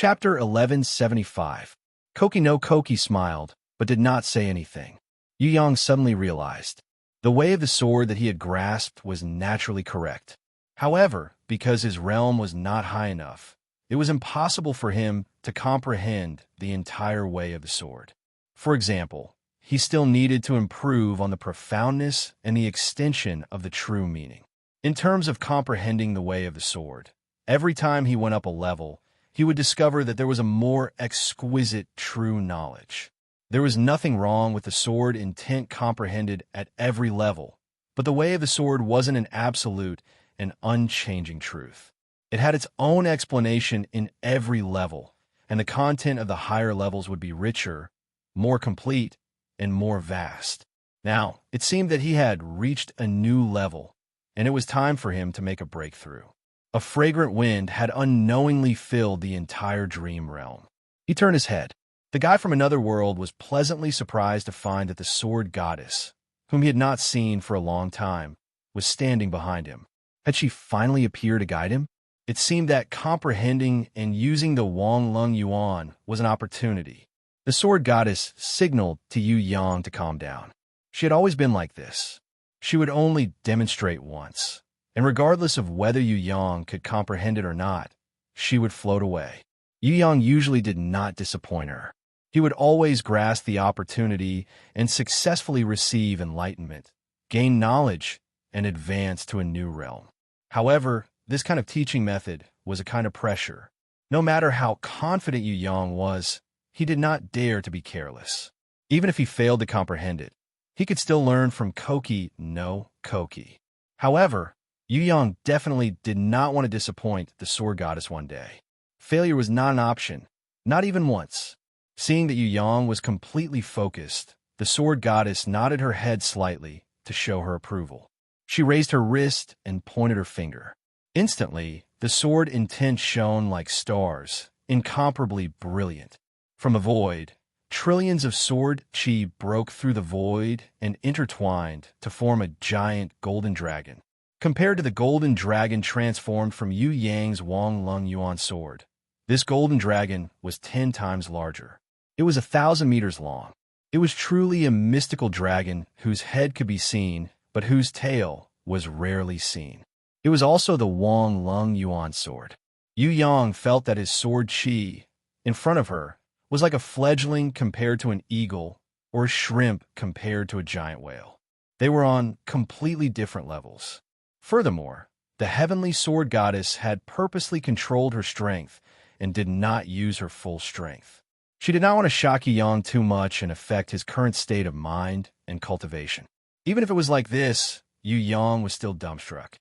Chapter 1175. Koki no Koki smiled, but did not say anything. Yu Yang suddenly realized. The way of the sword that he had grasped was naturally correct. However, because his realm was not high enough, it was impossible for him to comprehend the entire way of the sword. For example, he still needed to improve on the profoundness and the extension of the true meaning. In terms of comprehending the way of the sword, every time he went up a level, he would discover that there was a more exquisite true knowledge. There was nothing wrong with the sword intent comprehended at every level, but the way of the sword wasn't an absolute and unchanging truth. It had its own explanation in every level, and the content of the higher levels would be richer, more complete, and more vast. Now, it seemed that he had reached a new level, and it was time for him to make a breakthrough. A fragrant wind had unknowingly filled the entire dream realm. He turned his head. The guy from another world was pleasantly surprised to find that the sword goddess, whom he had not seen for a long time, was standing behind him. Had she finally appeared to guide him? It seemed that comprehending and using the Wang Lung Yuan was an opportunity. The sword goddess signaled to Yu Yang to calm down. She had always been like this. She would only demonstrate once, and regardless of whether Yu Yang could comprehend it or not, she would float away. Yu Yang usually did not disappoint her. He would always grasp the opportunity and successfully receive enlightenment, gain knowledge, and advance to a new realm. However, this kind of teaching method was a kind of pressure. No matter how confident Yu Yang was, he did not dare to be careless. Even if he failed to comprehend it, he could still learn from Koki no Koki. However, Yu Yang definitely did not want to disappoint the sword goddess one day. Failure was not an option, not even once. Seeing that Yu Yang was completely focused, the sword goddess nodded her head slightly to show her approval. She raised her wrist and pointed her finger. Instantly, the sword intent shone like stars, incomparably brilliant. From a void, trillions of sword chi broke through the void and intertwined to form a giant golden dragon. Compared to the golden dragon transformed from Yu Yang's Wang Lung Yuan sword, this golden dragon was 10 times larger. It was 1,000 meters long. It was truly a mystical dragon whose head could be seen, but whose tail was rarely seen. It was also the Wang Lung Yuan sword. Yu Yang felt that his sword chi, in front of her, was like a fledgling compared to an eagle or a shrimp compared to a giant whale. They were on completely different levels. Furthermore, the heavenly sword goddess had purposely controlled her strength and did not use her full strength. She did not want to shock Yu Yang too much and affect his current state of mind and cultivation. Even if it was like this, Yu Yang was still dumbstruck.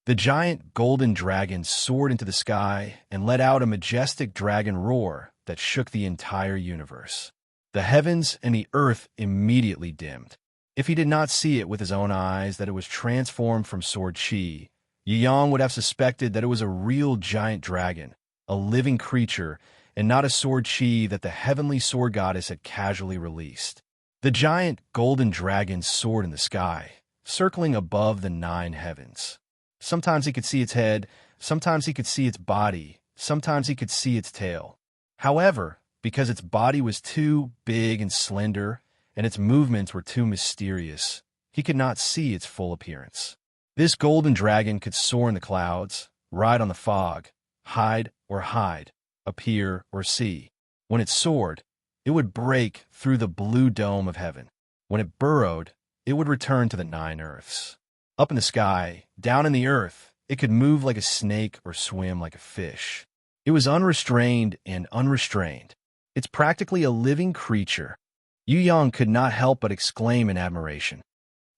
The giant golden dragon soared into the sky and let out a majestic dragon roar that shook the entire universe. The heavens and the earth immediately dimmed. If he did not see it with his own eyes that it was transformed from sword chi, Yu Yang would have suspected that it was a real giant dragon, a living creature, and not a sword chi that the heavenly sword goddess had casually released. The giant golden dragon soared in the sky, circling above the 9 heavens. Sometimes he could see its head, sometimes he could see its body, sometimes he could see its tail. However, because its body was too big and slender, and its movements were too mysterious, he could not see its full appearance. This golden dragon could soar in the clouds, ride on the fog, hide or hide, appear or see. When it soared, it would break through the blue dome of heaven. When it burrowed, it would return to the 9 earths. Up in the sky, down in the earth, it could move like a snake or swim like a fish. It was unrestrained and unrestrained. It's practically a living creature. Yu Yang could not help but exclaim in admiration.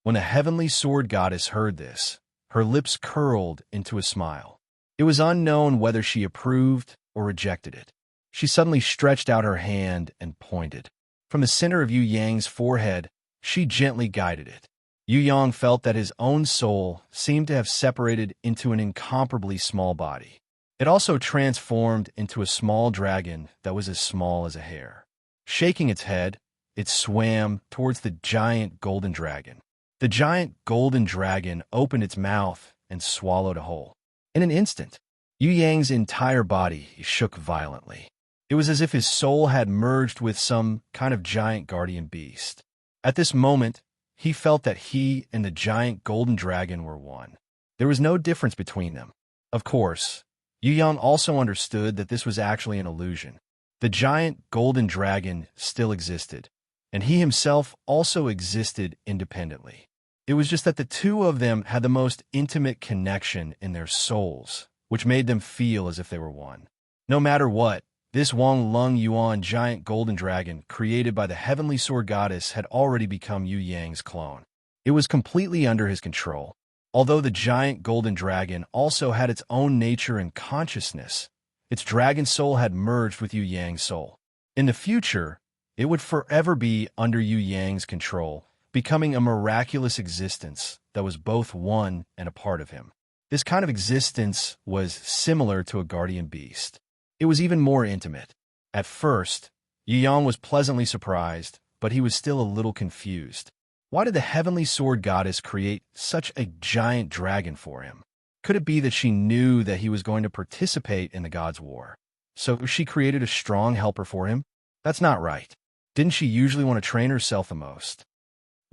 When the heavenly sword goddess heard this, her lips curled into a smile. It was unknown whether she approved or rejected it. She suddenly stretched out her hand and pointed. From the center of Yu Yang's forehead, she gently guided it. Yu Yang felt that his own soul seemed to have separated into an incomparably small body. It also transformed into a small dragon that was as small as a hair. Shaking its head, it swam towards the giant golden dragon. The giant golden dragon opened its mouth and swallowed a whole. In an instant, Yu Yang's entire body shook violently. It was as if his soul had merged with some kind of giant guardian beast. At this moment, he felt that he and the giant golden dragon were one. There was no difference between them. Of course, Yu Yang also understood that this was actually an illusion. The giant golden dragon still existed, and he himself also existed independently. It was just that the two of them had the most intimate connection in their souls, which made them feel as if they were one. No matter what, this Wang Lung Yuan giant golden dragon created by the heavenly sword goddess had already become Yu Yang's clone. It was completely under his control. Although the giant golden dragon also had its own nature and consciousness, its dragon soul had merged with Yu Yang's soul. In the future, it would forever be under Yu Yang's control, becoming a miraculous existence that was both one and a part of him. This kind of existence was similar to a guardian beast. It was even more intimate. At first, Yu Yang was pleasantly surprised, but he was still a little confused. Why did the heavenly sword goddess create such a giant dragon for him? Could it be that she knew that he was going to participate in the gods' war? So she created a strong helper for him? That's not right. Didn't she usually want to train herself the most?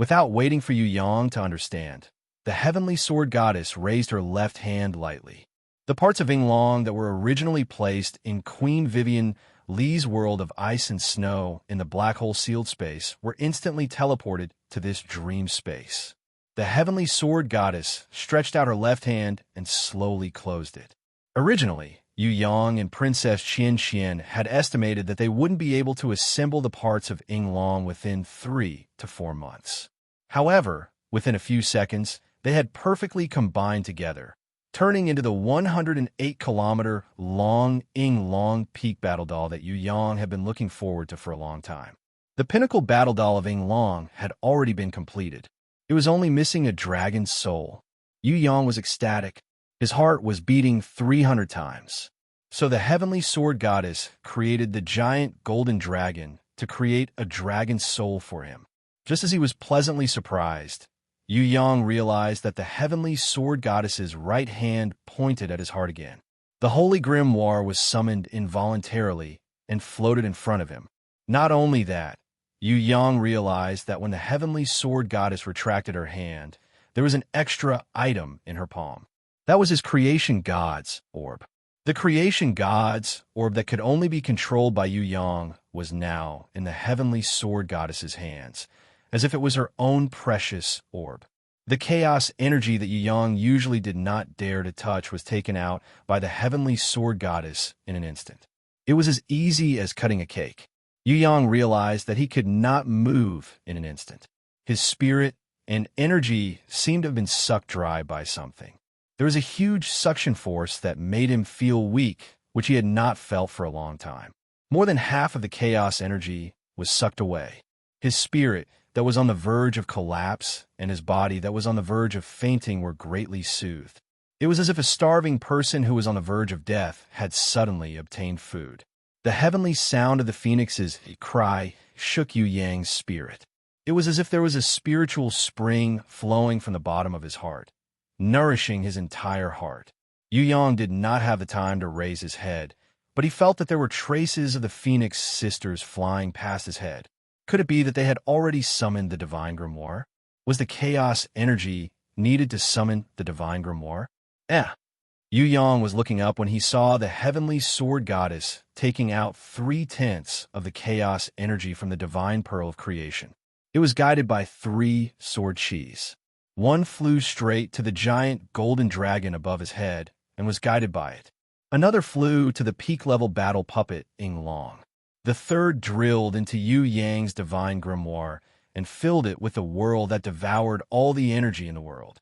Without waiting for Yu Yang to understand, the heavenly sword goddess raised her left hand lightly. The parts of Yinglong that were originally placed in Queen Vivian Lee's world of ice and snow in the black hole sealed space were instantly teleported to this dream space. The heavenly sword goddess stretched out her left hand and slowly closed it. Originally, Yu Yang and Princess Qian Qian had estimated that they wouldn't be able to assemble the parts of Yinglong within 3 to 4 months. However, within a few seconds, they had perfectly combined together, turning into the 108-kilometer long Yinglong Peak Battle Doll that Yu Yang had been looking forward to for a long time. The pinnacle battle doll of Yinglong had already been completed. It was only missing a dragon's soul. Yu Yang was ecstatic. His heart was beating 300 times. So the heavenly sword goddess created the giant golden dragon to create a dragon's soul for him. Just as he was pleasantly surprised, Yu Yang realized that the heavenly sword goddess's right hand pointed at his heart again. The holy grimoire was summoned involuntarily and floated in front of him. Not only that, Yu Yang realized that when the heavenly sword goddess retracted her hand, there was an extra item in her palm. That was his creation god's orb. The creation god's orb that could only be controlled by Yu Yang was now in the heavenly sword goddess's hands, as if it was her own precious orb. The chaos energy that Yu Yang usually did not dare to touch was taken out by the heavenly sword goddess in an instant. It was as easy as cutting a cake. Yu Yang realized that he could not move in an instant. His spirit and energy seemed to have been sucked dry by something. There was a huge suction force that made him feel weak, which he had not felt for a long time. More than half of the chaos energy was sucked away. His spirit, that was on the verge of collapse, and his body that was on the verge of fainting were greatly soothed. It was as if a starving person who was on the verge of death had suddenly obtained food. The heavenly sound of the phoenix's cry shook Yu Yang's spirit. It was as if there was a spiritual spring flowing from the bottom of his heart, nourishing his entire heart. Yu Yang did not have the time to raise his head, but he felt that there were traces of the Phoenix sisters flying past his head. Could it be that they had already summoned the Divine Grimoire? Was the chaos energy needed to summon the Divine Grimoire? Yu Yang was looking up when he saw the heavenly sword goddess taking out 3/10 of the chaos energy from the divine pearl of creation. It was guided by 3 sword chis. One flew straight to the giant golden dragon above his head and was guided by it. Another flew to the peak-level battle puppet Yinglong. The third drilled into Yu Yang's divine grimoire and filled it with a whirl that devoured all the energy in the world.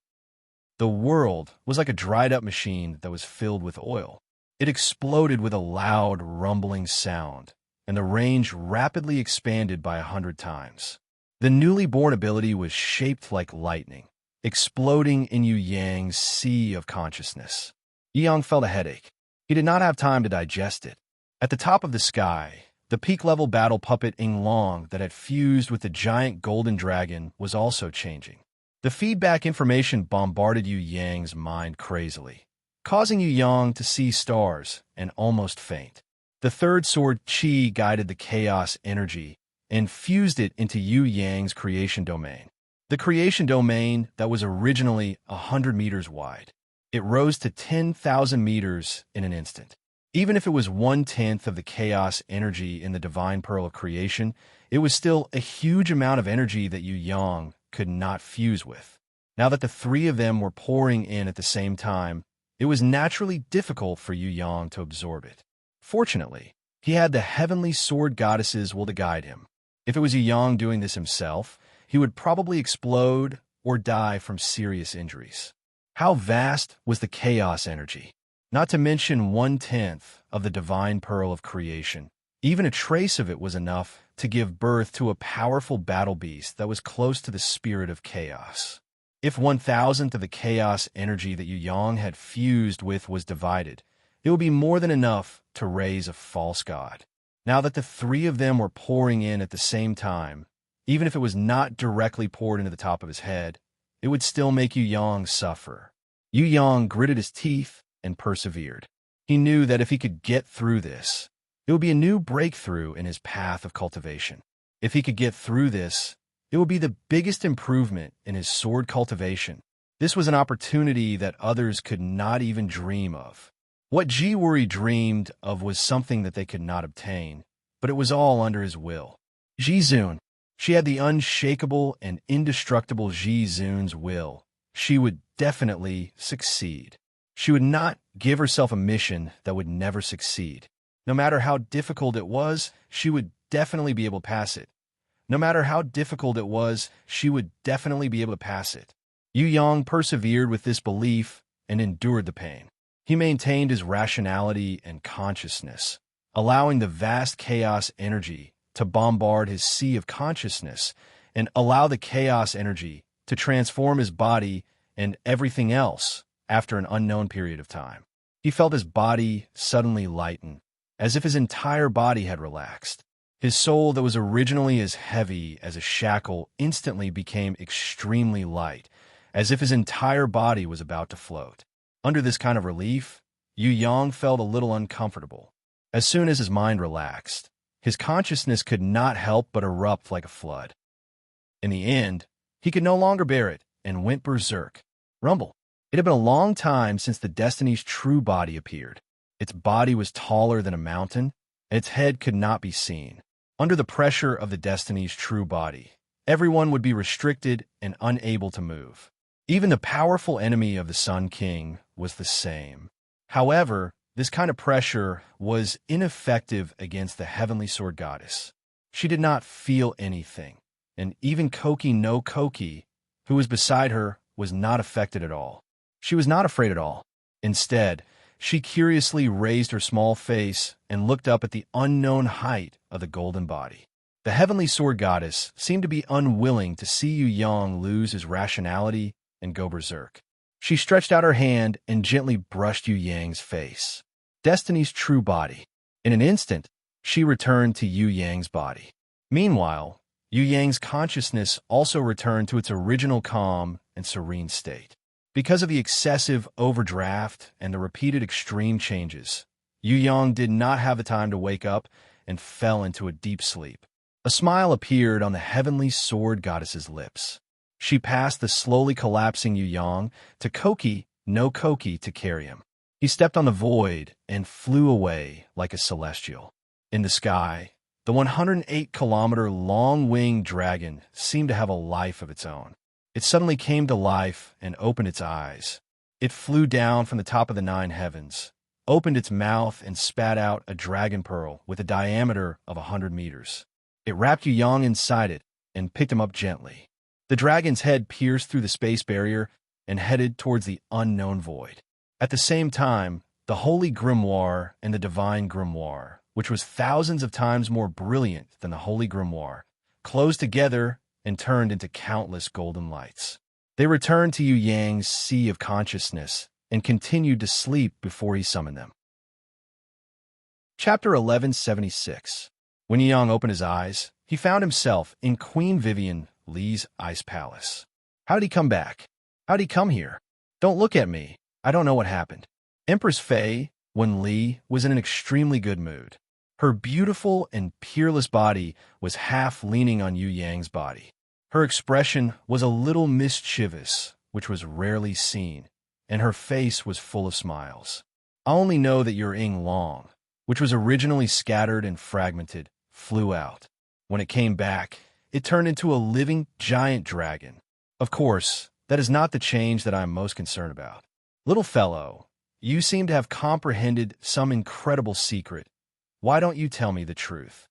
The world was like a dried-up machine that was filled with oil. It exploded with a loud, rumbling sound, and the range rapidly expanded by 100 times. The newly born ability was shaped like lightning, exploding in Yu Yang's sea of consciousness. Yu Yang felt a headache. He did not have time to digest it. At the top of the sky, the peak-level battle puppet Yinglong that had fused with the giant golden dragon was also changing. The feedback information bombarded Yu Yang's mind crazily. causing Yu Yang to see stars and almost faint. The third sword, Qi, guided the chaos energy and fused it into Yu Yang's creation domain. The creation domain that was originally 100 meters wide. It rose to 10,000 meters in an instant. Even if it was 1/10 of the chaos energy in the divine pearl of creation, it was still a huge amount of energy that Yu Yang could not fuse with. Now that the three of them were pouring in at the same time, it was naturally difficult for Yu Yang to absorb it. Fortunately, he had the heavenly sword goddess's will to guide him. If it was Yu Yang doing this himself, he would probably explode or die from serious injuries. How vast was the chaos energy? Not to mention 1/10 of the divine pearl of creation. Even a trace of it was enough to give birth to a powerful battle beast that was close to the spirit of chaos. If 1,000th of the chaos energy that Yu Yang had fused with was divided, it would be more than enough to raise a false god. Now that the three of them were pouring in at the same time, even if it was not directly poured into the top of his head, it would still make Yu Yang suffer. Yu Yang gritted his teeth and persevered. He knew that if he could get through this, it would be a new breakthrough in his path of cultivation. If he could get through this, it would be the biggest improvement in his sword cultivation. This was an opportunity that others could not even dream of. What Ji Wuri dreamed of was something that they could not obtain, but it was all under his will. Ji Zun. She had the unshakable and indestructible Ji Zun's will. She would definitely succeed. She would not give herself a mission that would never succeed. No matter how difficult it was, she would definitely be able to pass it. No matter how difficult it was, she would definitely be able to pass it. Yu Yang persevered with this belief and endured the pain. He maintained his rationality and consciousness, allowing the vast chaos energy to bombard his sea of consciousness and allow the chaos energy to transform his body and everything else after an unknown period of time. He felt his body suddenly lighten, as if his entire body had relaxed. His soul that was originally as heavy as a shackle instantly became extremely light, as if his entire body was about to float. Under this kind of relief, Yu Yang felt a little uncomfortable. As soon as his mind relaxed, his consciousness could not help but erupt like a flood. In the end, he could no longer bear it and went berserk. Rumble. It had been a long time since the Destiny's true body appeared. Its body was taller than a mountain, and its head could not be seen. Under the pressure of the Destiny's true body, everyone would be restricted and unable to move. Even the powerful enemy of the Sun King was the same. However, this kind of pressure was ineffective against the heavenly sword goddess. She did not feel anything, and even Koki no Koki, who was beside her, was not affected at all. She was not afraid at all. Instead, she curiously raised her small face and looked up at the unknown height of the golden body. The heavenly sword goddess seemed to be unwilling to see Yu Yang lose his rationality and go berserk. She stretched out her hand and gently brushed Yu Yang's face. Destiny's true body. In an instant, she returned to Yu Yang's body. Meanwhile, Yu Yang's consciousness also returned to its original calm and serene state. Because of the excessive overdraft and the repeated extreme changes, Yu Yang did not have the time to wake up and fell into a deep sleep. A smile appeared on the heavenly sword goddess's lips. She passed the slowly collapsing Yu Yang to Koki no Koki to carry him. He stepped on the void and flew away like a celestial. In the sky, the 108-kilometer long-winged dragon seemed to have a life of its own. It suddenly came to life and opened its eyes. It flew down from the top of the 9 heavens, opened its mouth and spat out a dragon pearl with a diameter of 100 meters. It wrapped Yu Yang inside it and picked him up gently. The dragon's head pierced through the space barrier and headed towards the unknown void. At the same time, the Holy Grimoire and the Divine Grimoire, which was thousands of times more brilliant than the Holy Grimoire, closed together and turned into countless golden lights. They returned to Yu Yang's sea of consciousness and continued to sleep before he summoned them. Chapter 1176. When Yu Yang opened his eyes, he found himself in Queen Vivian Li's ice palace. How did he come back? How did he come here? Don't look at me. I don't know what happened. Empress Fei Wen Li was in an extremely good mood. Her beautiful and peerless body was half leaning on Yu Yang's body. Her expression was a little mischievous, which was rarely seen, and her face was full of smiles. I only know that your Ying Long, which was originally scattered and fragmented, flew out. When it came back, it turned into a living giant dragon. Of course, that is not the change that I am most concerned about. Little fellow, you seem to have comprehended some incredible secret. Why don't you tell me the truth?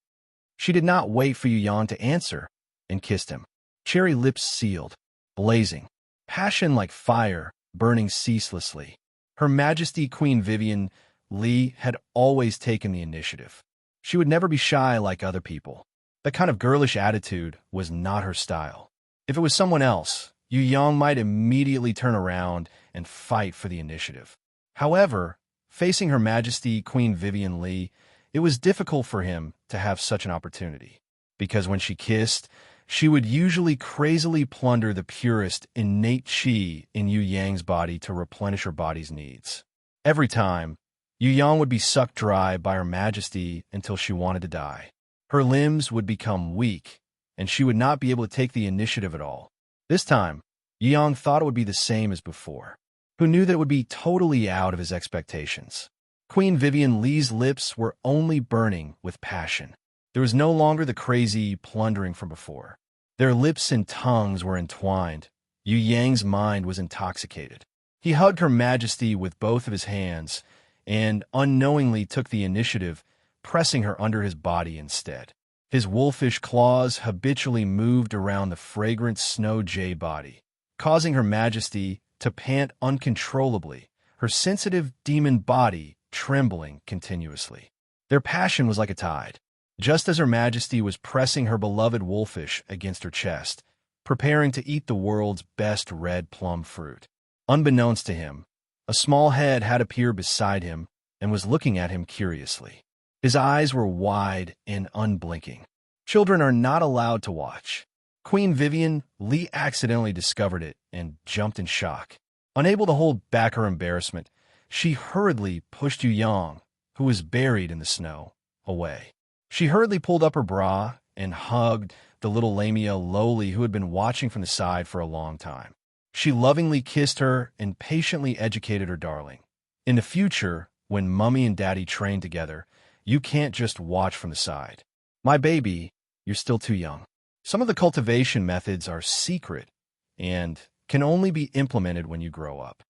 She did not wait for Yu Yang to answer, and kissed him. Cherry lips sealed, blazing, passion like fire, burning ceaselessly. Her Majesty Queen Vivian Li had always taken the initiative. She would never be shy like other people. That kind of girlish attitude was not her style. If it was someone else, Yu Yang might immediately turn around and fight for the initiative. However, facing Her Majesty Queen Vivian Li, it was difficult for him to have such an opportunity, because when she kissed, she would usually crazily plunder the purest innate qi in Yu Yang's body to replenish her body's needs. Every time, Yu Yang would be sucked dry by Her Majesty until she wanted to die. Her limbs would become weak, and she would not be able to take the initiative at all. This time, Yu Yang thought it would be the same as before, who knew that it would be totally out of his expectations. Queen Vivian Li's lips were only burning with passion. There was no longer the crazy plundering from before. Their lips and tongues were entwined. Yu Yang's mind was intoxicated. He hugged Her Majesty with both of his hands and unknowingly took the initiative, pressing her under his body instead. His wolfish claws habitually moved around the fragrant snow jade body, causing Her Majesty to pant uncontrollably, her sensitive demon body trembling continuously. Their passion was like a tide. Just as Her Majesty was pressing her beloved wolfish against her chest, preparing to eat the world's best red plum fruit. Unbeknownst to him, a small head had appeared beside him and was looking at him curiously. His eyes were wide and unblinking. Children are not allowed to watch. Queen Vivian Li accidentally discovered it and jumped in shock. Unable to hold back her embarrassment, she hurriedly pushed Yu Yang, who was buried in the snow, away. She hurriedly pulled up her bra and hugged the little Lamia lowly who had been watching from the side for a long time. She lovingly kissed her and patiently educated her darling. In the future, when Mummy and Daddy train together, you can't just watch from the side. My baby, you're still too young. Some of the cultivation methods are secret and can only be implemented when you grow up.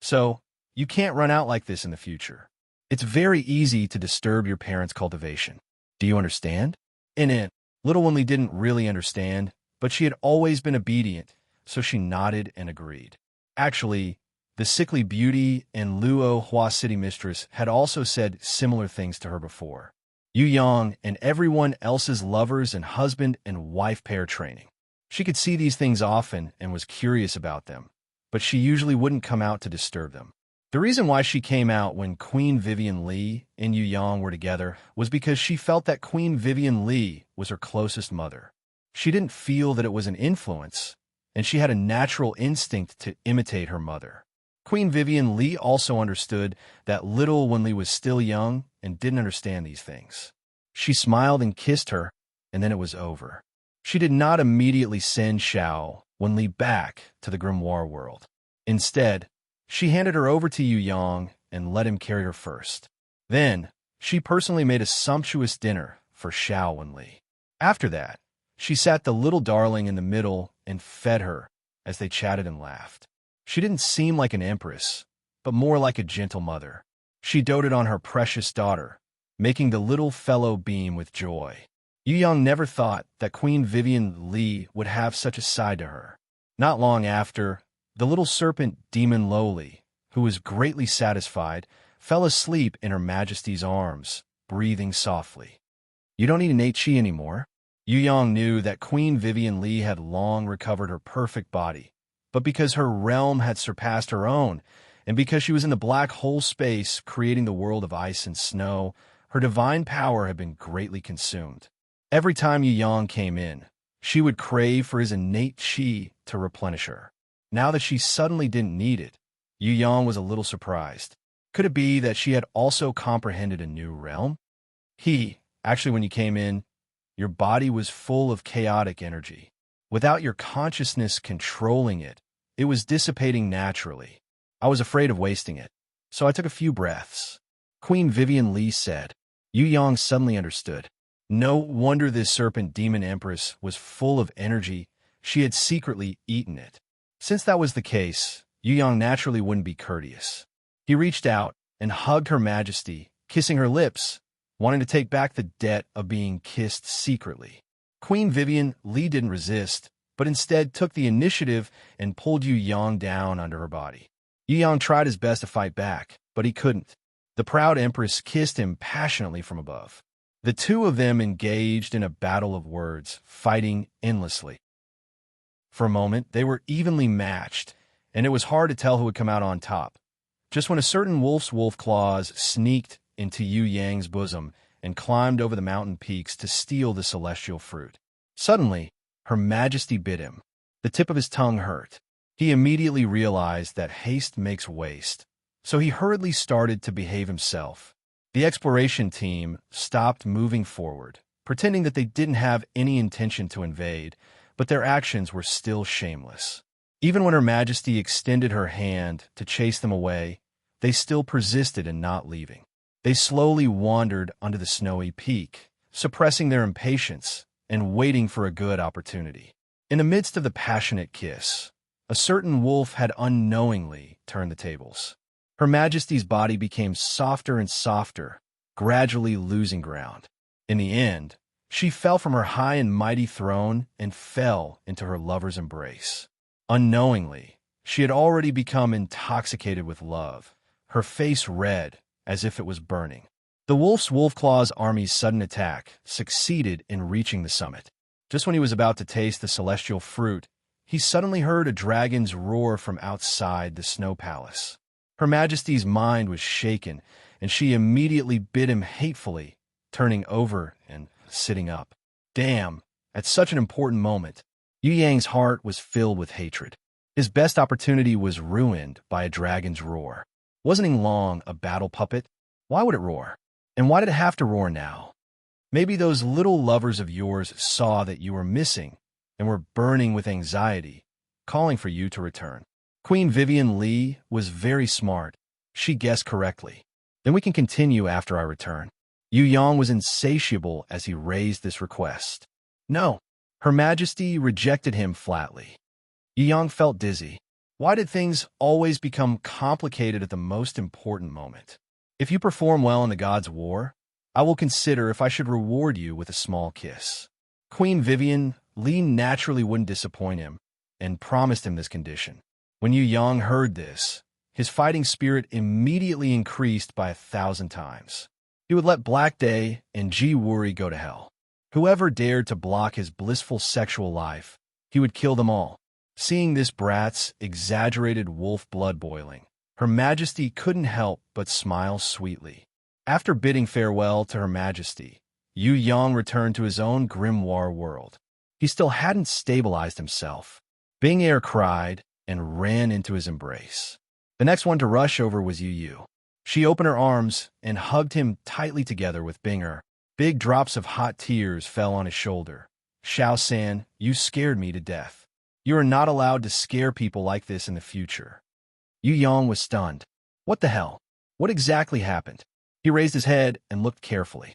So, you can't run out like this in the future. It's very easy to disturb your parents' cultivation. Do you understand? Little Winley didn't really understand, but she had always been obedient, so she nodded and agreed. Actually, the sickly beauty and Luo Hua City mistress had also said similar things to her before. Yu Yang and everyone else's lovers and husband and wife pair training. She could see these things often and was curious about them, but she usually wouldn't come out to disturb them. The reason why she came out when Queen Vivian Li and Yu Yang were together was because she felt that Queen Vivian Li was her closest mother. She didn't feel that it was an influence, and she had a natural instinct to imitate her mother. Queen Vivian Li also understood that little Wenli was still young and didn't understand these things. She smiled and kissed her, and then it was over. She did not immediately send Xiao Wenli back to the grimoire world. Instead, she handed her over to Yu Yang and let him carry her first. Then, she personally made a sumptuous dinner for Xiao Wenli. After that, she sat the little darling in the middle and fed her as they chatted and laughed. She didn't seem like an empress, but more like a gentle mother. She doted on her precious daughter, making the little fellow beam with joy. Yu Yang never thought that Queen Vivian Li would have such a side to her. Not long after, the little serpent demon Lowly, who was greatly satisfied, fell asleep in Her Majesty's arms, breathing softly. You don't need innate chi anymore. Yu Yang knew that Queen Vivian Li had long recovered her perfect body, but because her realm had surpassed her own, and because she was in the black hole space creating the world of ice and snow, her divine power had been greatly consumed. Every time Yu Yang came in, she would crave for his innate chi to replenish her. Now that she suddenly didn't need it, Yu Yang was a little surprised. Could it be that she had also comprehended a new realm? Actually, when you came in, your body was full of chaotic energy. Without your consciousness controlling it, it was dissipating naturally. I was afraid of wasting it, so I took a few breaths. Queen Vivian Li said. Yu Yang suddenly understood. No wonder this serpent demon empress was full of energy. She had secretly eaten it. Since that was the case, Yu Yang naturally wouldn't be courteous. He reached out and hugged Her Majesty, kissing her lips, wanting to take back the debt of being kissed secretly. Queen Vivian Li didn't resist, but instead took the initiative and pulled Yu Yang down under her body. Yu Yang tried his best to fight back, but he couldn't. The proud empress kissed him passionately from above. The two of them engaged in a battle of words, fighting endlessly. For a moment, they were evenly matched, and it was hard to tell who would come out on top. Just when a certain wolf's wolf claws sneaked into Yu Yang's bosom and climbed over the mountain peaks to steal the celestial fruit. Suddenly, Her Majesty bit him. The tip of his tongue hurt. He immediately realized that haste makes waste, so he hurriedly started to behave himself. The exploration team stopped moving forward, pretending that they didn't have any intention to invade, but their actions were still shameless. Even when Her Majesty extended her hand to chase them away, they still persisted in not leaving. They slowly wandered under the snowy peak, suppressing their impatience and waiting for a good opportunity. In the midst of the passionate kiss, a certain wolf had unknowingly turned the tables. Her Majesty's body became softer and softer, gradually losing ground. In the end, she fell from her high and mighty throne and fell into her lover's embrace. Unknowingly, she had already become intoxicated with love, her face red, as if it was burning. The wolf claw's army's sudden attack succeeded in reaching the summit. Just when he was about to taste the celestial fruit, he suddenly heard a dragon's roar from outside the snow palace. Her Majesty's mind was shaken, and she immediately bit him hatefully, turning over and sitting up. Damn, at such an important moment, Yu Yang's heart was filled with hatred. His best opportunity was ruined by a dragon's roar. Wasn't he long a battle puppet? Why would it roar? And why did it have to roar now? Maybe those little lovers of yours saw that you were missing and were burning with anxiety, calling for you to return. Queen Vivian Li was very smart. She guessed correctly. Then we can continue after I return. Yu Yang was insatiable as he raised this request. No, Her Majesty rejected him flatly. Yu Yang felt dizzy. Why did things always become complicated at the most important moment? If you perform well in the God's War, I will consider if I should reward you with a small kiss. Queen Vivian Li naturally wouldn't disappoint him and promised him this condition. When Yu Yang heard this, his fighting spirit immediately increased by 1,000 times. He would let Black Day and Ji Wuri go to hell. Whoever dared to block his blissful sexual life, he would kill them all. Seeing this brat's exaggerated wolf blood boiling, Her Majesty couldn't help but smile sweetly. After bidding farewell to Her Majesty, Yu Yang returned to his own grimoire world. He still hadn't stabilized himself. Bing-Er cried and ran into his embrace. The next one to rush over was Yu Yu. She opened her arms and hugged him tightly together with Bing-Er. Big drops of hot tears fell on his shoulder. Xiao-san, you scared me to death. You are not allowed to scare people like this in the future. Yu Yang was stunned. What the hell? What exactly happened? He raised his head and looked carefully.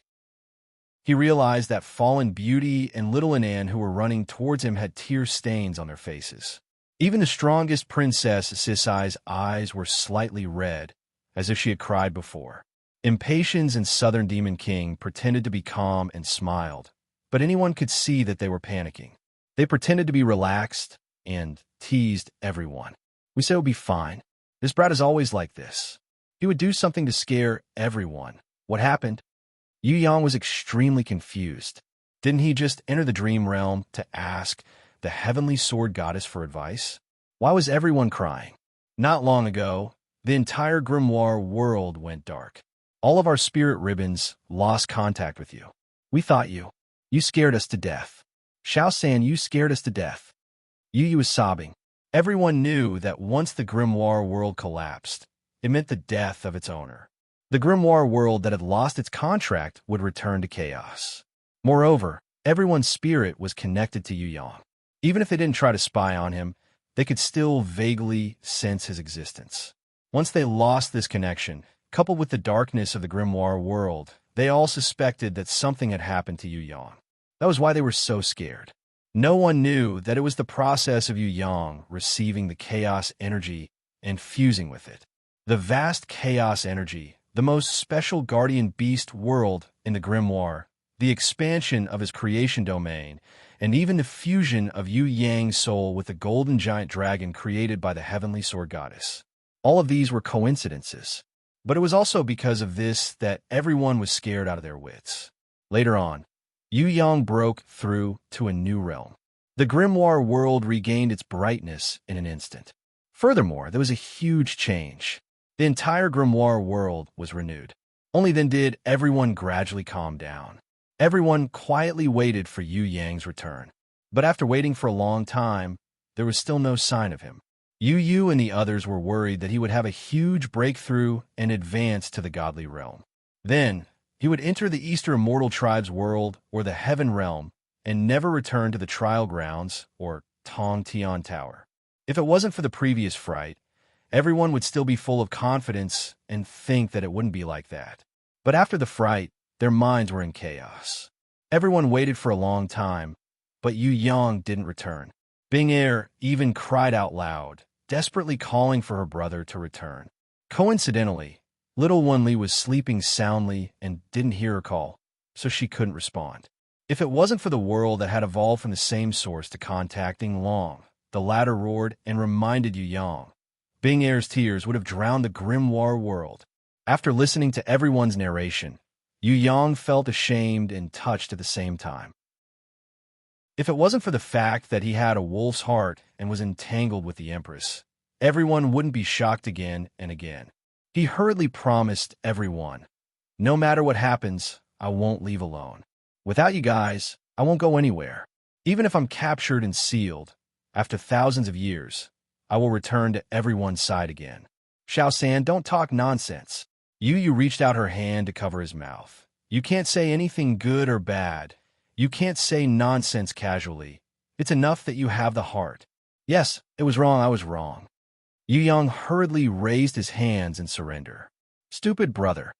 He realized that Fallen Beauty and Little Anan who were running towards him had tear stains on their faces. Even the strongest Princess Sisai's eyes were slightly red, as if she had cried before. Impatience and Southern Demon King pretended to be calm and smiled, but anyone could see that they were panicking. They pretended to be relaxed and teased everyone. We said it would be fine. This brat is always like this. He would do something to scare everyone. What happened? Yu Yang was extremely confused. Didn't he just enter the dream realm to ask the heavenly sword goddess for advice? Why was everyone crying? Not long ago, the entire grimoire world went dark. All of our spirit ribbons lost contact with you. We thought you scared us to death. Xiao-san, you scared us to death. Yu Yu was sobbing. Everyone knew that once the grimoire world collapsed, it meant the death of its owner. The grimoire world that had lost its contract would return to chaos. Moreover, everyone's spirit was connected to Yu Yang. Even if they didn't try to spy on him, they could still vaguely sense his existence. Once they lost this connection, coupled with the darkness of the grimoire world, they all suspected that something had happened to Yu Yang. That was why they were so scared. No one knew that it was the process of Yu Yang receiving the chaos energy and fusing with it. The vast chaos energy, the most special guardian beast world in the grimoire, the expansion of his creation domain, and even the fusion of Yu Yang's soul with the golden giant dragon created by the heavenly sword goddess. All of these were coincidences, but it was also because of this that everyone was scared out of their wits. Later on, Yu Yang broke through to a new realm. The grimoire world regained its brightness in an instant. Furthermore, there was a huge change. The entire grimoire world was renewed. Only then did everyone gradually calm down. Everyone quietly waited for Yu Yang's return. But after waiting for a long time, there was still no sign of him. Yu and the others were worried that he would have a huge breakthrough and advance to the godly realm. Then, he would enter the Eastern Immortal Tribe's world or the Heaven Realm and never return to the Trial Grounds or Tong Tian Tower. If it wasn't for the previous fright, everyone would still be full of confidence and think that it wouldn't be like that. But after the fright, their minds were in chaos. Everyone waited for a long time, but Yu Yang didn't return. Bing Er even cried out loud, desperately calling for her brother to return. Coincidentally, little Wan Li was sleeping soundly and didn't hear her call, so she couldn't respond. If it wasn't for the world that had evolved from the same source to contacting Long, the latter roared and reminded Yu Yang. Bing Er's tears would have drowned the grimoire world. After listening to everyone's narration, Yu Yang felt ashamed and touched at the same time. If it wasn't for the fact that he had a wolf's heart and was entangled with the Empress, everyone wouldn't be shocked again and again. He hurriedly promised everyone, "No matter what happens, I won't leave alone. Without you guys, I won't go anywhere. Even if I'm captured and sealed, after thousands of years, I will return to everyone's side again." Xiao San, don't talk nonsense. Yu reached out her hand to cover his mouth. You can't say anything good or bad. You can't say nonsense casually. It's enough that you have the heart. Yes, it was wrong, I was wrong. Yu Yang hurriedly raised his hands in surrender. Stupid brother.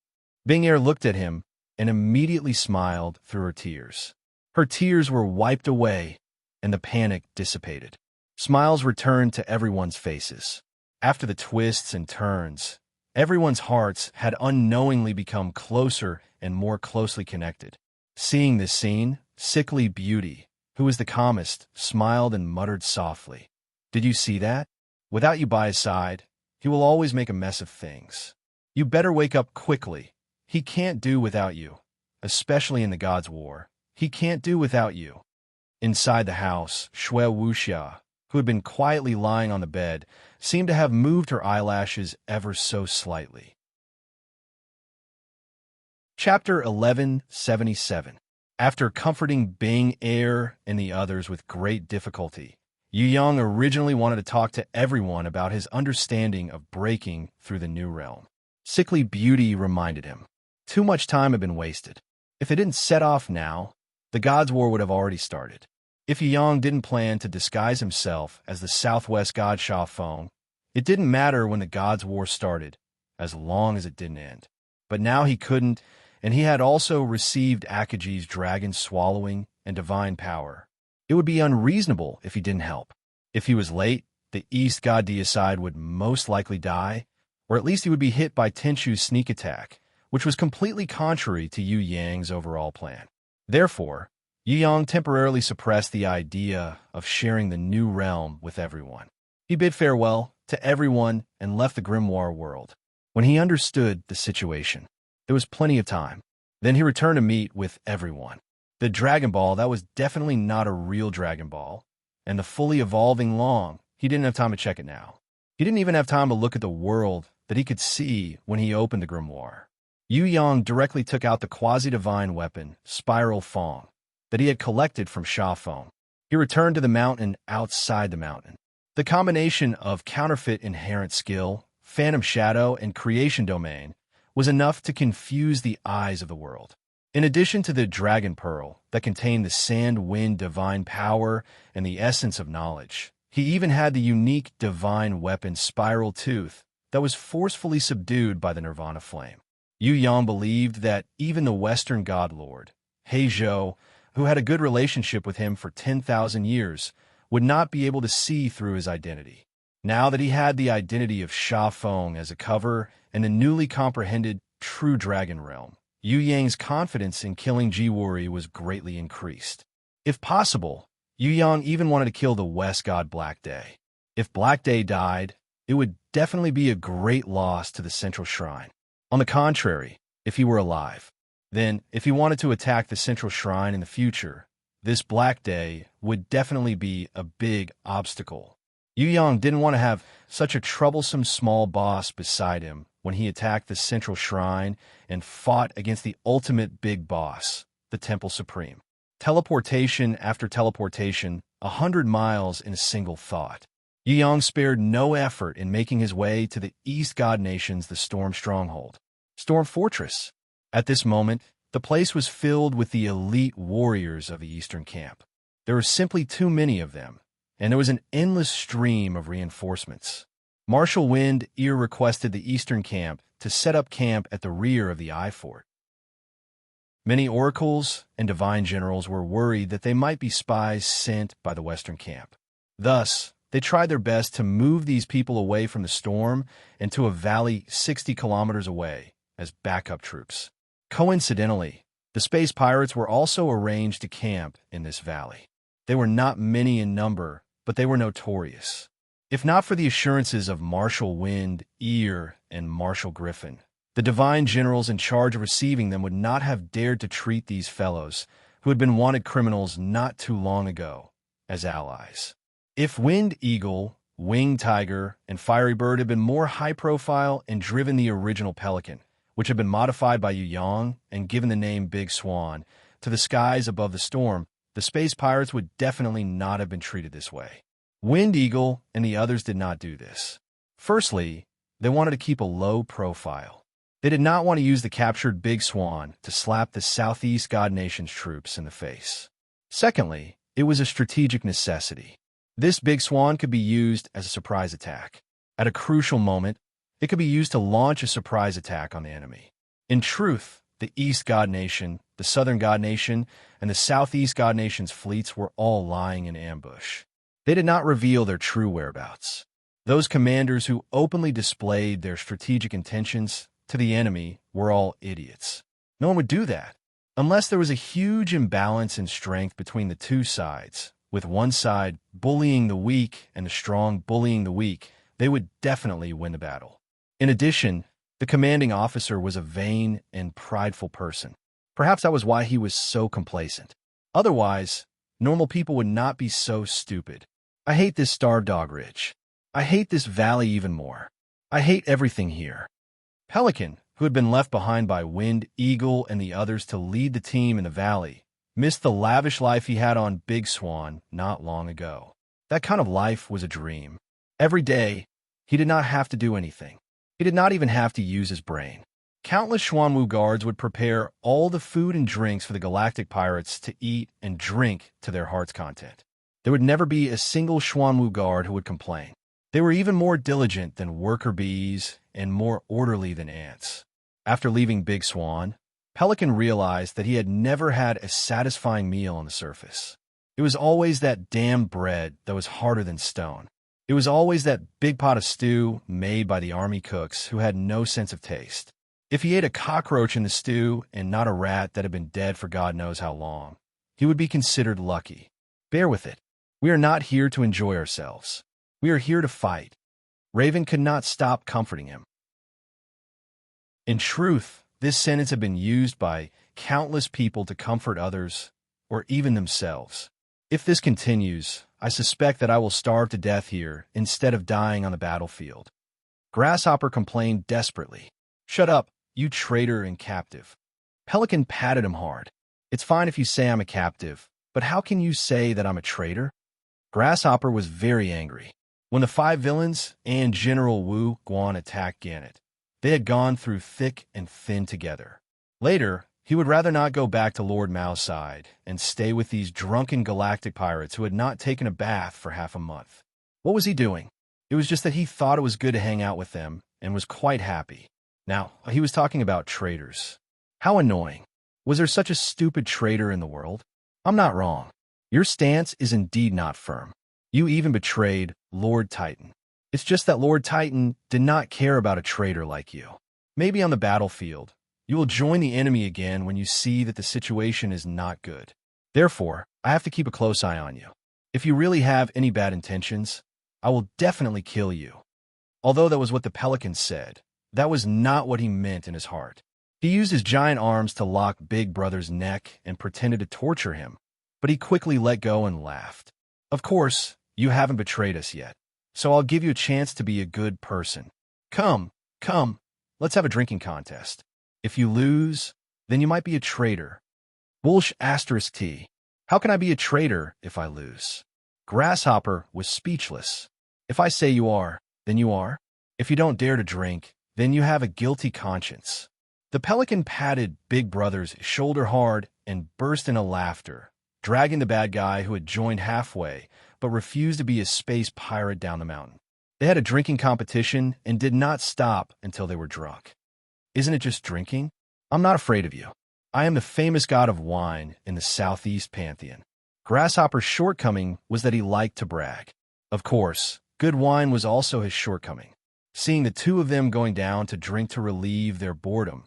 Bing Er looked at him and immediately smiled through her tears. Her tears were wiped away and the panic dissipated. Smiles returned to everyone's faces. After the twists and turns, everyone's hearts had unknowingly become closer and more closely connected. Seeing this scene, Sickly Beauty, who was the calmest, smiled and muttered softly. Did you see that? Without you by his side, he will always make a mess of things. You better wake up quickly. He can't do without you, especially in the God's War. He can't do without you. Inside the house, Shui Wuxia, who had been quietly lying on the bed, seemed to have moved her eyelashes ever so slightly. Chapter 1177. After comforting Bing Er and the others with great difficulty, Yu Yang originally wanted to talk to everyone about his understanding of breaking through the new realm. Sickly Beauty reminded him. Too much time had been wasted. If it didn't set off now, the God's War would have already started. If Yu Yang didn't plan to disguise himself as the Southwest God Sha Feng, it didn't matter when the God's War started, as long as it didn't end. But now he couldn't, and he had also received Akaji's dragon swallowing and divine power. It would be unreasonable if he didn't help. If he was late, the East God Deicide would most likely die, or at least he would be hit by Tenchu's sneak attack, which was completely contrary to Yu Yang's overall plan. Therefore, Yu Yang temporarily suppressed the idea of sharing the new realm with everyone. He bid farewell to everyone and left the grimoire world. When he understood the situation, there was plenty of time. Then he returned to meet with everyone. The Dragon Ball, that was definitely not a real Dragon Ball. And the fully evolving Long, he didn't have time to check it now. He didn't even have time to look at the world that he could see when he opened the grimoire. Yu Yang directly took out the quasi-divine weapon, Spiral Fong, that he had collected from Sha Feng. He returned to the mountain outside the mountain. The combination of counterfeit inherent skill, phantom shadow, and creation domain was enough to confuse the eyes of the world. In addition to the dragon pearl that contained the sand wind divine power and the essence of knowledge, he even had the unique divine weapon spiral tooth that was forcefully subdued by the nirvana flame. Yu Yang believed that even the Western God Lord, He Zhou, who had a good relationship with him for 10,000 years, would not be able to see through his identity. Now that he had the identity of Sha Feng as a cover and the newly comprehended true dragon realm, Yu Yang's confidence in killing Jiwuri was greatly increased. If possible, Yu Yang even wanted to kill the West god Black Day. If Black Day died, it would definitely be a great loss to the central shrine. On the contrary, if he were alive, then if he wanted to attack the central shrine in the future, this Black Day would definitely be a big obstacle. Yu Yang didn't want to have such a troublesome small boss beside him when he attacked the central shrine and fought against the ultimate big boss, the Temple Supreme. Teleportation after teleportation, 100 miles in a single thought. Yu Yang spared no effort in making his way to the East God Nation's the Storm Stronghold, Storm Fortress. At this moment, the place was filled with the elite warriors of the Eastern Camp. There were simply too many of them, and there was an endless stream of reinforcements. Marshal Wind Ear requested the Eastern Camp to set up camp at the rear of the Eye Fort. Many oracles and divine generals were worried that they might be spies sent by the Western Camp. Thus, they tried their best to move these people away from the storm and to a valley 60 kilometers away as backup troops. Coincidentally, the space pirates were also arranged to camp in this valley. They were not many in number, but they were notorious. If not for the assurances of Marshal Wind Ear and Marshal Griffin, the divine generals in charge of receiving them would not have dared to treat these fellows, who had been wanted criminals not too long ago, as allies. If Wind Eagle, Winged Tiger, and Fiery Bird had been more high-profile and driven the original Pelican, which had been modified by Yu Yang and given the name Big Swan, to the skies above the storm, the space pirates would definitely not have been treated this way. Wind Eagle and the others did not do this. Firstly, they wanted to keep a low profile. They did not want to use the captured Big Swan to slap the Southeast God Nation's troops in the face. Secondly, it was a strategic necessity. This Big Swan could be used as a surprise attack. At a crucial moment, it could be used to launch a surprise attack on the enemy. In truth, the East God Nation, the Southern God Nation, and the Southeast God Nation's fleets were all lying in ambush. They did not reveal their true whereabouts. Those commanders who openly displayed their strategic intentions to the enemy were all idiots. No one would do that. Unless there was a huge imbalance in strength between the two sides, with one side bullying the weak and the strong bullying the weak, they would definitely win the battle. In addition, the commanding officer was a vain and prideful person. Perhaps that was why he was so complacent. Otherwise, normal people would not be so stupid. I hate this Starved Dog Ridge. I hate this valley even more. I hate everything here. Pelican, who had been left behind by Wind Eagle and the others to lead the team in the valley, missed the lavish life he had on Big Swan not long ago. That kind of life was a dream. Every day, he did not have to do anything. He did not even have to use his brain. Countless Xuanwu guards would prepare all the food and drinks for the galactic pirates to eat and drink to their heart's content. There would never be a single Xuanwu guard who would complain. They were even more diligent than worker bees and more orderly than ants. After leaving Big Swan, Pelican realized that he had never had a satisfying meal on the surface. It was always that damn bread that was harder than stone. It was always that big pot of stew made by the army cooks who had no sense of taste. If he ate a cockroach in the stew and not a rat that had been dead for God knows how long, he would be considered lucky. Bear with it. We are not here to enjoy ourselves. We are here to fight. Raven could not stop comforting him. In truth, this sentence had been used by countless people to comfort others, or even themselves. If this continues, I suspect that I will starve to death here instead of dying on the battlefield. Grasshopper complained desperately. Shut up, you traitor and captive. Pelican patted him hard. It's fine if you say I'm a captive, but how can you say that I'm a traitor? Grasshopper was very angry. When the five villains and General Wu Guan attacked Gannett, they had gone through thick and thin together. Later, he would rather not go back to Lord Mao's side and stay with these drunken galactic pirates who had not taken a bath for half a month. What was he doing? It was just that he thought it was good to hang out with them and was quite happy. Now, he was talking about traitors. How annoying. Was there such a stupid traitor in the world? I'm not wrong. Your stance is indeed not firm. You even betrayed Lord Titan. It's just that Lord Titan did not care about a traitor like you. Maybe on the battlefield, you will join the enemy again when you see that the situation is not good. Therefore, I have to keep a close eye on you. If you really have any bad intentions, I will definitely kill you. Although that was what the pelican said, that was not what he meant in his heart. He used his giant arms to lock Big Brother's neck and pretended to torture him, but he quickly let go and laughed. Of course, you haven't betrayed us yet, so I'll give you a chance to be a good person. Come, let's have a drinking contest. If you lose, then you might be a traitor. Bullsh *T. How can I be a traitor if I lose? Grasshopper was speechless. If I say you are, then you are. If you don't dare to drink, then you have a guilty conscience. The pelican patted Big Brother's shoulder hard and burst into laughter, dragging the bad guy who had joined halfway but refused to be a space pirate down the mountain. They had a drinking competition and did not stop until they were drunk. Isn't it just drinking? I'm not afraid of you. I am the famous god of wine in the Southeast Pantheon. Grasshopper's shortcoming was that he liked to brag. Of course, good wine was also his shortcoming. Seeing the two of them going down to drink to relieve their boredom,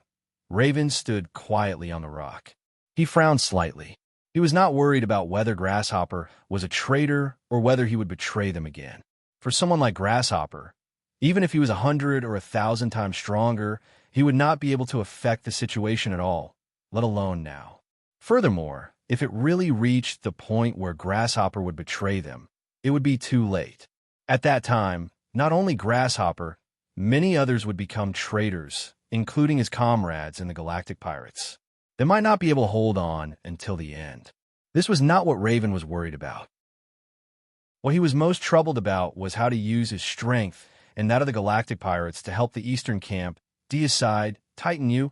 Raven stood quietly on the rock. He frowned slightly. He was not worried about whether Grasshopper was a traitor or whether he would betray them again. For someone like Grasshopper, even if he was 100 or 1,000 times stronger, he would not be able to affect the situation at all, let alone now. Furthermore, if it really reached the point where Grasshopper would betray them, it would be too late. At that time, not only Grasshopper, many others would become traitors, including his comrades in the Galactic Pirates. They might not be able to hold on until the end. This was not what Raven was worried about. What he was most troubled about was how to use his strength and that of the Galactic Pirates to help the Eastern Camp Deicide, Titan U,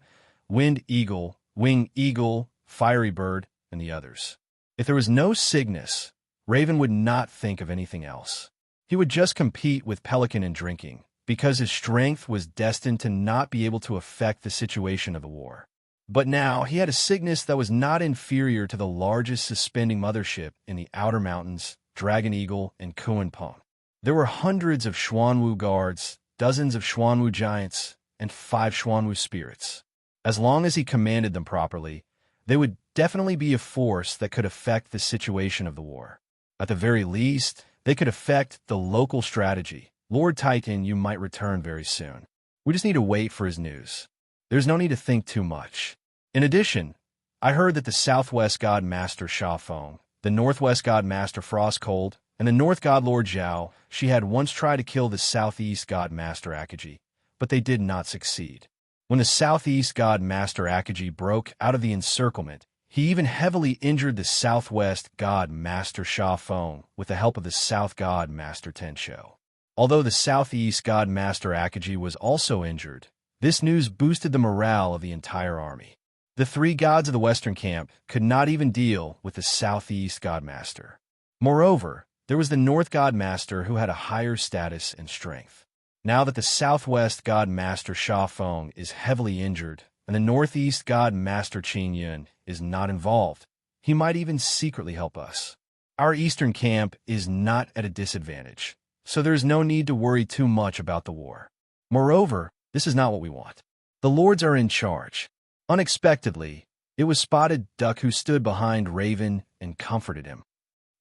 Wind Eagle, Wing Eagle, Fiery Bird, and the others. If there was no Cygnus, Raven would not think of anything else. He would just compete with Pelican in drinking, because his strength was destined to not be able to affect the situation of the war. But now he had a Cygnus that was not inferior to the largest suspending mothership in the Outer Mountains, Dragon Eagle, and Kuanpon. There were hundreds of Xuanwu guards, dozens of Xuanwu giants, and 5 Xuanwu spirits. As long as he commanded them properly, they would definitely be a force that could affect the situation of the war. At the very least, they could affect the local strategy. Lord Titan, you might return very soon. We just need to wait for his news. There's no need to think too much. In addition, I heard that the Southwest God Master Sha Feng, the Northwest God Master Frostcold, and the North God Lord Zhao, she had once tried to kill the Southeast God Master Akaji, but they did not succeed. When the Southeast God Master Akaji broke out of the encirclement, he even heavily injured the Southwest God Master Sha Feng with the help of the South God Master Tenshou. Although the Southeast God Master Akaji was also injured, this news boosted the morale of the entire army. The 3 gods of the Western Camp could not even deal with the Southeast God Master. Moreover, there was the North God Master who had a higher status and strength. Now that the Southwest God Master Sha Feng is heavily injured and the Northeast God Master Qin Yun is not involved, he might even secretly help us. Our Eastern Camp is not at a disadvantage, so there is no need to worry too much about the war. Moreover, this is not what we want. The lords are in charge. Unexpectedly, it was Spotted Duck who stood behind Raven and comforted him.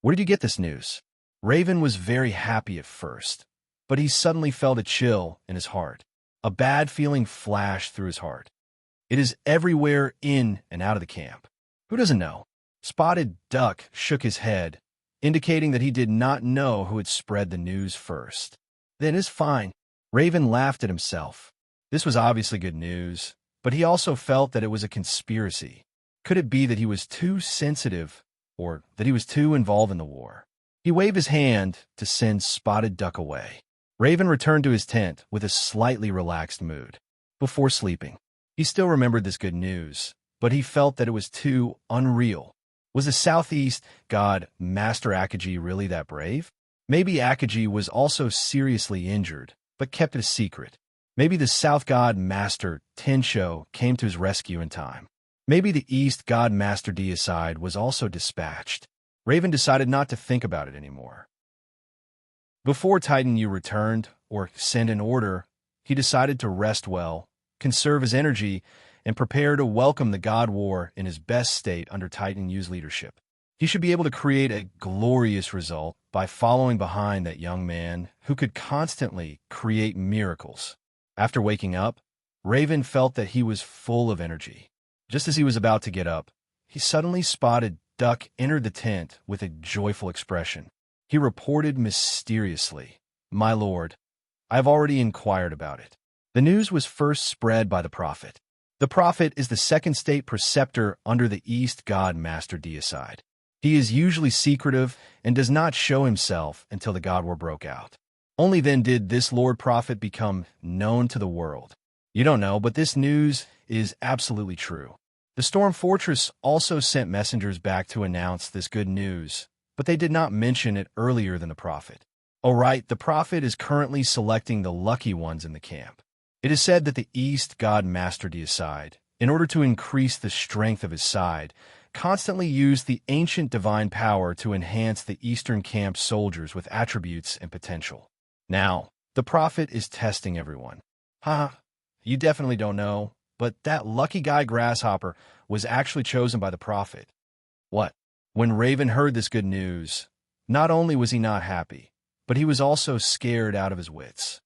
Where did you get this news? Raven was very happy at first, but he suddenly felt a chill in his heart. A bad feeling flashed through his heart. It is everywhere in and out of the camp. Who doesn't know? Spotted Duck shook his head, indicating that he did not know who had spread the news first. Then it's fine. Raven laughed at himself. This was obviously good news, but he also felt that it was a conspiracy. Could it be that he was too sensitive, or that he was too involved in the war? He waved his hand to send Spotted Duck away. Raven returned to his tent with a slightly relaxed mood. Before sleeping, he still remembered this good news, but he felt that it was too unreal. Was the Southeast god Master Akagi really that brave? Maybe Akagi was also seriously injured, but kept it a secret. Maybe the South god Master Tensho came to his rescue in time. Maybe the East god Master Deicide was also dispatched. Raven decided not to think about it anymore. Before Titan Yu returned, or sent an order, he decided to rest well, conserve his energy, and prepare to welcome the God War in his best state under Titan Yu's leadership. He should be able to create a glorious result by following behind that young man who could constantly create miracles. After waking up, Raven felt that he was full of energy. Just as he was about to get up, he suddenly spotted Duck enter the tent with a joyful expression. He reported mysteriously, "My lord, I have already inquired about it." The news was first spread by the prophet. The prophet is the second state preceptor under the East god Master Deicide. He is usually secretive and does not show himself until the God War broke out. Only then did this Lord Prophet become known to the world. You don't know, but this news is absolutely true. The Storm Fortress also sent messengers back to announce this good news, but they did not mention it earlier than the prophet. Oh right, the prophet is currently selecting the lucky ones in the camp. It is said that the East god Master Deicide, in order to increase the strength of his side, constantly used the ancient divine power to enhance the Eastern camp soldiers with attributes and potential. Now, the prophet is testing everyone. You definitely don't know, but that lucky guy Grasshopper was actually chosen by the prophet. What? When Raven heard this good news, not only was he not happy, but he was also scared out of his wits.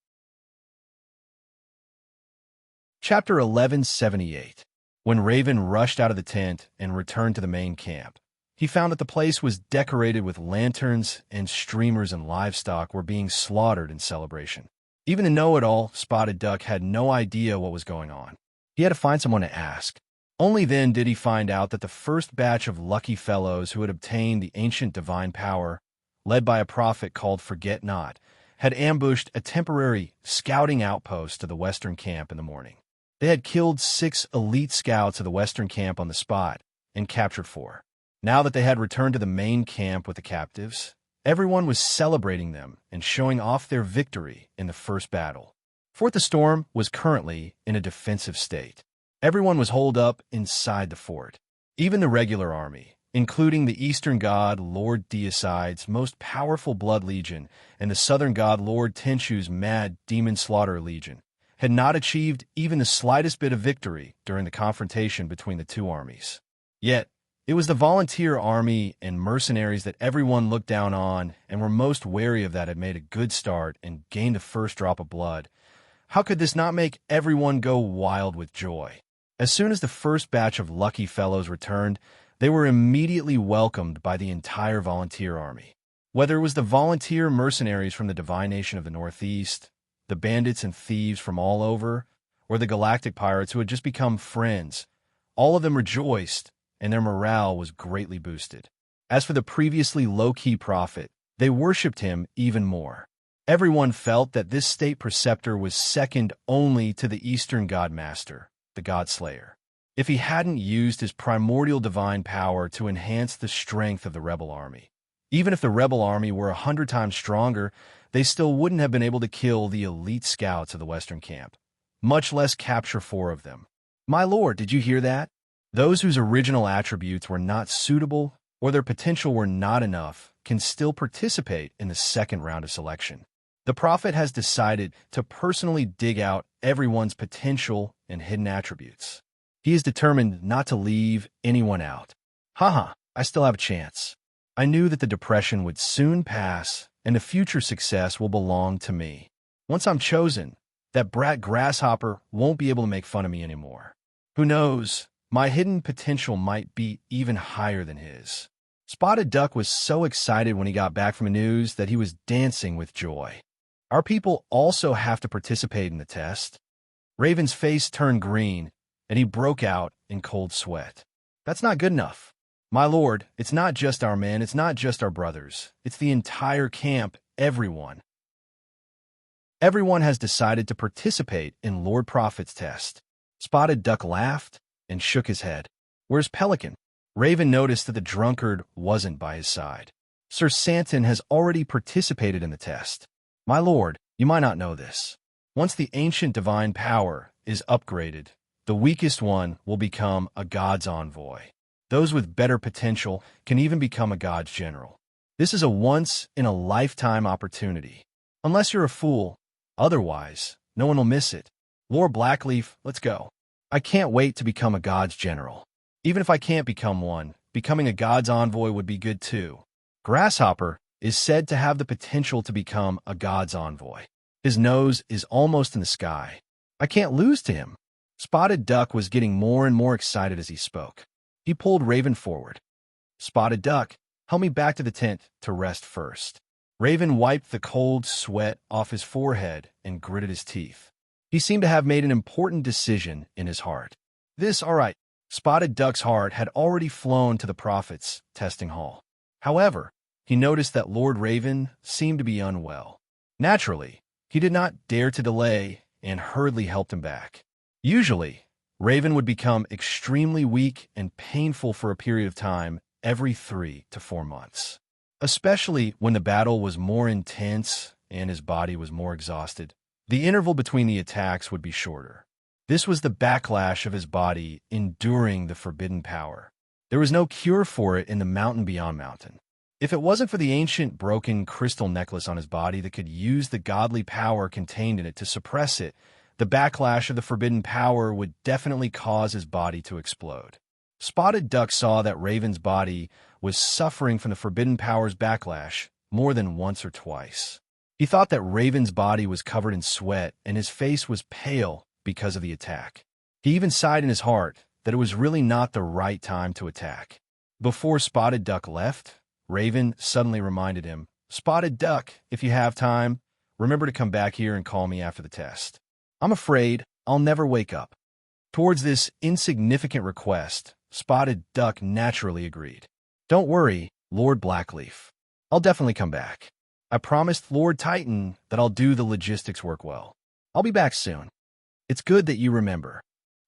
Chapter 1178. When Raven rushed out of the tent and returned to the main camp, he found that the place was decorated with lanterns and streamers, and livestock were being slaughtered in celebration. Even the know-it-all, Spotted Duck, had no idea what was going on. He had to find someone to ask. Only then did he find out that the first batch of lucky fellows who had obtained the ancient divine power, led by a prophet called Forget Not, had ambushed a temporary scouting outpost to the western camp in the morning. They had killed 6 elite scouts of the western camp on the spot and captured 4. Now that they had returned to the main camp with the captives, everyone was celebrating them and showing off their victory in the first battle. Fort the Storm was currently in a defensive state. Everyone was holed up inside the fort. Even the regular army, including the Eastern god Lord Deicide's most powerful Blood Legion and the Southern god Lord Tenshu's mad Demon Slaughter Legion, had not achieved even the slightest bit of victory during the confrontation between the two armies. Yet, it was the volunteer army and mercenaries that everyone looked down on and were most wary of that had made a good start and gained the first drop of blood. How could this not make everyone go wild with joy? As soon as the first batch of lucky fellows returned, they were immediately welcomed by the entire volunteer army. Whether it was the volunteer mercenaries from the divine nation of the Northeast, the bandits and thieves from all over, or the galactic pirates who had just become friends, all of them rejoiced, and their morale was greatly boosted. As for the previously low-key prophet, they worshipped him even more. Everyone felt that this state preceptor was second only to the Eastern God Master, the God Slayer. If he hadn't used his primordial divine power to enhance the strength of the rebel army, even if the rebel army were 100 times stronger, they still wouldn't have been able to kill the elite scouts of the Western camp, much less capture 4 of them. My lord, did you hear that? Those whose original attributes were not suitable or their potential were not enough can still participate in the second round of selection. The prophet has decided to personally dig out everyone's potential and hidden attributes. He is determined not to leave anyone out. I still have a chance. I knew that the depression would soon pass and the future success will belong to me. Once I'm chosen, that brat Grasshopper won't be able to make fun of me anymore. Who knows, my hidden potential might be even higher than his. Spotted Duck was so excited when he got back from the news that he was dancing with joy. Our people also have to participate in the test. Raven's face turned green, and he broke out in cold sweat. That's not good enough. My lord, it's not just our men, it's not just our brothers. It's the entire camp, everyone. Everyone has decided to participate in Lord Prophet's test. Spotted Duck laughed and shook his head. Where's Pelican? Raven noticed that the drunkard wasn't by his side. Sir Santon has already participated in the test. My lord, you might not know this. Once the ancient divine power is upgraded, the weakest one will become a god's envoy. Those with better potential can even become a god's general. This is a once-in-a-lifetime opportunity. Unless you're a fool, otherwise, no one will miss it. Lord Blackleaf, let's go. I can't wait to become a god's general. Even if I can't become one, becoming a god's envoy would be good too. Grasshopper is said to have the potential to become a god's envoy. His nose is almost in the sky. I can't lose to him. Spotted Duck was getting more and more excited as he spoke. He pulled Raven forward. Spotted Duck, help me back to the tent to rest first. Raven wiped the cold sweat off his forehead and gritted his teeth. He seemed to have made an important decision in his heart. All right. Spotted Duck's heart had already flown to the Prophet's testing hall. However, he noticed that Lord Raven seemed to be unwell. Naturally, he did not dare to delay and hurriedly helped him back. Usually, Raven would become extremely weak and painful for a period of time every 3 to 4 months, especially when the battle was more intense and his body was more exhausted. The interval between the attacks would be shorter. This was the backlash of his body enduring the forbidden power. There was no cure for it in the mountain beyond mountain. If it wasn't for the ancient broken crystal necklace on his body that could use the godly power contained in it to suppress it, the backlash of the forbidden power would definitely cause his body to explode. Spotted Duck saw that Raven's body was suffering from the forbidden power's backlash more than once or twice. He thought that Raven's body was covered in sweat and his face was pale because of the attack. He even sighed in his heart that it was really not the right time to attack. Before Spotted Duck left, Raven suddenly reminded him, Spotted Duck, if you have time, remember to come back here and call me after the test. I'm afraid I'll never wake up. Towards this insignificant request, Spotted Duck naturally agreed. Don't worry, Lord Blackleaf. I'll definitely come back. I promised Lord Titan that I'll do the logistics work well. I'll be back soon. It's good that you remember.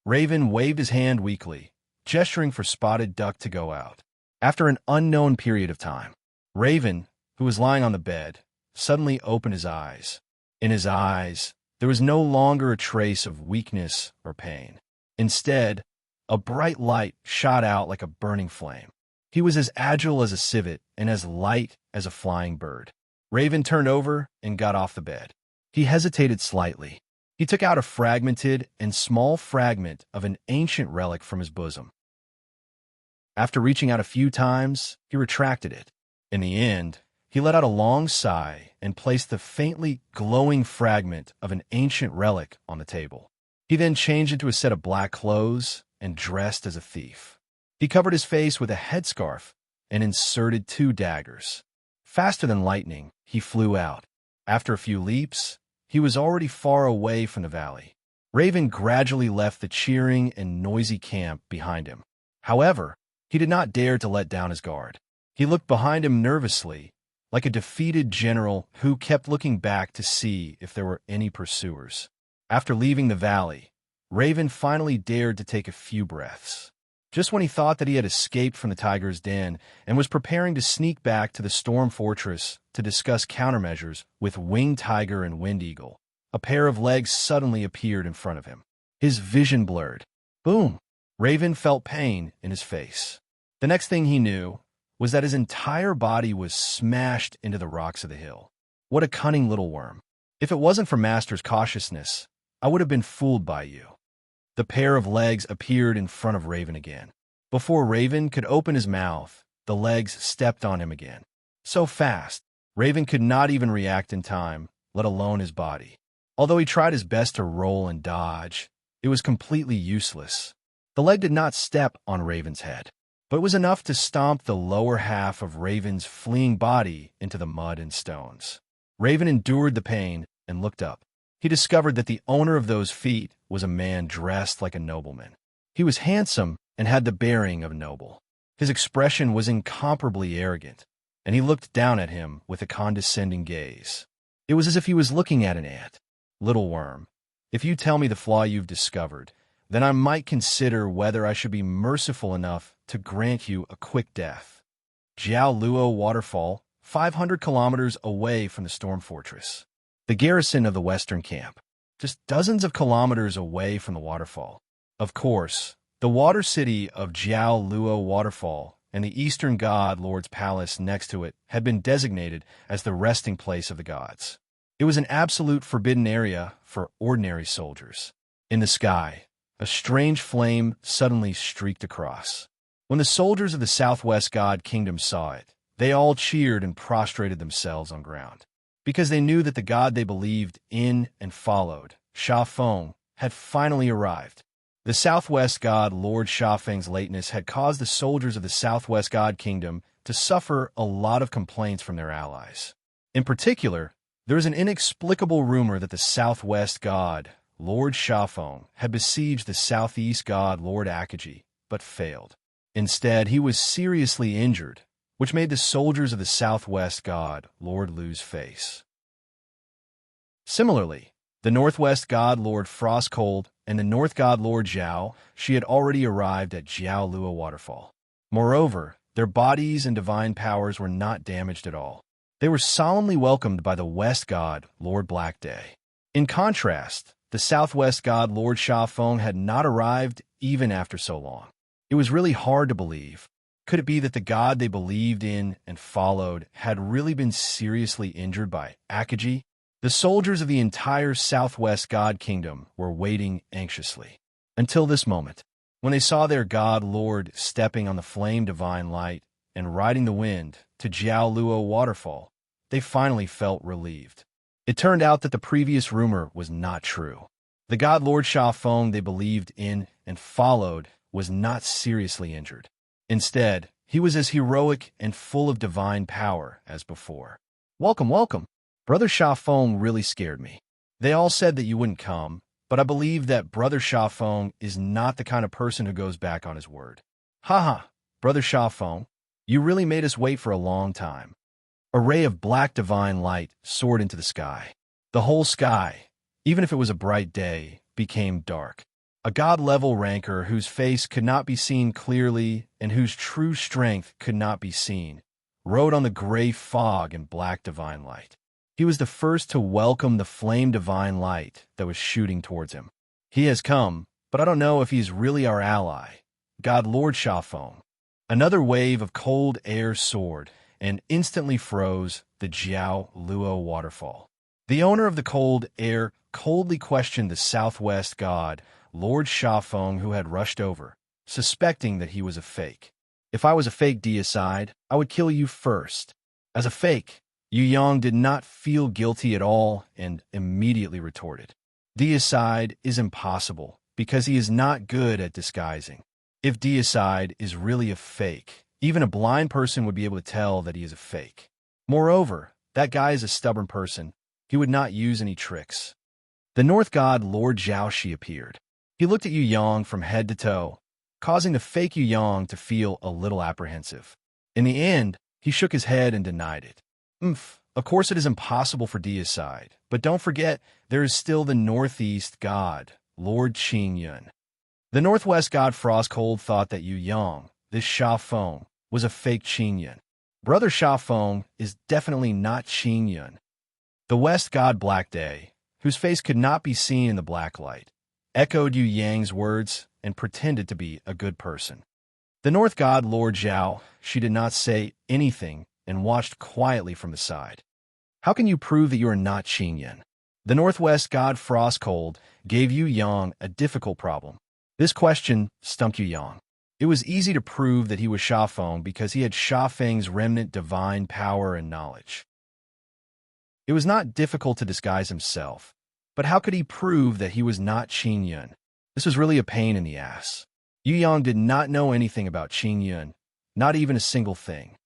Raven waved his hand weakly, gesturing for Spotted Duck to go out. After an unknown period of time, Raven, who was lying on the bed, suddenly opened his eyes. In his eyes, there was no longer a trace of weakness or pain. Instead, a bright light shot out like a burning flame. He was as agile as a civet and as light as a flying bird. Raven turned over and got off the bed. He hesitated slightly. He took out a fragmented and small fragment of an ancient relic from his bosom. After reaching out a few times, he retracted it. In the end, he let out a long sigh and placed the faintly glowing fragment of an ancient relic on the table. He then changed into a set of black clothes and dressed as a thief. He covered his face with a headscarf and inserted 2 daggers. Faster than lightning, he flew out. After a few leaps, he was already far away from the valley. Raven gradually left the cheering and noisy camp behind him. However, he did not dare to let down his guard. He looked behind him nervously, like a defeated general who kept looking back to see if there were any pursuers. After leaving the valley, Raven finally dared to take a few breaths. Just when he thought that he had escaped from the tiger's den and was preparing to sneak back to the Storm Fortress to discuss countermeasures with Winged Tiger and Wind Eagle, a pair of legs suddenly appeared in front of him. His vision blurred. Boom! Raven felt pain in his face. The next thing he knew was that his entire body was smashed into the rocks of the hill. What a cunning little worm. If it wasn't for Master's cautiousness, I would have been fooled by you. The pair of legs appeared in front of Raven again. Before Raven could open his mouth, the legs stepped on him again. So fast, Raven could not even react in time, let alone his body. Although he tried his best to roll and dodge, it was completely useless. The leg did not step on Raven's head, but it was enough to stomp the lower half of Raven's fleeing body into the mud and stones. Raven endured the pain and looked up. He discovered that the owner of those feet was a man dressed like a nobleman. He was handsome and had the bearing of a noble. His expression was incomparably arrogant, and he looked down at him with a condescending gaze. It was as if he was looking at an ant. "Little worm, if you tell me the flaw you've discovered, then I might consider whether I should be merciful enough to grant you a quick death." Jiao Luo Waterfall, 500 kilometers away from the storm fortress. The garrison of the western camp, just dozens of kilometers away from the waterfall. Of course, the water city of Jiao Luo Waterfall and the eastern god lord's palace next to it had been designated as the resting place of the gods. It was an absolute forbidden area for ordinary soldiers. In the sky, a strange flame suddenly streaked across. When the soldiers of the southwest god kingdom saw it, they all cheered and prostrated themselves on ground, because they knew that the god they believed in and followed, Sha Feng, had finally arrived. The southwest god Lord Sha Feng's lateness had caused the soldiers of the southwest god kingdom to suffer a lot of complaints from their allies. In particular, there was an inexplicable rumor that the southwest god, Lord Sha Feng, had besieged the southeast god Lord Akaji, but failed. Instead, he was seriously injured, which made the soldiers of the southwest god Lord lose face. Similarly, the northwest god Lord Frostcold and the north god Lord Zhao, she had already arrived at Jiao Luo Waterfall. Moreover, their bodies and divine powers were not damaged at all. They were solemnly welcomed by the west god Lord Black Day. In contrast, the southwest god Lord Sha Feng had not arrived even after so long. It was really hard to believe. Could it be that the god they believed in and followed had really been seriously injured by Akaji? The soldiers of the entire southwest god kingdom were waiting anxiously. Until this moment, when they saw their god lord stepping on the flame divine light and riding the wind to Jiao Luo Waterfall, they finally felt relieved. It turned out that the previous rumor was not true. The god Lord Sha Feng they believed in and followed was not seriously injured. Instead, he was as heroic and full of divine power as before. "Welcome, welcome. Brother Sha Feng really scared me. They all said that you wouldn't come, but I believe that Brother Sha Feng is not the kind of person who goes back on his word." "Ha, Brother Sha Feng, you really made us wait for a long time." A ray of black divine light soared into the sky. The whole sky, even if it was a bright day, became dark. A god-level ranker whose face could not be seen clearly and whose true strength could not be seen, rode on the gray fog and black divine light. He was the first to welcome the flame divine light that was shooting towards him. "He has come, but I don't know if he's really our ally, God Lord Sha Feng." Another wave of cold air soared and instantly froze the Jiao Luo Waterfall. The owner of the cold air coldly questioned the southwest god, Lord Sha Feng, who had rushed over, suspecting that he was a fake. "If I was a fake deicide, I would kill you first." As a fake, Yu Yang did not feel guilty at all and immediately retorted, "Deicide is impossible because he is not good at disguising. If deicide is really a fake, even a blind person would be able to tell that he is a fake. Moreover, that guy is a stubborn person. He would not use any tricks." The North god Lord Zhaoxi appeared. He looked at Yu Yang from head to toe, causing the fake Yu Yang to feel a little apprehensive. In the end, he shook his head and denied it. Of course it is impossible for deicide, but don't forget there is still the northeast god, Lord Qing Yun." The northwest god Frostcold thought that Yu Yang, this Sha Feng, was a fake Qing Yun. Brother Sha Feng is definitely not Qing Yun. The west god Black Day, whose face could not be seen in the black light, echoed Yu Yang's words and pretended to be a good person. The north god Lord Zhao, she did not say anything and watched quietly from the side. "How can you prove that you are not Qing Yun?" The northwest god Frostcold gave Yu Yang a difficult problem. This question stumped Yu Yang. It was easy to prove that he was Sha Feng because he had Sha Feng's remnant divine power and knowledge. It was not difficult to disguise himself, but how could he prove that he was not Qing Yun? This was really a pain in the ass. Yu Yang did not know anything about Qing Yun, not even a single thing.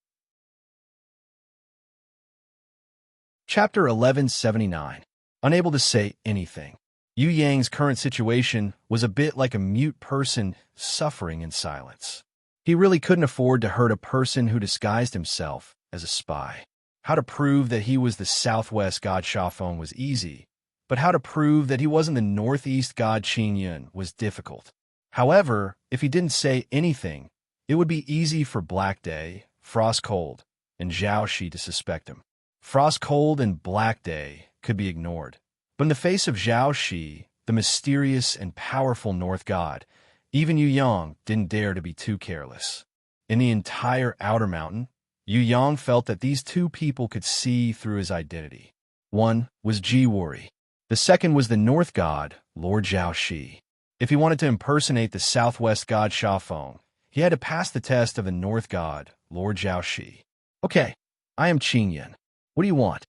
Chapter 1179. Unable to say anything. Yu Yang's current situation was a bit like a mute person suffering in silence. He really couldn't afford to hurt a person who disguised himself as a spy. How to prove that he was the southwest god Shafeng was easy, but how to prove that he wasn't the northeast god Qingyun was difficult. However, if he didn't say anything, it would be easy for Black Day, Frost Cold, and Zhao Shi to suspect him. Frost Cold and Black Day could be ignored, but in the face of Zhao Shi, the mysterious and powerful North God, even Yu Yang didn't dare to be too careless. In the entire Outer Mountain, Yu Yang felt that these two people could see through his identity. One was Ji Wuri. The second was the North God, Lord Zhao Shi. If he wanted to impersonate the Southwest God Shafeng, he had to pass the test of the North God, Lord Zhao Shi. Okay, I am Qingyun. What do you want?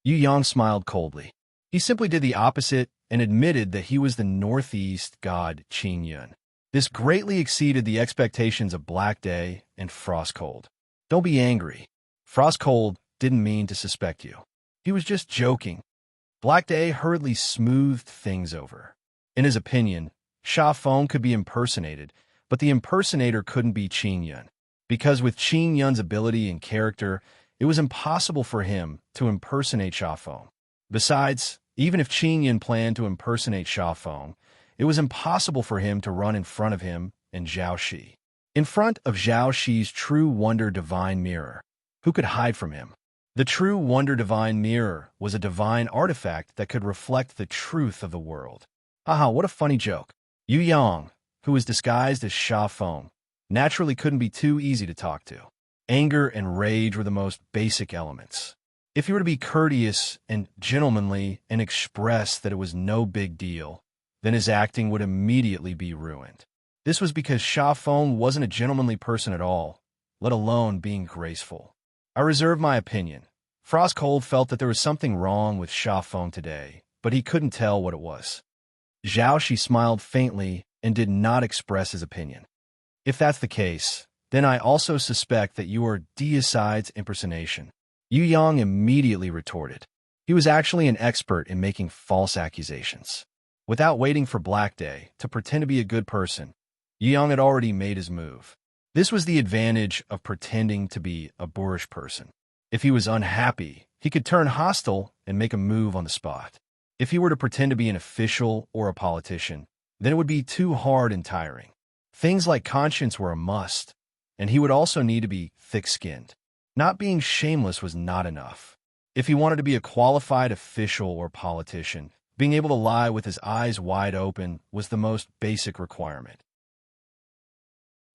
Yu Yang smiled coldly. He simply did the opposite and admitted that he was the Northeast God Qingyun. This greatly exceeded the expectations of Black Day and Frost Cold. Don't be angry. Frost Cold didn't mean to suspect you. He was just joking. Black Day hurriedly smoothed things over. In his opinion, Shafeng could be impersonated, but the impersonator couldn't be Qingyun, because with Qingyun's ability and character, it was impossible for him to impersonate Shafeng. Besides, even if Qingyun planned to impersonate Shafeng, it was impossible for him to run in front of him and Zhao Shi. In front of Zhao Shi's True Wonder Divine Mirror, who could hide from him? The True Wonder Divine Mirror was a divine artifact that could reflect the truth of the world. Haha, what a funny joke. Yu Yang, who was disguised as Shafeng, naturally couldn't be too easy to talk to. Anger and rage were the most basic elements. If he were to be courteous and gentlemanly and express that it was no big deal, then his acting would immediately be ruined. This was because Shafeng wasn't a gentlemanly person at all, let alone being graceful. I reserve my opinion. Frost Cold felt that there was something wrong with Shafeng today, but he couldn't tell what it was. Zhao Shi smiled faintly and did not express his opinion. If that's the case, then I also suspect that you are deicide's impersonation. Yu Yang immediately retorted. He was actually an expert in making false accusations. Without waiting for Black Day to pretend to be a good person, Yu Yang had already made his move. This was the advantage of pretending to be a boorish person. If he was unhappy, he could turn hostile and make a move on the spot. If he were to pretend to be an official or a politician, then it would be too hard and tiring. Things like conscience were a must, and he would also need to be thick-skinned. Not being shameless was not enough. If he wanted to be a qualified official or politician, being able to lie with his eyes wide open was the most basic requirement.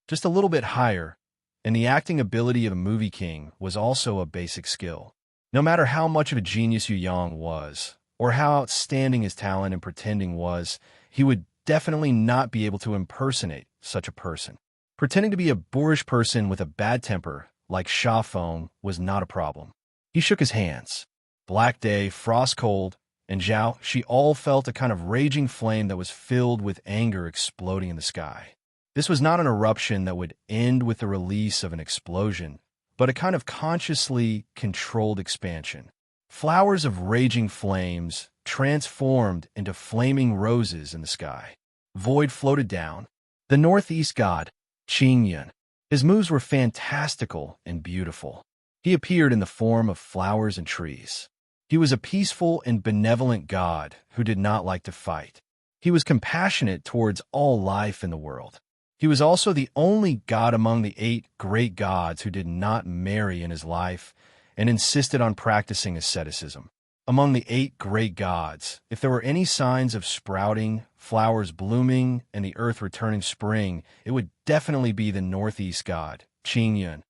Just a little bit higher, and the acting ability of a movie king was also a basic skill. No matter how much of a genius Yu Yang was, or how outstanding his talent in pretending was, he would definitely not be able to impersonate such a person. Pretending to be a boorish person with a bad temper, like Shafeng, was not a problem. He shook his hands. Black Day, Frost Cold, and Zhao Shi all felt a kind of raging flame that was filled with anger exploding in the sky. This was not an eruption that would end with the release of an explosion, but a kind of consciously controlled expansion. Flowers of raging flames transformed into flaming roses in the sky. Void floated down. The Northeast God, Qingyun. His moves were fantastical and beautiful. He appeared in the form of flowers and trees. He was a peaceful and benevolent god who did not like to fight. He was compassionate towards all life in the world. He was also the only god among the 8 great gods who did not marry in his life and insisted on practicing asceticism. Among the 8 great gods, if there were any signs of sprouting, flowers blooming, and the earth returning spring, it would definitely be the Northeast God, Qingyun.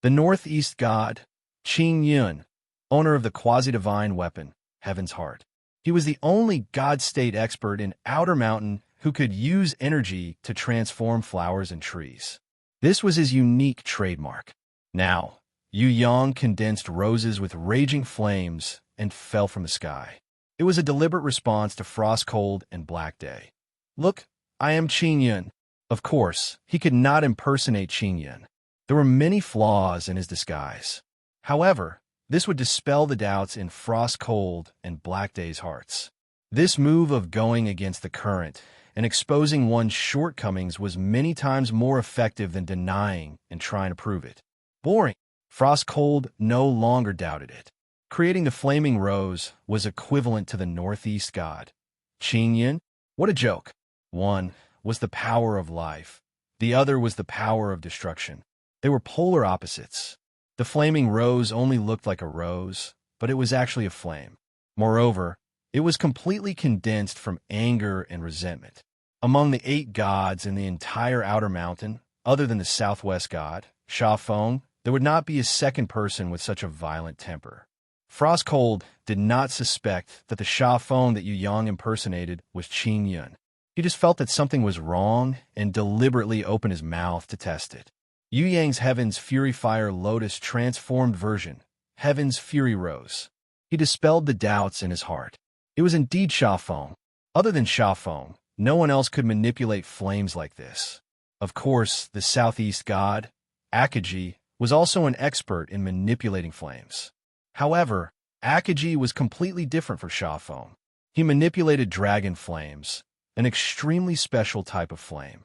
The Northeast God, Qingyun, owner of the quasi-divine weapon, Heaven's Heart. He was the only God-state expert in Outer Mountain who could use energy to transform flowers and trees. This was his unique trademark. Now, Yu Yang condensed roses with raging flames and fell from the sky. It was a deliberate response to Frost Cold and Black Day. Look, I am Qingyun. Of course, he could not impersonate Qingyun. There were many flaws in his disguise. However, this would dispel the doubts in Frost Cold and Black Day's hearts. This move of going against the current and exposing one's shortcomings was many times more effective than denying and trying to prove it. Boring. Frost Cold no longer doubted it. Creating the flaming rose was equivalent to the northeast god. Qin. What a joke. One was the power of life. The other was the power of destruction. They were polar opposites. The flaming rose only looked like a rose, but it was actually a flame. Moreover, it was completely condensed from anger and resentment. Among the 8 gods in the entire Outer Mountain, other than the southwest god, Sha Feng, there would not be a second person with such a violent temper. Frost Cold did not suspect that the Sha Feng that Yu Yang impersonated was Qin Yun. He just felt that something was wrong and deliberately opened his mouth to test it. Yu Yang's Heaven's Fury Fire Lotus transformed version, Heaven's Fury Rose. He dispelled the doubts in his heart. It was indeed Sha Feng. Other than Sha Feng, no one else could manipulate flames like this. Of course, the southeast god, Akaji, was also an expert in manipulating flames. However, Akaji was completely different for Sha Feng. He manipulated dragon flames, an extremely special type of flame.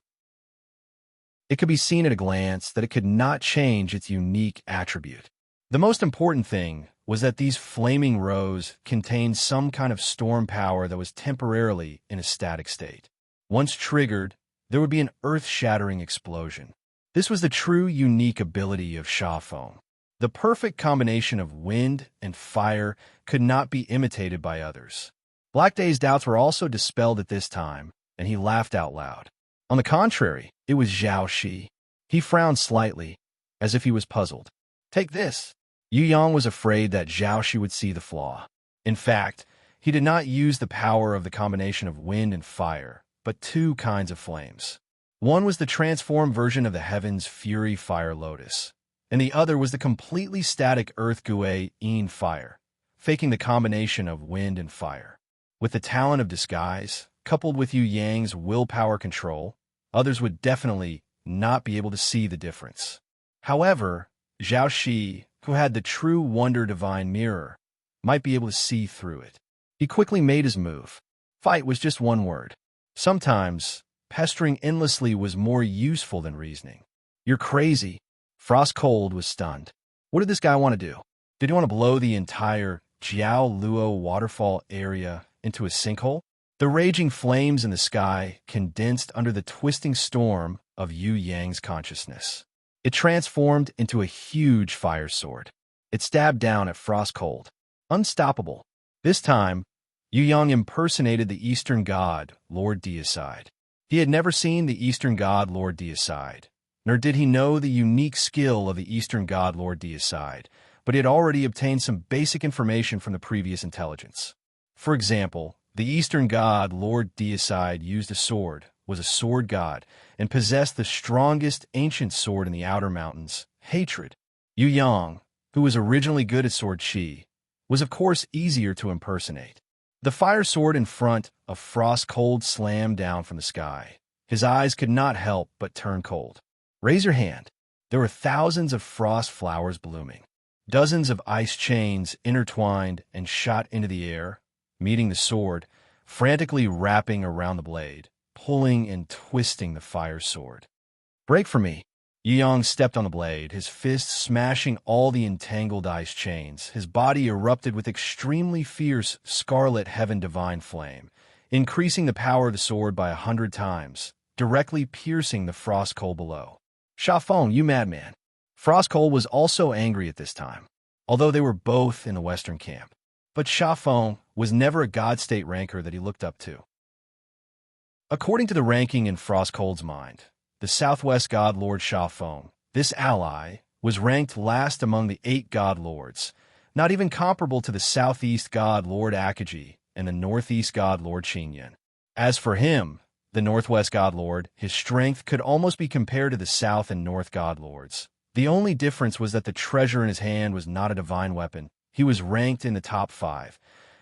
It could be seen at a glance that it could not change its unique attribute. The most important thing was that these flaming rose contained some kind of storm power that was temporarily in a static state. Once triggered, there would be an earth-shattering explosion. This was the true unique ability of Sha Feng. The perfect combination of wind and fire could not be imitated by others. Black Day's doubts were also dispelled at this time, and he laughed out loud. On the contrary, it was Zhao Shi. He frowned slightly, as if he was puzzled. Take this. Yu Yang was afraid that Zhao Shi would see the flaw. In fact, he did not use the power of the combination of wind and fire, but 2 kinds of flames. One was the transformed version of the Heaven's Fury Fire Lotus, and the other was the completely static Earth Gui Yin Fire, faking the combination of wind and fire. With the talent of disguise, coupled with Yu Yang's willpower control, others would definitely not be able to see the difference. However, Zhao Shi, who had the true Wonder Divine Mirror, might be able to see through it. He quickly made his move. Fight was just one word. Sometimes, pestering endlessly was more useful than reasoning. You're crazy. Frost Cold was stunned. What did this guy want to do? Did he want to blow the entire Jiao Luo waterfall area into a sinkhole? The raging flames in the sky condensed under the twisting storm of Yu Yang's consciousness. It transformed into a huge fire sword. It stabbed down at Frost Cold. Unstoppable. This time, Yu Yang impersonated the Eastern god, Lord Deicide. He had never seen the Eastern god, Lord Deicide, nor did he know the unique skill of the Eastern god, Lord Deicide, but he had already obtained some basic information from the previous intelligence. For example, the Eastern god, Lord Deicide, used a sword, was a sword god, and possessed the strongest ancient sword in the Outer Mountains, hatred. Yu Yang, who was originally good at sword chi, was of course easier to impersonate. The fire sword in front of Frost Cold slammed down from the sky. His eyes could not help but turn cold. Raise your hand. There were thousands of frost flowers blooming. Dozens of ice chains intertwined and shot into the air, meeting the sword, frantically wrapping around the blade, pulling and twisting the fire sword. Break for me. Yu Yang stepped on the blade, his fists smashing all the entangled ice chains. His body erupted with extremely fierce scarlet heaven divine flame, increasing the power of the sword by 100 times, directly piercing the Frost Cold below. Sha Feng, you madman. Frost Cold was also angry at this time, although they were both in the western camp. But Sha Feng was never a god-state ranker that he looked up to. According to the ranking in Frost Cold's mind, the southwest god lord Sha Feng, this ally, was ranked last among the 8 god lords, not even comparable to the southeast god lord Akaji and the northeast god lord Qin. As for him, the northwest god lord, his strength could almost be compared to the south and north god lords. The only difference was that the treasure in his hand was not a divine weapon. He was ranked in the top 5.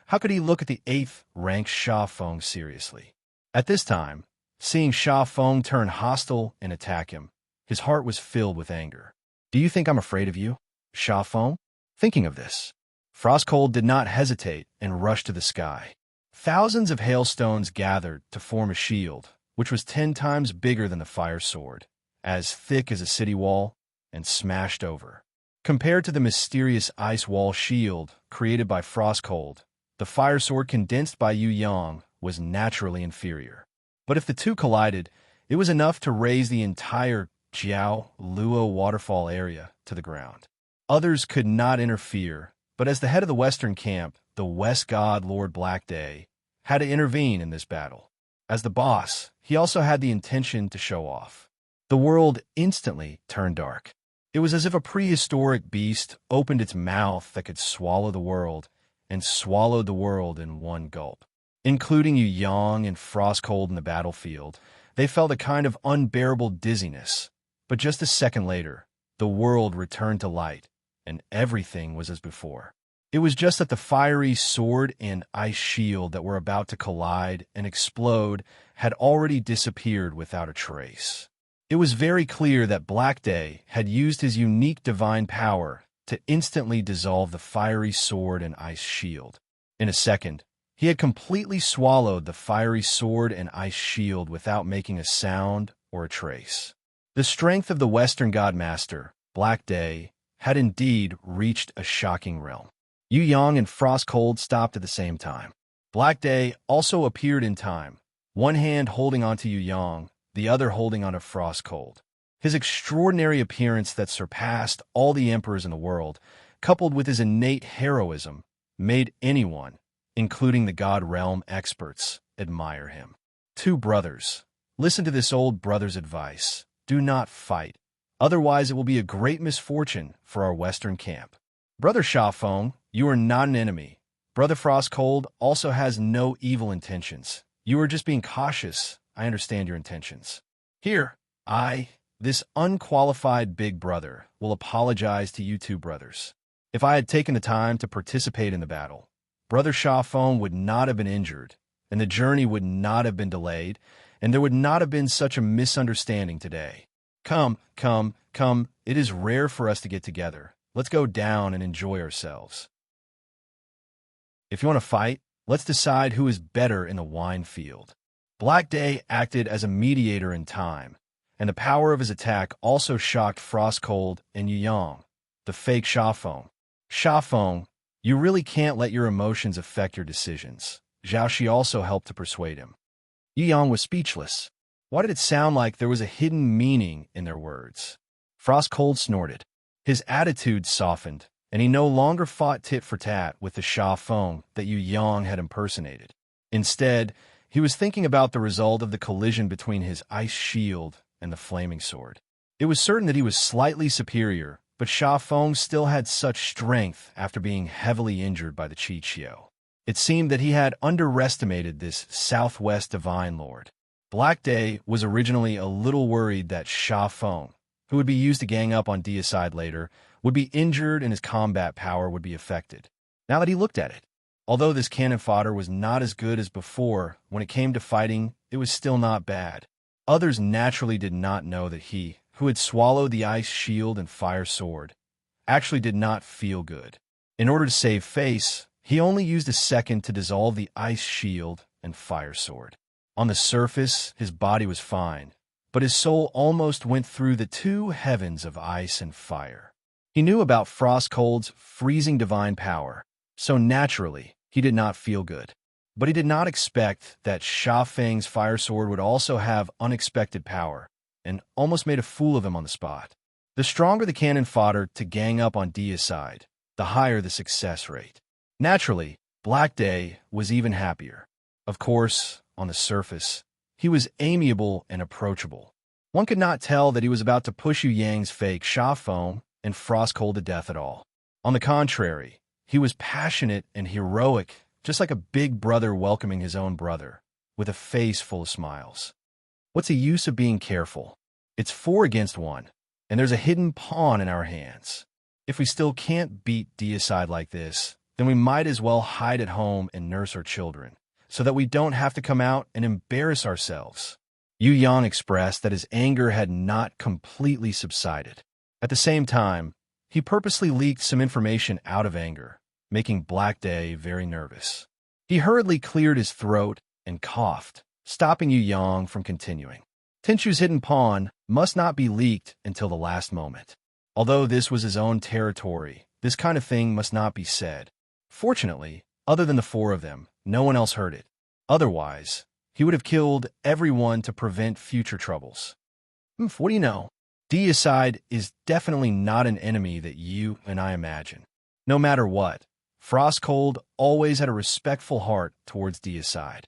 How could he look at the 8th ranked Sha Feng seriously? At this time, seeing Sha Feng turn hostile and attack him, his heart was filled with anger. Do you think I'm afraid of you, Sha Feng? Thinking of this, Frost Cold did not hesitate and rushed to the sky. Thousands of hailstones gathered to form a shield, which was 10 times bigger than the fire sword, as thick as a city wall, and smashed over. Compared to the mysterious ice wall shield created by Frostcold, the fire sword condensed by Yu Yang was naturally inferior. But if the two collided, it was enough to raise the entire Jiao Luo waterfall area to the ground. Others could not interfere, but as the head of the Western camp, the West God Lord Blackday had to intervene in this battle. As the boss, he also had the intention to show off. The world instantly turned dark. It was as if a prehistoric beast opened its mouth that could swallow the world, and swallowed the world in one gulp. Including Yu Yang and Frostcold in the battlefield, they felt a kind of unbearable dizziness. But just a second later, the world returned to light, and everything was as before. It was just that the fiery sword and ice shield that were about to collide and explode had already disappeared without a trace. It was very clear that Blackday had used his unique divine power to instantly dissolve the fiery sword and ice shield. In a second, he had completely swallowed the fiery sword and ice shield without making a sound or a trace. The strength of the Western Godmaster, Blackday, had indeed reached a shocking realm. Yu Yang and Frostcold stopped at the same time. Blackday also appeared in time, one hand holding onto Yu Yang, the other holding onto Frostcold. His extraordinary appearance that surpassed all the emperors in the world, coupled with his innate heroism, made anyone, including the God Realm experts, admire him. Two brothers. Listen to this old brother's advice. Do not fight. Otherwise, it will be a great misfortune for our Western camp. Brother Shafeng, you are not an enemy. Brother Frostcold also has no evil intentions. You are just being cautious. I understand your intentions. Here, this unqualified big brother, will apologize to you two brothers. If I had taken the time to participate in the battle, Brother Shafeng would not have been injured, and the journey would not have been delayed, and there would not have been such a misunderstanding today. Come, it is rare for us to get together. Let's go down and enjoy ourselves. If you want to fight, let's decide who is better in the wine field. Blackday acted as a mediator in time, and the power of his attack also shocked Frostcold and Yu Yang, the fake Shafeng. Shafeng, you really can't let your emotions affect your decisions. Zhao Shi also helped to persuade him. Yu Yang was speechless. Why did it sound like there was a hidden meaning in their words? Frostcold snorted. His attitude softened, and he no longer fought tit for tat with the Shafeng that Yu Yang had impersonated. Instead, he was thinking about the result of the collision between his ice shield and the flaming sword. It was certain that he was slightly superior, but Shafeng still had such strength after being heavily injured by the Qi Qiu. It seemed that he had underestimated this Southwest Divine Lord. Blackday was originally a little worried that Shafeng, who would be used to gang up on Deicide later, would be injured and his combat power would be affected. Now that he looked at it, although this cannon fodder was not as good as before, when it came to fighting, it was still not bad. Others naturally did not know that he, who had swallowed the ice shield and fire sword, actually did not feel good. In order to save face, he only used a second to dissolve the ice shield and fire sword. On the surface, his body was fine, but his soul almost went through the two heavens of ice and fire. He knew about Frostcold's freezing divine power, so naturally, he did not feel good. But he did not expect that Shafeng's fire sword would also have unexpected power, and almost made a fool of him on the spot. The stronger the cannon fodder to gang up on Deicide, the higher the success rate. Naturally, Blackday was even happier. Of course, on the surface, he was amiable and approachable. One could not tell that he was about to push Yu Yang's fake Shafeng and Frostcold to death at all. On the contrary, he was passionate and heroic, just like a big brother welcoming his own brother, with a face full of smiles. What's the use of being careful? It's 4 against 1, and there's a hidden pawn in our hands. If we still can't beat Deicide like this, then we might as well hide at home and nurse our children, so that we don't have to come out and embarrass ourselves. Yu Yang expressed that his anger had not completely subsided. At the same time, he purposely leaked some information out of anger, making Blackday very nervous. He hurriedly cleared his throat and coughed, stopping Yu Yang from continuing. Tinshu's hidden pawn must not be leaked until the last moment. Although this was his own territory, this kind of thing must not be said. Fortunately, other than the four of them, no one else heard it. Otherwise, he would have killed everyone to prevent future troubles. What do you know? Deicide is definitely not an enemy that you and I imagine. No matter what, Frostcold always had a respectful heart towards Deicide.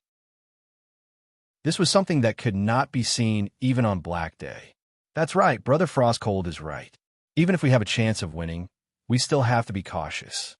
This was something that could not be seen even on Black Day. That's right, Brother Frostcold is right. Even if we have a chance of winning, we still have to be cautious.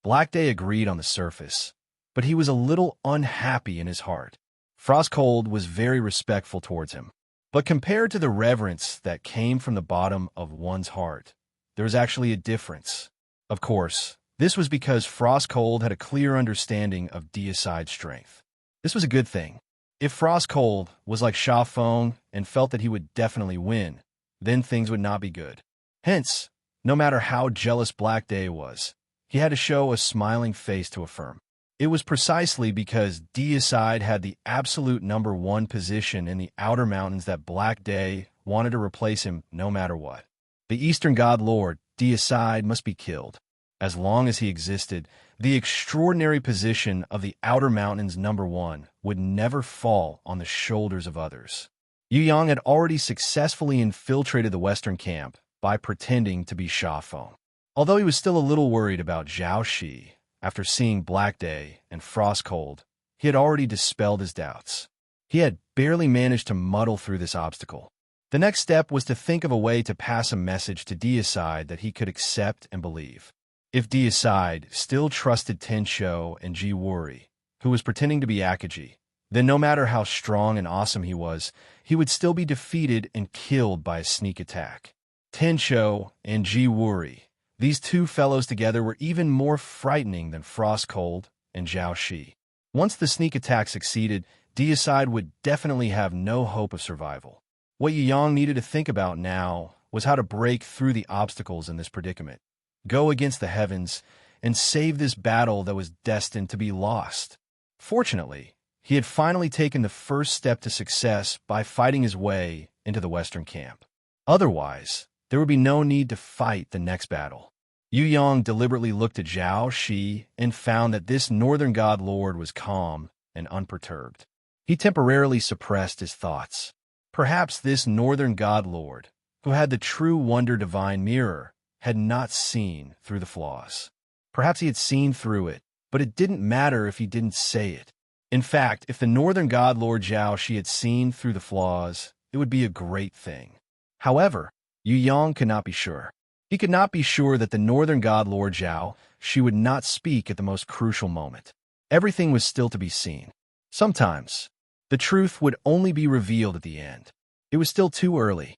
Black Day agreed on the surface, but he was a little unhappy in his heart. Frostcold was very respectful towards him. But compared to the reverence that came from the bottom of one's heart, there was actually a difference. Of course, this was because Frostcold had a clear understanding of Deicide's strength. This was a good thing. If Frostcold was like Sha Feng and felt that he would definitely win, then things would not be good. Hence, no matter how jealous Black Day was, he had to show a smiling face to affirm. It was precisely because Deicide had the absolute #1 position in the Outer Mountains that Black Day wanted to replace him no matter what. The Eastern God Lord, Deicide, must be killed. As long as he existed, the extraordinary position of the Outer Mountains #1 would never fall on the shoulders of others. Yu Yang had already successfully infiltrated the Western camp by pretending to be Sha Feng. Although he was still a little worried about Zhao Shi, after seeing Black Day and Frostcold, he had already dispelled his doubts. He had barely managed to muddle through this obstacle. The next step was to think of a way to pass a message to Deicide that he could accept and believe. If Deicide still trusted Tensho and Ji Wuri, who was pretending to be Akaji, then no matter how strong and awesome he was, he would still be defeated and killed by a sneak attack. Tensho and Ji Wuri, these two fellows together, were even more frightening than Frostcold and Zhao Shi. Once the sneak attack succeeded, Deicide would definitely have no hope of survival. What Yu Yang needed to think about now was how to break through the obstacles in this predicament, go against the heavens, and save this battle that was destined to be lost. Fortunately, he had finally taken the first step to success by fighting his way into the Western camp. Otherwise, there would be no need to fight the next battle. Yu Yang deliberately looked at Zhao Shi and found that this Northern God Lord was calm and unperturbed. He temporarily suppressed his thoughts. Perhaps this Northern God Lord, who had the true wonder divine mirror, had not seen through the flaws. Perhaps he had seen through it, but it didn't matter if he didn't say it. In fact, if the Northern God Lord Zhao Shi had seen through the flaws, it would be a great thing. However, Yu Yang could not be sure. He could not be sure that the Northern God Lord Zhao Shi would not speak at the most crucial moment. Everything was still to be seen. Sometimes, the truth would only be revealed at the end. It was still too early.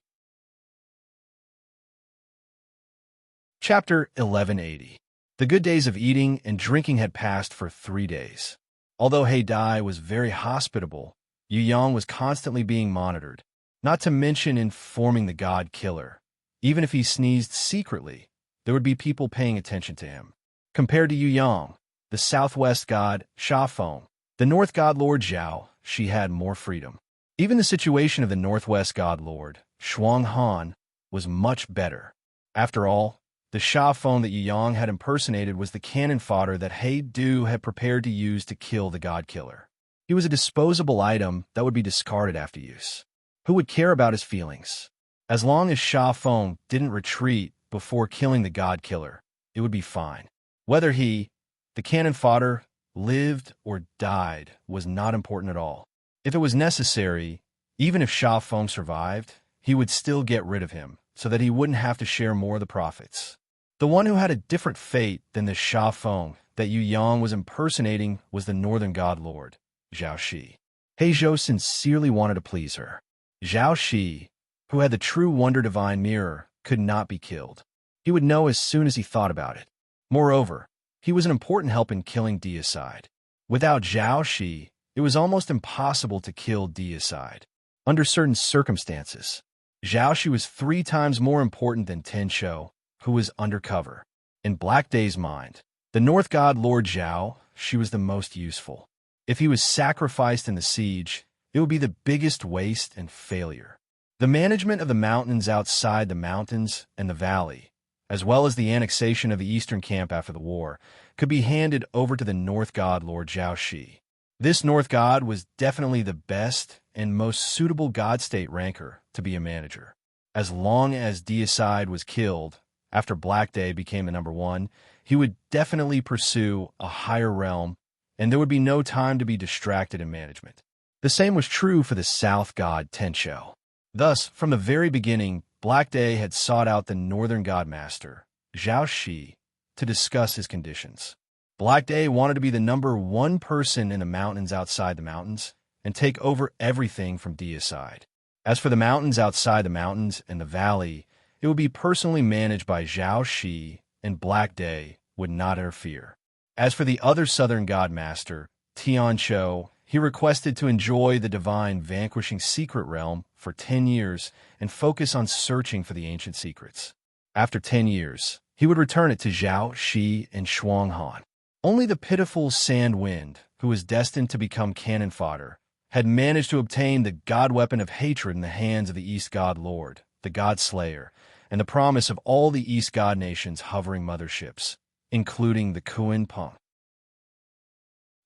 Chapter 1180. The good days of eating and drinking had passed for 3 days. Although He Dai was very hospitable, Yu Yang was constantly being monitored, not to mention informing the God Killer. Even if he sneezed secretly, there would be people paying attention to him. Compared to Yu Yang, the Southwest God, Sha Feng, the North God Lord Zhao, she had more freedom. Even the situation of the Northwest God Lord, Shuang Han, was much better. After all, the Sha Feng that Yu Yang had impersonated was the cannon fodder that He Du had prepared to use to kill the God Killer. He was a disposable item that would be discarded after use. Who would care about his feelings? As long as Sha Feng didn't retreat before killing the God Killer, it would be fine. Whether he, the cannon fodder, lived or died was not important at all. If it was necessary, even if Sha Feng survived, he would still get rid of him so that he wouldn't have to share more of the profits. The one who had a different fate than the Sha Feng that Yu Yang was impersonating was the Northern God Lord, Zhao Shi. He Zhou sincerely wanted to please her. Zhao Shi, who had the true wonder divine mirror, could not be killed. He would know as soon as he thought about it. Moreover, he was an important help in killing Deicide. Without Zhao Shi, it was almost impossible to kill Deicide. Under certain circumstances, Zhao Shi was 3 times more important than Tensho, who was undercover. In Black Day's mind, the North God Lord Zhao Shi was the most useful. If he was sacrificed in the siege, it would be the biggest waste and failure. The management of the mountains outside the mountains and the valley, as well as the annexation of the eastern camp after the war, could be handed over to the North God Lord Zhao Shi. This North God was definitely the best and most suitable God state ranker to be a manager. As long as Deicide was killed, after Black Day became the number one, he would definitely pursue a higher realm, and there would be no time to be distracted in management. The same was true for the South God Tencho. Thus, from the very beginning, Black Day had sought out the Northern God Master, Zhao Shi, to discuss his conditions. Black Day wanted to be the number one person in the mountains outside the mountains and take over everything from Deicide. As for the mountains outside the mountains and the valley, it would be personally managed by Zhao Shi, and Black Day would not interfere. As for the other Southern God Master, Tian Cho, he requested to enjoy the divine vanquishing secret realm for 10 years and focus on searching for the ancient secrets. After 10 years, he would return it to Zhao Shi and Shuang Han. Only the pitiful Sand Wind, who was destined to become cannon fodder, had managed to obtain the god weapon of hatred in the hands of the East God Lord, the God Slayer, and the promise of all the East God nations' hovering motherships, including the Kuan Peng.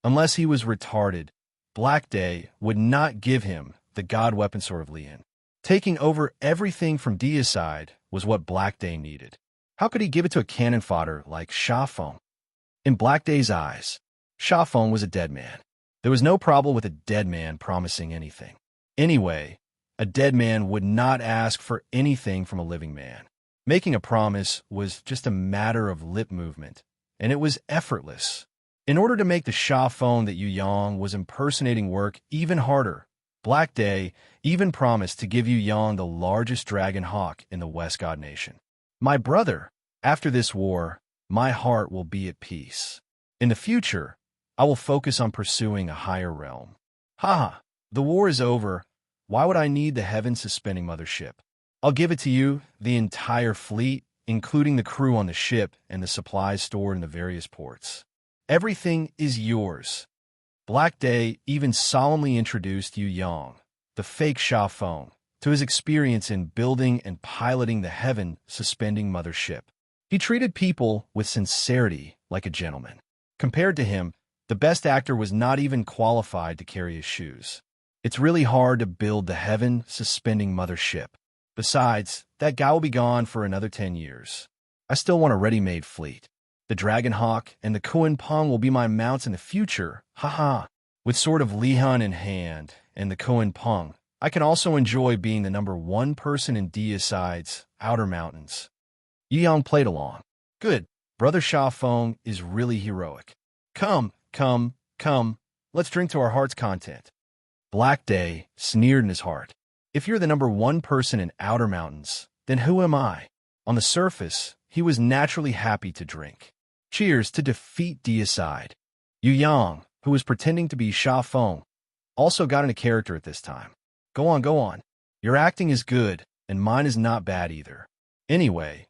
Unless he was retarded, Black Day would not give him the god weapon Sword of Lian. Taking over everything from Deicide was what Black Day needed. How could he give it to a cannon fodder like Sha Feng? In Black Day's eyes, Sha Feng was a dead man. There was no problem with a dead man promising anything. Anyway, a dead man would not ask for anything from a living man. Making a promise was just a matter of lip movement, and it was effortless. In order to make the Sha Feng that Yu Yang was impersonating work even harder, Black Day even promised to give Yu Yang the largest dragon hawk in the West God Nation. My brother, after this war, my heart will be at peace. In the future, I will focus on pursuing a higher realm. Haha, the war is over. Why would I need the heaven-suspending mothership? I'll give it to you, the entire fleet, including the crew on the ship and the supplies stored in the various ports. Everything is yours. Black Day even solemnly introduced Yu Yang, the fake Sha Feng, to his experience in building and piloting the heaven-suspending mothership. He treated people with sincerity like a gentleman. Compared to him, the best actor was not even qualified to carry his shoes. It's really hard to build the heaven-suspending mothership. Besides, that guy will be gone for another 10 years. I still want a ready-made fleet. The Dragon Hawk and the Kuan Peng will be my mounts in the future. Haha. With Sword of Lihan in hand and the Kuan Peng, I can also enjoy being the number one person in Deicide's outer mountains. Yu Yang played along. Good. Brother Sha Feng is really heroic. Come, let's drink to our heart's content. Black Day sneered in his heart. If you're the number one person in outer mountains, then who am I? On the surface, he was naturally happy to drink. Cheers to defeat Deicide. Yu Yang, who was pretending to be Sha Feng, also got into character at this time. Go on. Your acting is good, and mine is not bad either. Anyway,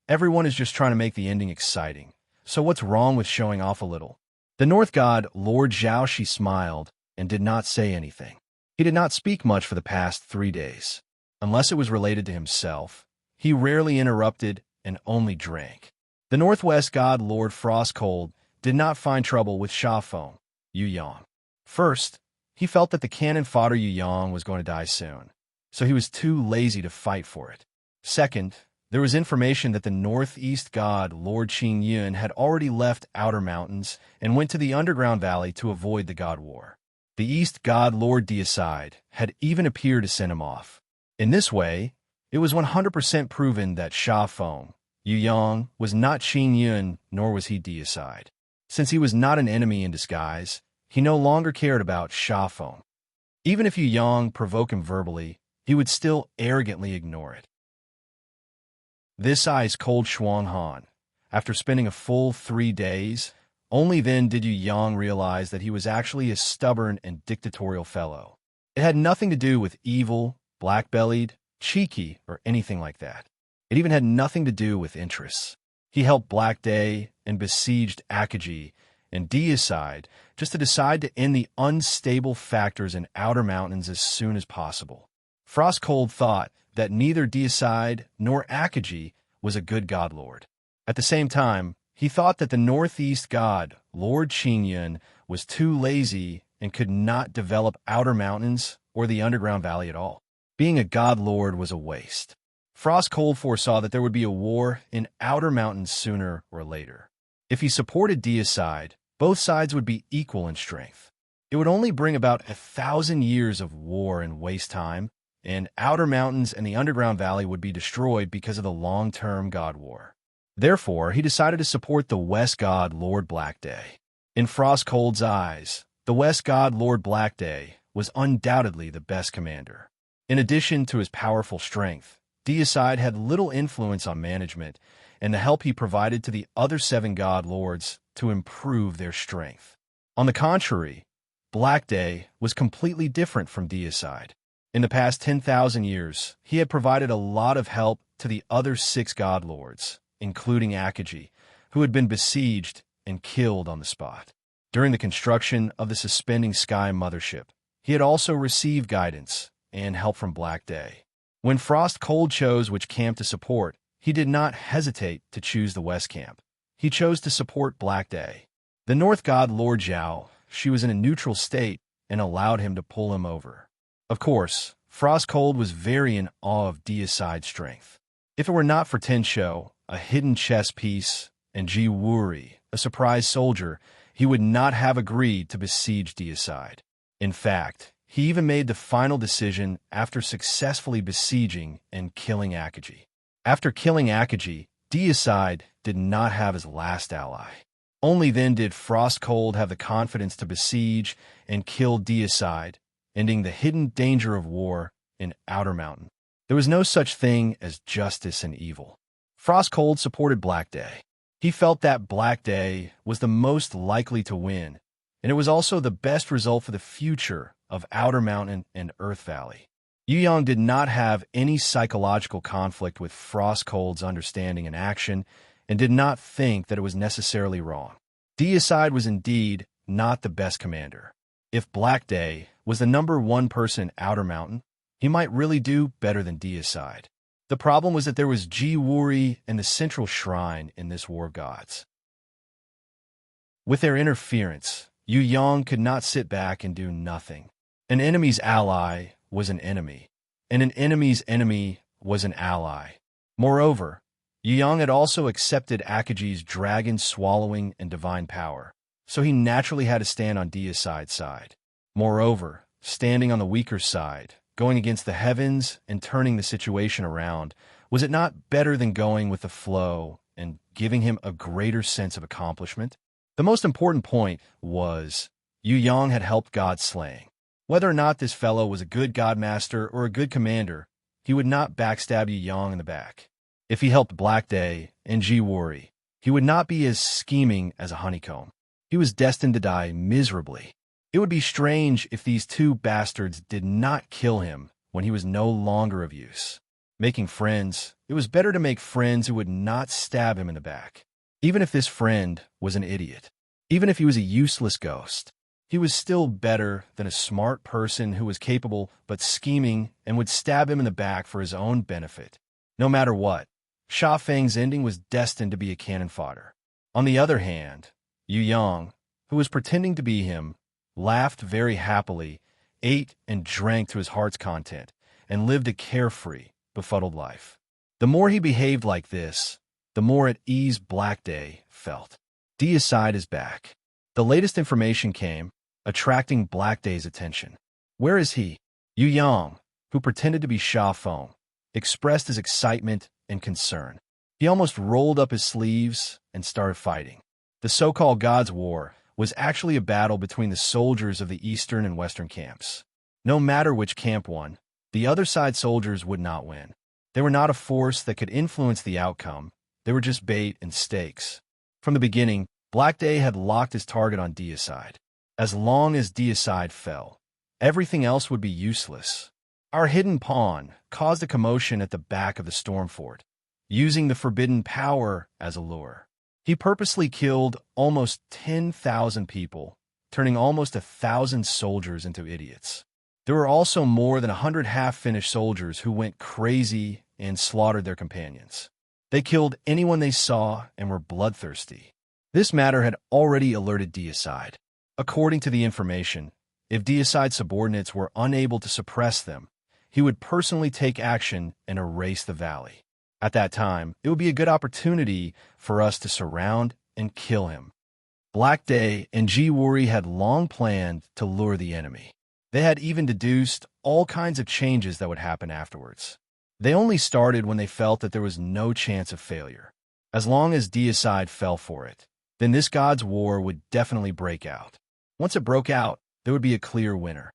everyone is just trying to make the ending exciting, so what's wrong with showing off a little? The North God, Lord Zhao Shi, smiled and did not say anything. He did not speak much for the past 3 days. Unless it was related to himself, he rarely interrupted and only drank. The Northwest God, Lord Frostcold, did not find trouble with Sha Feng, Yu Yang. First, he felt that the cannon fodder Yu Yang was going to die soon, so he was too lazy to fight for it. Second, there was information that the Northeast God, Lord Qing Yun, had already left Outer Mountains and went to the Underground Valley to avoid the God War. The East God, Lord Deicide, had even appeared to send him off. In this way, it was 100% proven that Sha Feng, Yu Yang, was not Qing Yun, nor was he Deicide. Since he was not an enemy in disguise, he no longer cared about Sha Feng. Even if Yu Yang provoked him verbally, he would still arrogantly ignore it. This ice-cold Shuang Han, after spending a full 3 days, only then did Yu Yang realize that he was actually a stubborn and dictatorial fellow. It had nothing to do with evil, black-bellied, cheeky, or anything like that. It even had nothing to do with interests. He helped Black Day and besieged Akaji, and deicide, just to decide to end the unstable factors in outer mountains as soon as possible. Frostcold thought that neither deicide nor Akagi was a good god lord. At the same time, he thought that the northeast god, Lord Qingyun, was too lazy and could not develop outer mountains or the underground valley at all. Being a god lord was a waste. Frostcold foresaw that there would be a war in outer mountains sooner or later. If he supported deicide, both sides would be equal in strength. It would only bring about 1,000 years of war and waste time, and outer mountains and the underground valley would be destroyed because of the long-term god war. Therefore, he decided to support the west god Lord Blackday. In Frostcold's eyes, the west god Lord Blackday was undoubtedly the best commander. In addition to his powerful strength, deicide had little influence on management and the help he provided to the other 7 god lords to improve their strength. On the contrary, Blackday was completely different from deicide. In the past 10,000 years, he had provided a lot of help to the other 6 god lords, including Akagi, who had been besieged and killed on the spot. During the construction of the Suspending Sky mothership, he had also received guidance and help from Blackday. When Frostcold chose which camp to support, he did not hesitate to choose the West camp. He chose to support Blackday. The North god Lord Zhao, she was in a neutral state and allowed him to pull him over. Of course, Frostcold was very in awe of deicide's strength. If it were not for Tenshou, a hidden chess piece, and Ji Wuri, a surprise soldier, he would not have agreed to besiege deicide. In fact, he even made the final decision after successfully besieging and killing Akagi. After killing Akagi, deicide did not have his last ally. Only then did Frostcold have the confidence to besiege and kill deicide, ending the hidden danger of war in Outer Mountain. There was no such thing as justice and evil. Frostcold supported Blackday. He felt that Blackday was the most likely to win, and it was also the best result for the future of Outer Mountain and Earth Valley. Yuyang did not have any psychological conflict with Frostcold's understanding and action, and did not think that it was necessarily wrong. Deicide was indeed not the best commander. If Blackday was the number 1 person in Outer Mountain, he might really do better than deicide. The problem was that there was Ji Wuri and the central shrine in this War of Gods. With their interference, Yuyang could not sit back and do nothing. An enemy's ally was an enemy, and an enemy's enemy was an ally. Moreover, Yuyang had also accepted Akagi's dragon-swallowing and divine power, so he naturally had to stand on deicide's side. Moreover, standing on the weaker side, going against the heavens and turning the situation around, was it not better than going with the flow and giving him a greater sense of accomplishment? The most important point was Yuyang had helped god slaying. Whether or not this fellow was a good godmaster or a good commander, he would not backstab Yuyang in the back. If he helped Blackday and Ji Wuri, he would not be as scheming as a honeycomb. He was destined to die miserably. It would be strange if these 2 bastards did not kill him when he was no longer of use. Making friends, it was better to make friends who would not stab him in the back. Even if this friend was an idiot, even if he was a useless ghost, he was still better than a smart person who was capable but scheming and would stab him in the back for his own benefit. No matter what, Sha Feng's ending was destined to be a cannon fodder. On the other hand, Yuyang, who was pretending to be him, laughed very happily, ate and drank to his heart's content, and lived a carefree, befuddled life. The more he behaved like this, the more at ease Blackday felt. Deicide is back. The latest information came, attracting Blackday's attention. Where is he? Yuyang, who pretended to be Sha Feng, expressed his excitement and concern. He almost rolled up his sleeves and started fighting. The so-called God's War was actually a battle between the soldiers of the eastern and western camps. No matter which camp won, the other side soldiers would not win. They were not a force that could influence the outcome. They were just bait and stakes. From the beginning, Blackday had locked his target on deicide. As long as deicide fell, everything else would be useless. Our hidden pawn caused a commotion at the back of the storm fort, using the forbidden power as a lure. He purposely killed almost 10,000 people, turning almost 1,000 soldiers into idiots. There were also more than 100 half-finished soldiers who went crazy and slaughtered their companions. They killed anyone they saw and were bloodthirsty. This matter had already alerted Deicide. According to the information, if Deicide's subordinates were unable to suppress them, he would personally take action and erase the valley. At that time, it would be a good opportunity for us to surround and kill him. Black Day and Jiwuri had long planned to lure the enemy. They had even deduced all kinds of changes that would happen afterwards. They only started when they felt that there was no chance of failure. As long as Deicide fell for it, then this god's war would definitely break out. Once it broke out, there would be a clear winner.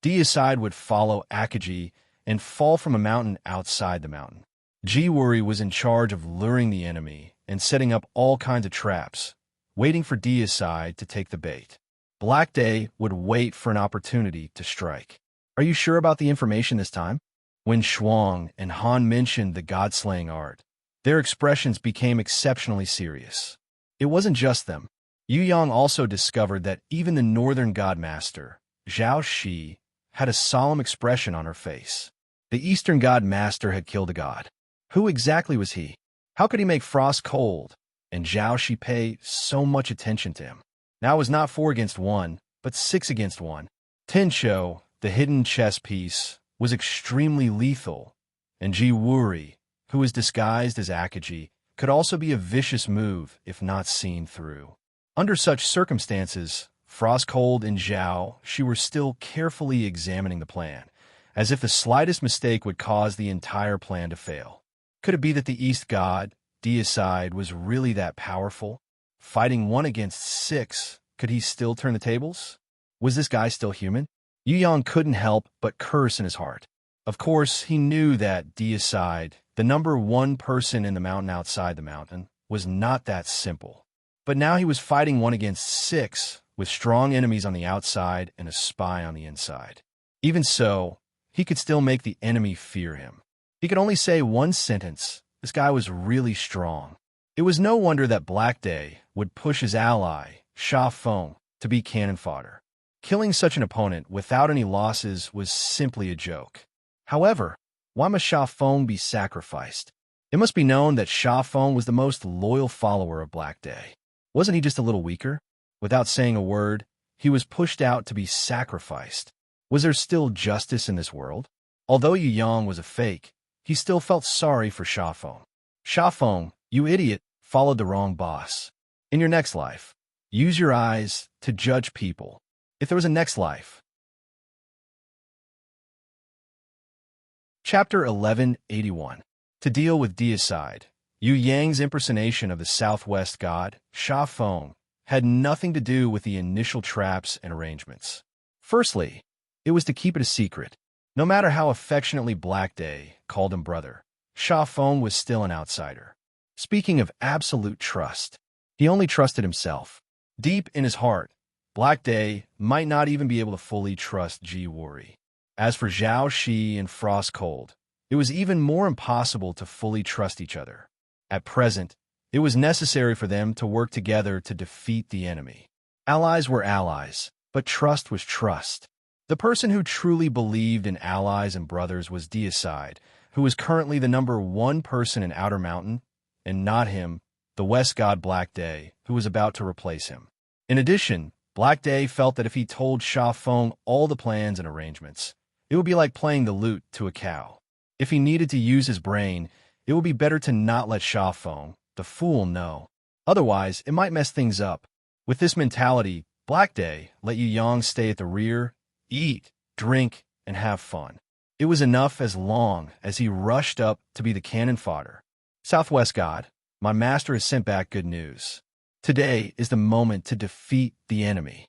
Deicide would follow Akagi and fall from a mountain outside the mountain. Jiwuri was in charge of luring the enemy and setting up all kinds of traps, waiting for Deicide to take the bait. Black Day would wait for an opportunity to strike. Are you sure about the information this time? When Shuang and Han mentioned the god-slaying art, their expressions became exceptionally serious. It wasn't just them. Yu Yang also discovered that even the northern godmaster, Zhao Shi, had a solemn expression on her face. The eastern god master had killed a god. Who exactly was he? How could he make frost cold? And Zhao Shi pay so much attention to him? Now it was not 4 against 1, but 6 against 1. Tenshou, the hidden chess piece, was extremely lethal, and Jiwuri, who was disguised as Akagi, could also be a vicious move if not seen through. Under such circumstances, Frostcold and Zhao Shi were still carefully examining the plan, as if the slightest mistake would cause the entire plan to fail. Could it be that the East God, Deicide, was really that powerful? Fighting 1 against 6, could he still turn the tables? Was this guy still human? Yu Yang couldn't help but curse in his heart. Of course, he knew that Deicide, the number 1 person in the mountain outside the mountain, was not that simple. But now he was fighting 1 against 6, with strong enemies on the outside and a spy on the inside. Even so, he could still make the enemy fear him. He could only say 1 sentence. This guy was really strong. It was no wonder that Black Day would push his ally, Sha Feng, to be cannon fodder. Killing such an opponent without any losses was simply a joke. However, why must Sha Feng be sacrificed? It must be known that Sha Feng was the most loyal follower of Black Day. Wasn't he just a little weaker? Without saying a word, he was pushed out to be sacrificed. Was there still justice in this world? Although Yu Yang was a fake, he still felt sorry for Sha Feng. Sha Feng, you idiot, followed the wrong boss. In your next life, use your eyes to judge people. If there was a next life. Chapter 1181. To deal with Deicide, Yu Yang's impersonation of the Southwest god, Sha Feng, had nothing to do with the initial traps and arrangements. Firstly, it was to keep it a secret. No matter how affectionately Black Day called him brother, Sha Feng was still an outsider. Speaking of absolute trust, he only trusted himself. Deep in his heart, Black Day might not even be able to fully trust Jiwuri. As for Zhao Shi and Frostcold, it was even more impossible to fully trust each other. At present, it was necessary for them to work together to defeat the enemy. Allies were allies, but trust was trust. The person who truly believed in allies and brothers was Deicide, who was currently the number 1 person in Outer Mountain, and not him, the West God Black Day, who was about to replace him. In addition, Black Day felt that if he told Sha Feng all the plans and arrangements, it would be like playing the lute to a cow. If he needed to use his brain, it would be better to not let Sha Feng, the fool, know. Otherwise, it might mess things up. With this mentality, Black Day let Yu Yang stay at the rear, eat, drink, and have fun. It was enough as long as he rushed up to be the cannon fodder. Southwest God, my master has sent back good news. Today is the moment to defeat the enemy.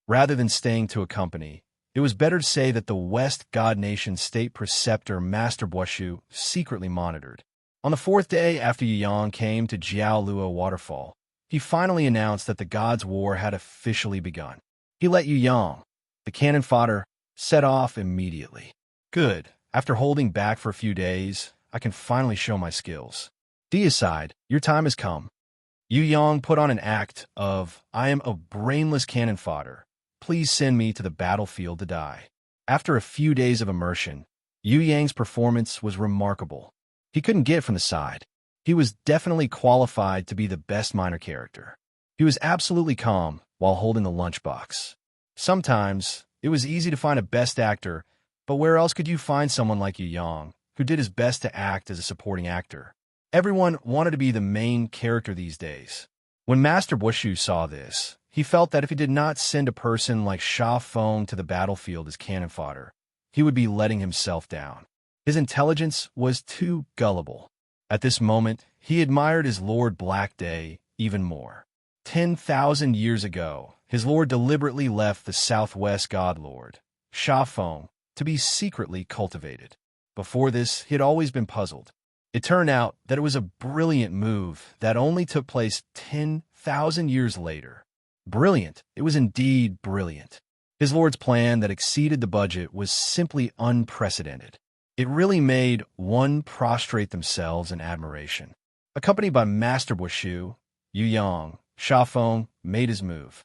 Rather than staying to accompany, it was better to say that the West God Nation State Preceptor Master Buashu secretly monitored. On the 4th day after Yu Yang came to Jiaolua Waterfall, he finally announced that the God's War had officially begun. He let Yu Yang, the cannon fodder, set off immediately. Good. After holding back for a few days, I can finally show my skills. Deicide, your time has come. Yu Yang put on an act of, I am a brainless cannon fodder. Please send me to the battlefield to die. After a few days of immersion, Yu Yang's performance was remarkable. He couldn't get from the side. He was definitely qualified to be the best minor character. He was absolutely calm while holding the lunchbox. Sometimes, it was easy to find a best actor, but where else could you find someone like Yu Yang, who did his best to act as a supporting actor? Everyone wanted to be the main character these days. When Master Bushu saw this, he felt that if he did not send a person like Sha Feng to the battlefield as cannon fodder, he would be letting himself down. His intelligence was too gullible. At this moment, he admired his Lord Black Day even more. 10,000 years ago, his lord deliberately left the Southwest God Lord, Sha Feng, to be secretly cultivated. Before this, he had always been puzzled. It turned out that it was a brilliant move that only took place 10,000 years later. Brilliant. It was indeed brilliant. His lord's plan that exceeded the budget was simply unprecedented. It really made one prostrate themselves in admiration. Accompanied by Master Bushu, Yu Yang, Sha Feng made his move.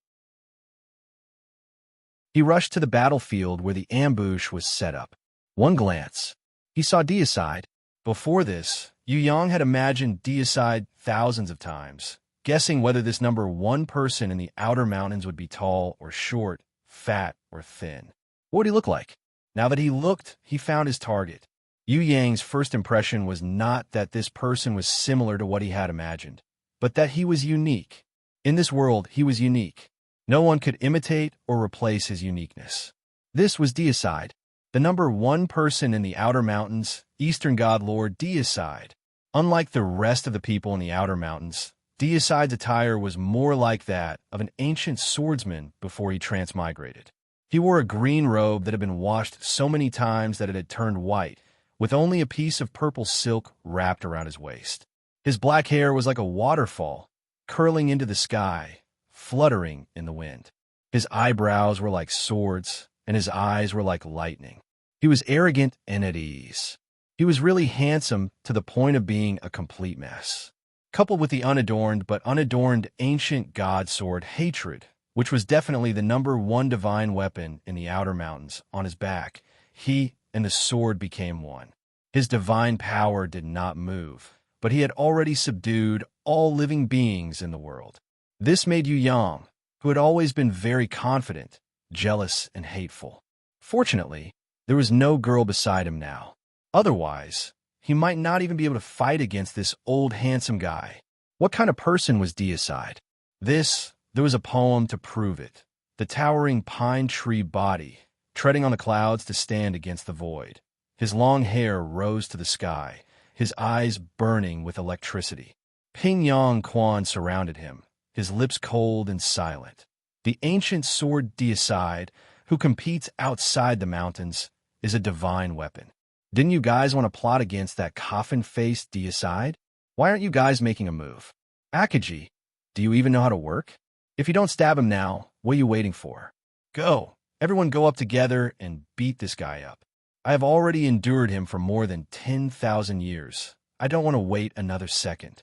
He rushed to the battlefield where the ambush was set up. One glance, he saw Deicide. Before this, Yu Yang had imagined Deicide thousands of times, guessing whether this number one person in the outer mountains would be tall or short, fat or thin. What would he look like? Now that he looked, he found his target. Yu Yang's first impression was not that this person was similar to what he had imagined, but that he was unique. In this world, he was unique. No one could imitate or replace his uniqueness. This was Deicide, the number one person in the outer mountains, Eastern God Lord Deicide. Unlike the rest of the people in the outer mountains, Deicide's attire was more like that of an ancient swordsman before he transmigrated. He wore a green robe that had been washed so many times that it had turned white, with only a piece of purple silk wrapped around his waist. His black hair was like a waterfall, curling into the sky, fluttering in the wind. His eyebrows were like swords, and his eyes were like lightning. He was arrogant and at ease. He was really handsome to the point of being a complete mess. Coupled with the unadorned but unadorned ancient god sword Hatred, which was definitely the number one divine weapon in the outer mountains, on his back, he and the sword became one. His divine power did not move, but he had already subdued all living beings in the world. This made Yu Yang, who had always been very confident, jealous and hateful. Fortunately, there was no girl beside him now. Otherwise, he might not even be able to fight against this old handsome guy. What kind of person was Deicide? There was a poem to prove it. The towering pine tree body, treading on the clouds to stand against the void. His long hair rose to the sky, his eyes burning with electricity. Ping Yang Quan surrounded him, his lips cold and silent. The ancient sword Deicide, who competes outside the mountains, is a divine weapon. Didn't you guys want to plot against that coffin-faced Deicide? Why aren't you guys making a move? Akaji, do you even know how to work? If you don't stab him now, what are you waiting for? Go! Everyone go up together and beat this guy up. I have already endured him for more than 10,000 years. I don't want to wait another second.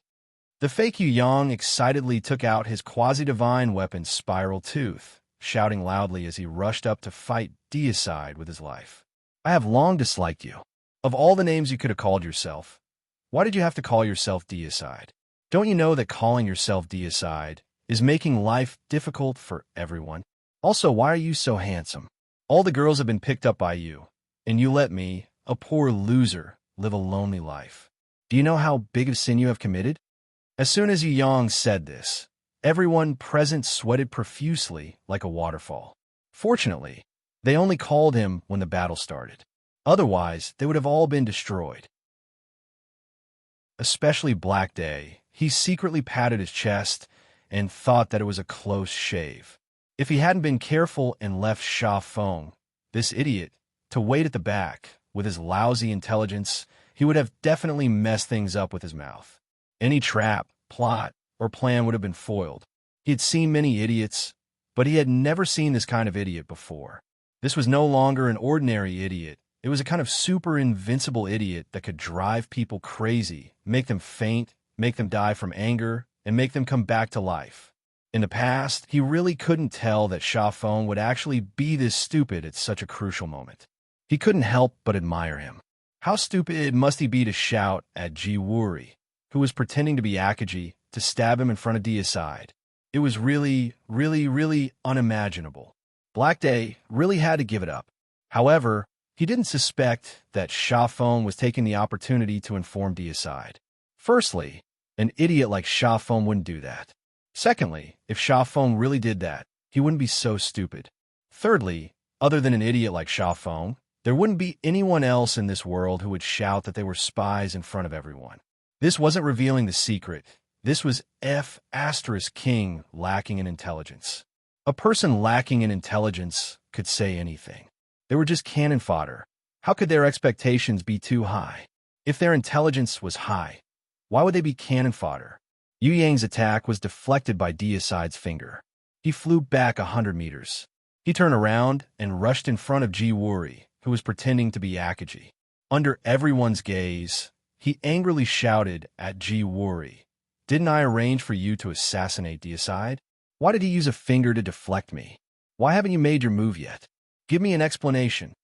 The fake Yu Yang excitedly took out his quasi-divine weapon Spiral Tooth, shouting loudly as he rushed up to fight Deicide with his life. I have long disliked you. Of all the names you could have called yourself, why did you have to call yourself Deicide? Don't you know that calling yourself Deicide is making life difficult for everyone? Also, why are you so handsome? All the girls have been picked up by you, and you let me, a poor loser, live a lonely life. Do you know how big of sin you have committed? As soon as Yu Yang said this, everyone present sweated profusely like a waterfall. Fortunately, they only called him when the battle started. Otherwise, they would have all been destroyed. Especially Black Day. He secretly patted his chest and thought that it was a close shave. If he hadn't been careful and left Sha Feng, this idiot, to wait at the back, with his lousy intelligence, he would have definitely messed things up with his mouth. Any trap, plot, or plan would have been foiled. He had seen many idiots, but he had never seen this kind of idiot before. This was no longer an ordinary idiot. It was a kind of super invincible idiot that could drive people crazy, make them faint, make them die from anger, and make them come back to life. In the past, he really couldn't tell that Shafong would actually be this stupid at such a crucial moment. He couldn't help but admire him. How stupid must he be to shout at Jiwuri, who was pretending to be Akaji, to stab him in front of Deicide? It was really, really, really unimaginable. Black Day really had to give it up. However, he didn't suspect that Shafong was taking the opportunity to inform Deicide. Firstly, an idiot like Shafong wouldn't do that. Secondly, if Shafong really did that, he wouldn't be so stupid. Thirdly, other than an idiot like Shafong, there wouldn't be anyone else in this world who would shout that they were spies in front of everyone. This wasn't revealing the secret. This was King lacking in intelligence. A person lacking in intelligence could say anything. They were just cannon fodder. How could their expectations be too high? If their intelligence was high, why would they be cannon fodder? Yu Yang's attack was deflected by Deicide's finger. He flew back 100 meters. He turned around and rushed in front of Jiwuri, who was pretending to be Akaji. Under everyone's gaze, he angrily shouted at Jiwuri, "Didn't I arrange for you to assassinate Deicide? Why did he use a finger to deflect me? Why haven't you made your move yet? Give me an explanation."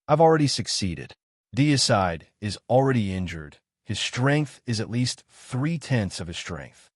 "I've already succeeded. Deicide is already injured. His strength is at least 3/10 of his strength."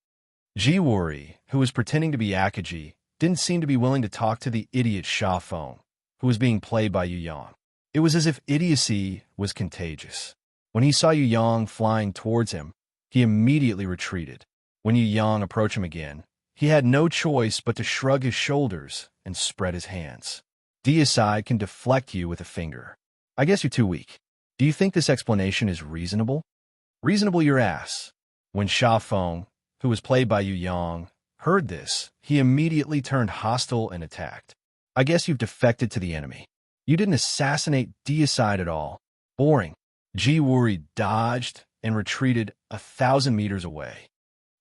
Jiwuri, who was pretending to be Akaji, didn't seem to be willing to talk to the idiot Shafong, who was being played by Yu Yang. It was as if idiocy was contagious. When he saw Yu Yang flying towards him, he immediately retreated. When Yu Yang approached him again, he had no choice but to shrug his shoulders and spread his hands. "Deicide can deflect you with a finger. I guess you're too weak. Do you think this explanation is reasonable?" "Reasonable your ass." When Shafong, who was played by Yu Yang, heard this, he immediately turned hostile and attacked. "I guess you've defected to the enemy. You didn't assassinate Deicide at all. Boring." Jiwuri dodged and retreated 1,000 meters away.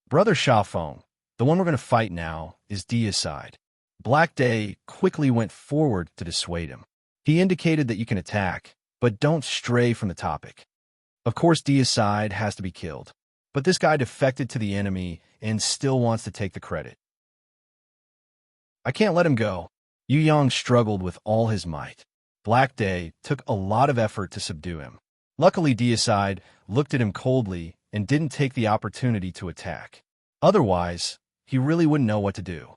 "Brother Shafong, the one we're going to fight now is Deicide." Black Day quickly went forward to dissuade him. He indicated that you can attack, but don't stray from the topic. Of course, Deicide has to be killed, but this guy defected to the enemy and still wants to take the credit. "I can't let him go." Yu Yang struggled with all his might. Black Day took a lot of effort to subdue him. Luckily, Deicide looked at him coldly and didn't take the opportunity to attack. Otherwise, he really wouldn't know what to do.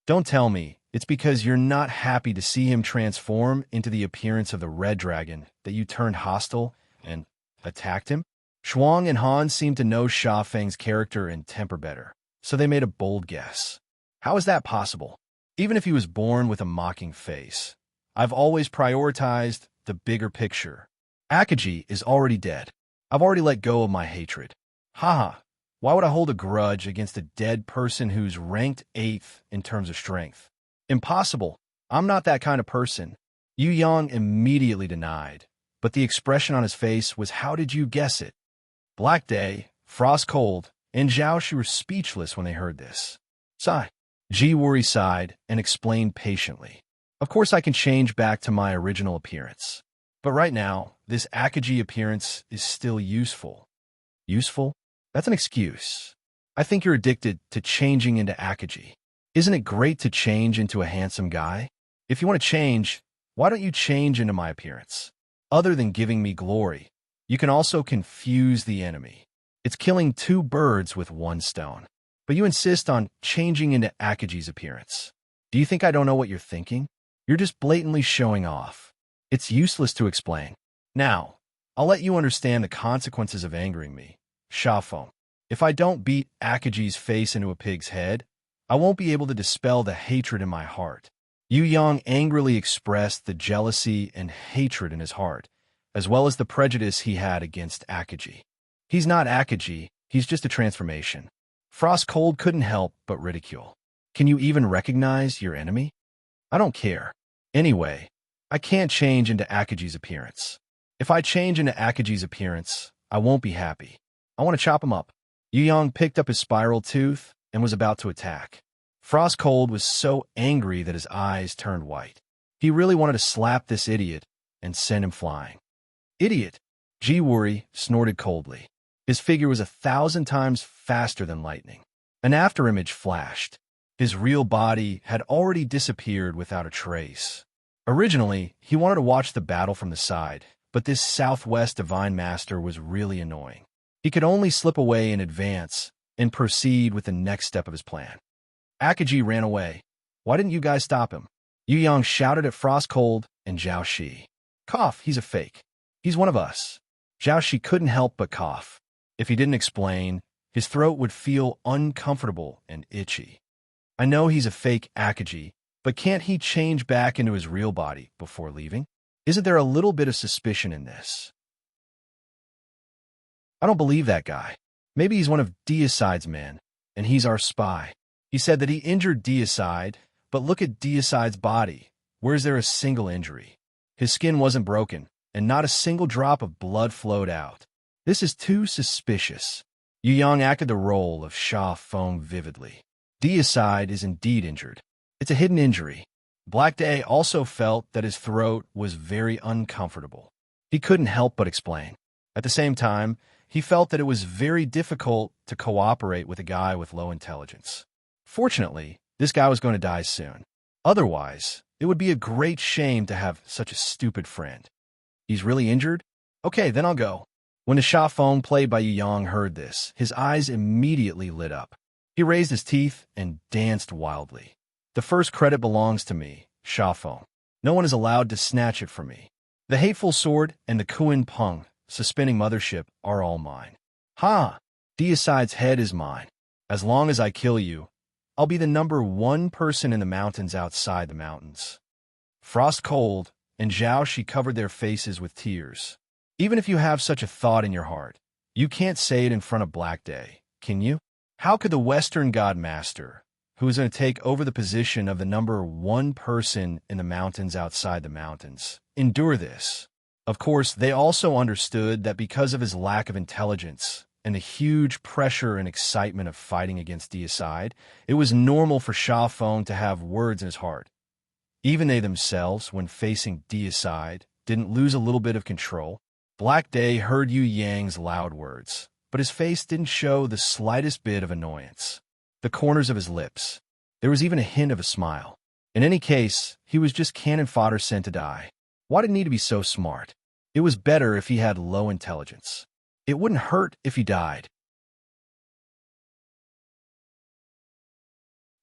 "Don't tell me it's because you're not happy to see him transform into the appearance of the Red Dragon that you turned hostile and attacked him?" Shuang and Han seemed to know Sha Feng's character and temper better, so they made a bold guess. "How is that possible? Even if he was born with a mocking face, I've always prioritized the bigger picture. Akaji is already dead. I've already let go of my hatred. Haha, why would I hold a grudge against a dead person who's ranked 8th in terms of strength? Impossible. I'm not that kind of person." Yu Yang immediately denied, but the expression on his face was, "How did you guess it?" Black Day, Frost Cold, and Zhao Shi were speechless when they heard this. Sigh. Jiwuri sighed and explained patiently. "Of course I can change back to my original appearance. But right now, this Akaji appearance is still useful." "Useful? That's an excuse. I think you're addicted to changing into Akaji. Isn't it great to change into a handsome guy? If you want to change, why don't you change into my appearance? Other than giving me glory, you can also confuse the enemy. It's killing 2 birds with 1 stone. But you insist on changing into Akaji's appearance. Do you think I don't know what you're thinking? You're just blatantly showing off. It's useless to explain. Now, I'll let you understand the consequences of angering me. Shafong, if I don't beat Akaji's face into a pig's head, I won't be able to dispel the hatred in my heart." Yu Yang angrily expressed the jealousy and hatred in his heart, as well as the prejudice he had against Akaji. "He's not Akaji, he's just a transformation." Frost Cold couldn't help but ridicule. "Can you even recognize your enemy?" "I don't care. Anyway, I can't change into Akaji's appearance. If I change into Akaji's appearance, I won't be happy. I want to chop him up." Yu Yang picked up his spiral tooth and was about to attack. Frost Cold was so angry that his eyes turned white. He really wanted to slap this idiot and send him flying. "Idiot!" Jiwuri snorted coldly. His figure was 1,000 times faster than lightning. An afterimage flashed. His real body had already disappeared without a trace. Originally, he wanted to watch the battle from the side, but this Southwest Divine Master was really annoying. He could only slip away in advance and proceed with the next step of his plan. Akaji ran away. Why didn't you guys stop him? Yu Yang shouted at Frost Cold and Zhao Shi. Cough, he's a fake. He's one of us. Zhao Shi couldn't help but cough. If he didn't explain, his throat would feel uncomfortable and itchy. I know he's a fake Akaji, but can't he change back into his real body before leaving? Isn't there a little bit of suspicion in this? I don't believe that guy. Maybe he's one of Deicide's men, and he's our spy. He said that he injured Deicide, but look at Deicide's body. Where's there a single injury? His skin wasn't broken, and not a single drop of blood flowed out. This is too suspicious. Yu Yang acted the role of Sha Feng vividly. Deicide is indeed injured. It's a hidden injury. Black Day also felt that his throat was very uncomfortable. He couldn't help but explain. At the same time, he felt that it was very difficult to cooperate with a guy with low intelligence. Fortunately, this guy was going to die soon. Otherwise, it would be a great shame to have such a stupid friend. He's really injured? Okay, then I'll go. When the Sha Feng played by Yu Yang heard this, his eyes immediately lit up. He raised his teeth and danced wildly. The first credit belongs to me, Sha Feng. No one is allowed to snatch it from me. The hateful sword and the Kuin Peng, suspending mothership, are all mine. Ha! Deicide's head is mine. As long as I kill you, I'll be the #1 person in the mountains outside the mountains. Frost Cold and Zhao Shi covered their faces with tears. Even if you have such a thought in your heart, you can't say it in front of Black Day, can you? How could the Western God Master, who is going to take over the position of the #1 person in the mountains outside the mountains, endure this? Of course, they also understood that because of his lack of intelligence and the huge pressure and excitement of fighting against Deicide, it was normal for Sha Feng to have words in his heart. Even they themselves, when facing Deicide, didn't lose a little bit of control. Black Day heard Yu Yang's loud words, but his face didn't show the slightest bit of annoyance. The corners of his lips. There was even a hint of a smile. In any case, he was just cannon fodder sent to die. Why did he need to be so smart? It was better if he had low intelligence. It wouldn't hurt if he died.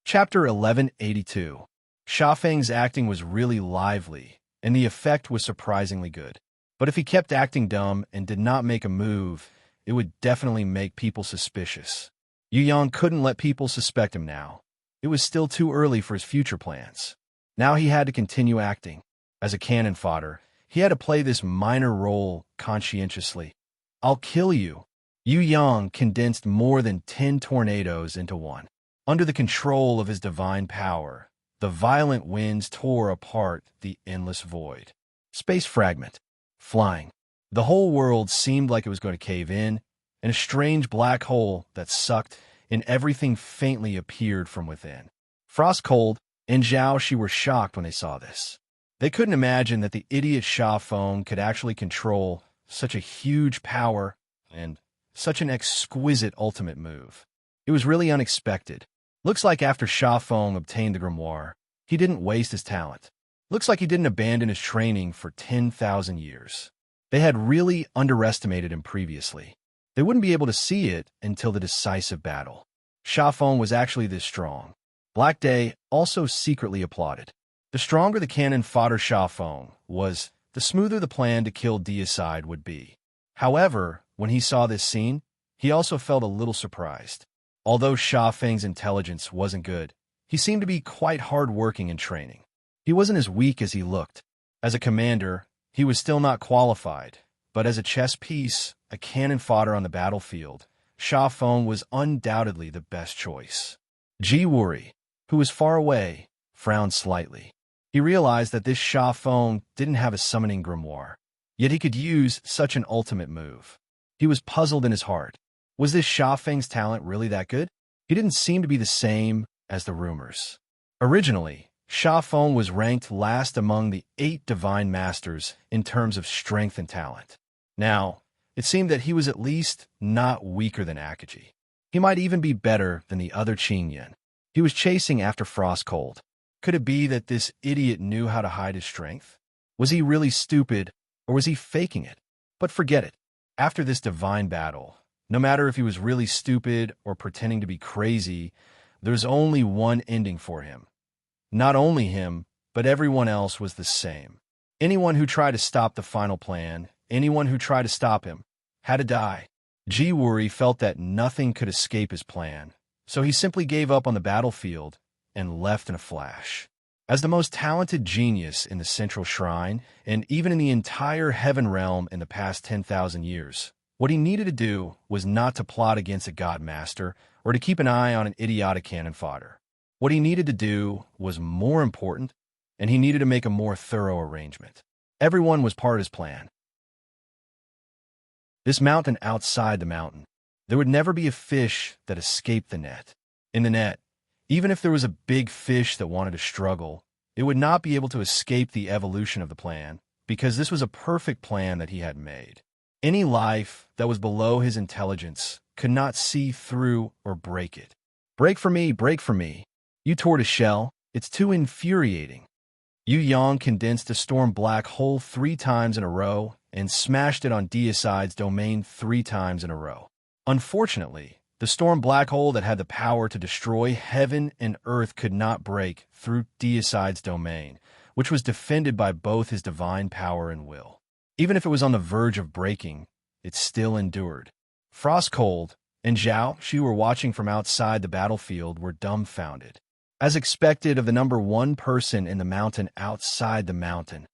Chapter 1182. Sha Feng's acting was really lively, and the effect was surprisingly good. But if he kept acting dumb and did not make a move, it would definitely make people suspicious. Yu Yang couldn't let people suspect him now. It was still too early for his future plans. Now he had to continue acting. As a cannon fodder, he had to play this minor role conscientiously. I'll kill you. Yu Yang condensed more than 10 tornadoes into one. Under the control of his divine power, the violent winds tore apart the endless void. Space fragment. Flying. The whole world seemed like it was going to cave in, and a strange black hole that sucked and everything faintly appeared from within. Frost Cold and Zhao Shi were shocked when they saw this. They couldn't imagine that the idiot Sha Feng could actually control such a huge power and such an exquisite ultimate move. It was really unexpected. Looks like after Sha Feng obtained the grimoire, he didn't waste his talent. Looks like he didn't abandon his training for 10,000 years. They had really underestimated him previously. They wouldn't be able to see it until the decisive battle. Sha Feng was actually this strong. Black Day also secretly applauded. The stronger the cannon fodder Sha Feng was, the smoother the plan to kill Deicide would be. However, when he saw this scene, he also felt a little surprised. Although Sha Feng's intelligence wasn't good, he seemed to be quite hard-working in training. He wasn't as weak as he looked. As a commander, he was still not qualified, but as a chess piece, a cannon fodder on the battlefield, Sha Feng was undoubtedly the best choice. Ji Wuri, who was far away, frowned slightly. He realized that this Sha Feng didn't have a summoning grimoire, yet he could use such an ultimate move. He was puzzled in his heart. Was this Sha Feng's talent really that good? He didn't seem to be the same as the rumors. Originally, Sha Feng was ranked last among the 8 divine masters in terms of strength and talent. Now, It seemed that he was at least not weaker than Akaji. He might even be better than the other Qingyan. He was chasing after Frostcold. Could it be that this idiot knew how to hide his strength? Was he really stupid, or was he faking it? But forget it. After this divine battle, no matter if he was really stupid or pretending to be crazy, there's only one ending for him. Not only him, but everyone else was the same. Anyone who tried to stop the final plan, anyone who tried to stop him, had to die. Jiwuri felt that nothing could escape his plan, so he simply gave up on the battlefield and left in a flash. As the most talented genius in the Central Shrine, and even in the entire Heaven Realm in the past 10,000 years, what he needed to do was not to plot against a God Master or to keep an eye on an idiotic cannon fodder. What he needed to do was more important, and he needed to make a more thorough arrangement. Everyone was part of his plan. This mountain outside the mountain, there would never be a fish that escaped the net. In the net, even if there was a big fish that wanted to struggle, it would not be able to escape the evolution of the plan, because this was a perfect plan that he had made. Any life that was below his intelligence could not see through or break it. Break for me, break for me. You tortoise shell, it's too infuriating. Yu Yang condensed a storm black hole 3 times in a row and smashed it on Deicide's domain 3 times in a row. Unfortunately, the storm black hole that had the power to destroy heaven and earth could not break through Deicide's domain, which was defended by both his divine power and will. Even if it was on the verge of breaking, it still endured. Frostcold and Zhao, she were watching from outside the battlefield, were dumbfounded. As expected of the number 1 person in the mountain outside the mountain,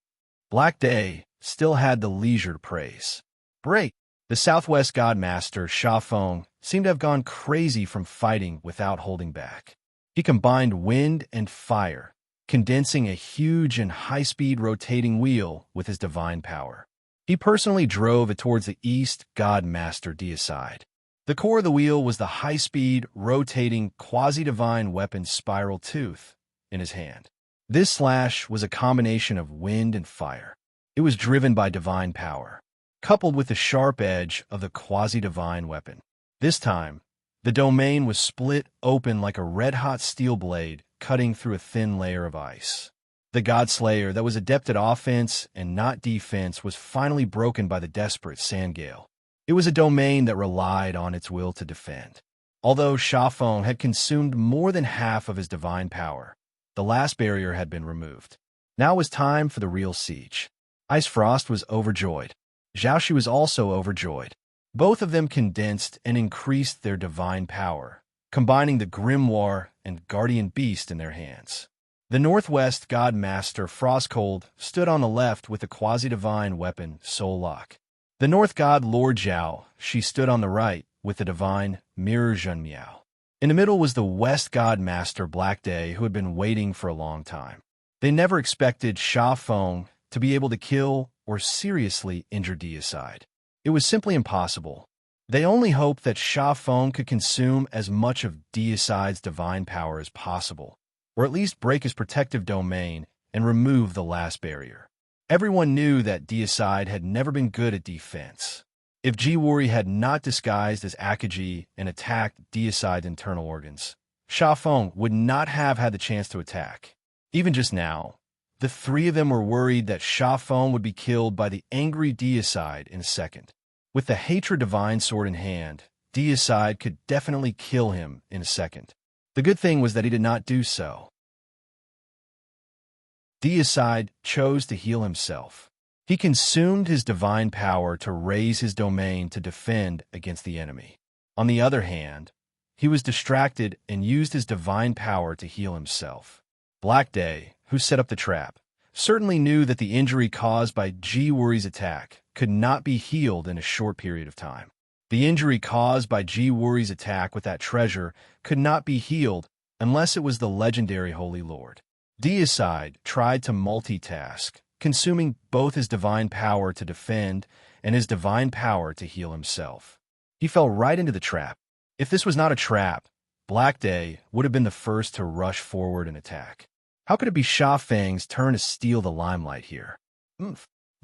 Black Day still had the leisure to praise. Break! The Southwest God Master, Sha Feng, seemed to have gone crazy from fighting without holding back. He combined wind and fire, condensing a huge and high-speed rotating wheel with his divine power. He personally drove it towards the East God Master Deicide. The core of the wheel was the high-speed, rotating, quasi-divine weapon Spiral Tooth in his hand. This slash was a combination of wind and fire. It was driven by divine power, coupled with the sharp edge of the quasi-divine weapon. This time, the domain was split open like a red-hot steel blade cutting through a thin layer of ice. The God-Slayer that was adept at offense and not defense was finally broken by the desperate Sandgale. It was a domain that relied on its will to defend. Although Sha Feng had consumed more than half of his divine power, the last barrier had been removed. Now it was time for the real siege. Ice Frost was overjoyed. Zhao was also overjoyed. Both of them condensed and increased their divine power, combining the Grimoire and Guardian Beast in their hands. The Northwest God Master Frostcold stood on the left with the quasi-divine weapon Soul Lock. The North God Lord Zhao, she stood on the right with the divine Mirror Zhenmiao. In the middle was the West God Master Black Day, who had been waiting for a long time. They never expected Sha Feng to be able to kill or seriously injure Deicide. It was simply impossible. They only hoped that Sha Feng could consume as much of Deicide's divine power as possible, or at least break his protective domain and remove the last barrier. Everyone knew that Deicide had never been good at defense. If Jiwuri had not disguised as Akaji and attacked Deicide's internal organs, Sha Feng would not have had the chance to attack. Even just now, the 3 of them were worried that Sha Feng would be killed by the angry Deicide in a second. With the Hatred Divine Sword in hand, Deicide could definitely kill him in a second. The good thing was that he did not do so. Deicide chose to heal himself. He consumed his divine power to raise his domain to defend against the enemy. On the other hand, he was distracted and used his divine power to heal himself. Black Day, who set up the trap, certainly knew that the injury caused by Jiwuri's attack could not be healed in a short period of time. The injury caused by Jiwuri's attack with that treasure could not be healed unless it was the legendary Holy Lord. Deicide tried to multitask, consuming both his divine power to defend and his divine power to heal himself. He fell right into the trap. If this was not a trap, Black Day would have been the first to rush forward and attack. How could it be Sha Feng's turn to steal the limelight here?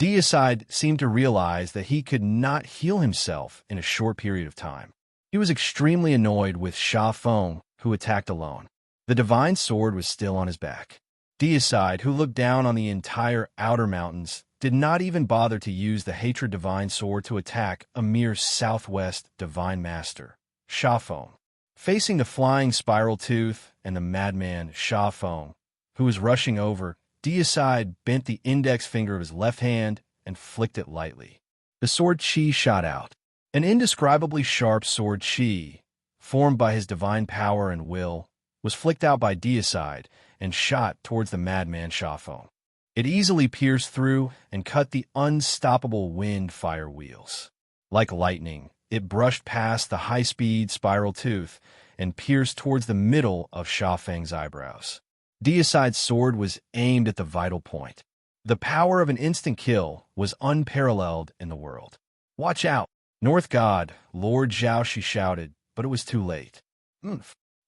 Deicide seemed to realize that he could not heal himself in a short period of time. He was extremely annoyed with Sha Feng, who attacked alone. The divine sword was still on his back. Deicide, who looked down on the entire outer mountains, did not even bother to use the hatred divine sword to attack a mere southwest divine master, Sha Feng. Facing the flying spiral tooth and the madman Sha Feng, who was rushing over, Deicide bent the index finger of his left hand and flicked it lightly. The sword chi shot out. An indescribably sharp sword chi, formed by his divine power and will, was flicked out by Deicide and shot towards the madman Sha Feng. It easily pierced through and cut the unstoppable wind fire wheels. Like lightning, it brushed past the high-speed spiral tooth and pierced towards the middle of Sha Feng's eyebrows. Deicide's sword was aimed at the vital point. The power of an instant kill was unparalleled in the world. "Watch out, North God," Lord Zhao, she shouted, but it was too late.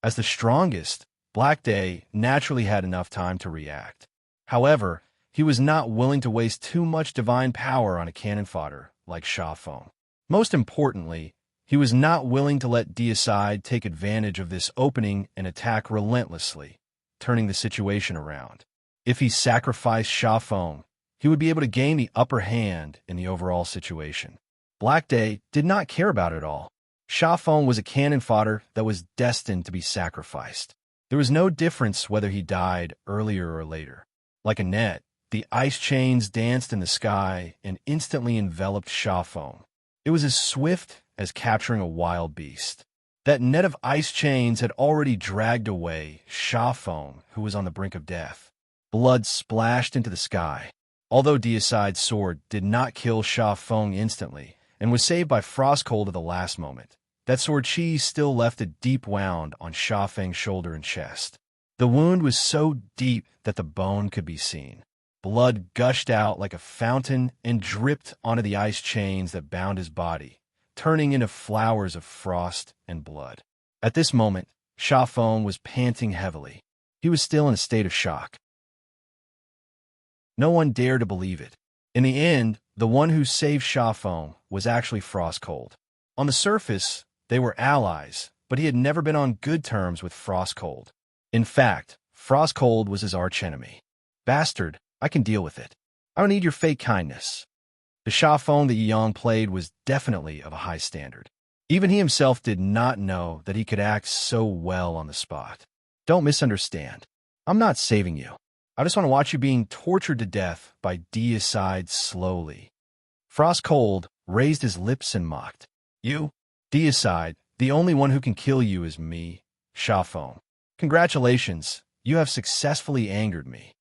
As the strongest, Black Day naturally had enough time to react. However, he was not willing to waste too much divine power on a cannon fodder like Sha Feng. Most importantly, he was not willing to let Deicide take advantage of this opening and attack relentlessly, turning the situation around. If he sacrificed Sha Feng, he would be able to gain the upper hand in the overall situation. Black Day did not care about it all. Sha Feng was a cannon fodder that was destined to be sacrificed. There was no difference whether he died earlier or later. Like a net, the ice chains danced in the sky and instantly enveloped Sha Feng. It was as swift as capturing a wild beast. That net of ice chains had already dragged away Sha Feng, who was on the brink of death. Blood splashed into the sky. Although Deicide's sword did not kill Sha Feng instantly and was saved by frost cold at the last moment, that sword chi still left a deep wound on Sha Feng's shoulder and chest. The wound was so deep that the bone could be seen. Blood gushed out like a fountain and dripped onto the ice chains that bound his body, turning into flowers of frost and blood. At this moment, Sha Feng was panting heavily. He was still in a state of shock. No one dared to believe it. In the end, the one who saved Sha Feng was actually Frost Cold. On the surface, they were allies, but he had never been on good terms with Frost Cold. In fact, Frost Cold was his archenemy. "Bastard, I can deal with it. I don't need your fake kindness." The Sha Feng that Yang played was definitely of a high standard. Even he himself did not know that he could act so well on the spot. "Don't misunderstand. I'm not saving you. I just want to watch you being tortured to death by Deicide slowly." Frost Cold raised his lips and mocked. "You? Deicide, the only one who can kill you is me, Sha Feng. Congratulations, you have successfully angered me."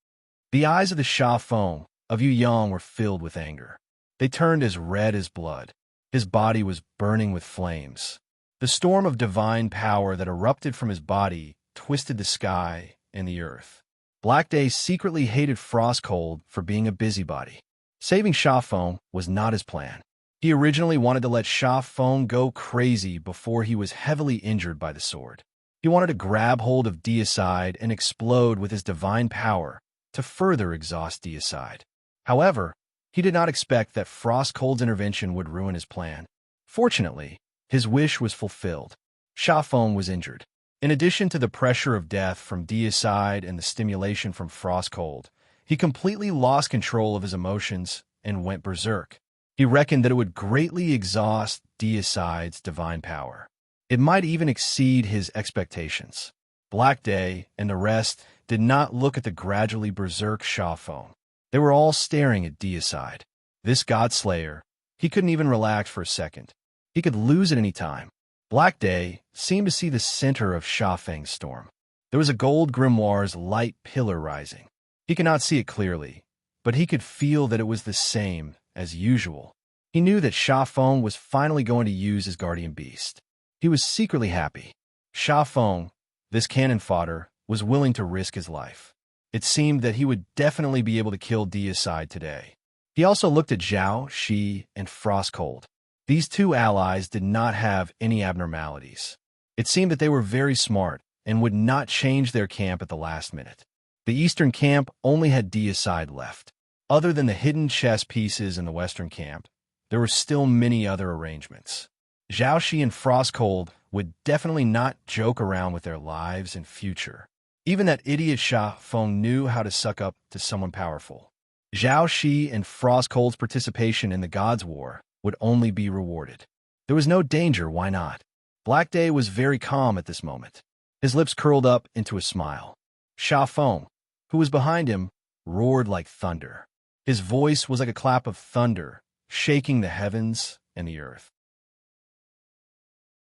The eyes of the Sha Feng of Yu Yang were filled with anger. They turned as red as blood. His body was burning with flames. The storm of divine power that erupted from his body twisted the sky and the earth. Black Day secretly hated Frost Cold for being a busybody. Saving Sha Feng was not his plan. He originally wanted to let Sha Feng go crazy before he was heavily injured by the sword. He wanted to grab hold of Deicide and explode with his divine power to further exhaust Deicide. However, he did not expect that Frost Cold's intervention would ruin his plan. Fortunately, his wish was fulfilled. Sha Feng was injured. In addition to the pressure of death from Deicide and the stimulation from Frost Cold, he completely lost control of his emotions and went berserk. He reckoned that it would greatly exhaust Deicide's divine power. It might even exceed his expectations. Black Day and the rest did not look at the gradually berserk Sha Feng. They were all staring at Deicide. This Godslayer, he couldn't even relax for a second. He could lose at any time. Black Day seemed to see the center of Sha Feng's storm. There was a gold grimoire's light pillar rising. He could not see it clearly, but he could feel that it was the same as usual. He knew that Sha Feng was finally going to use his guardian beast. He was secretly happy. Sha Feng, this cannon fodder, was willing to risk his life. It seemed that he would definitely be able to kill Deicide today. He also looked at Zhao, Shi, and Frost Cold. These two allies did not have any abnormalities. It seemed that they were very smart and would not change their camp at the last minute. The eastern camp only had Deicide left. Other than the hidden chess pieces in the western camp, there were still many other arrangements. Zhao Shi and Frostcold would definitely not joke around with their lives and future. Even that idiot Sha Feng knew how to suck up to someone powerful. Zhao Shi and Frostcold's participation in the Gods' War would only be rewarded. There was no danger, why not? Black Day was very calm at this moment. His lips curled up into a smile. Sha Feng, who was behind him, roared like thunder. His voice was like a clap of thunder, shaking the heavens and the earth.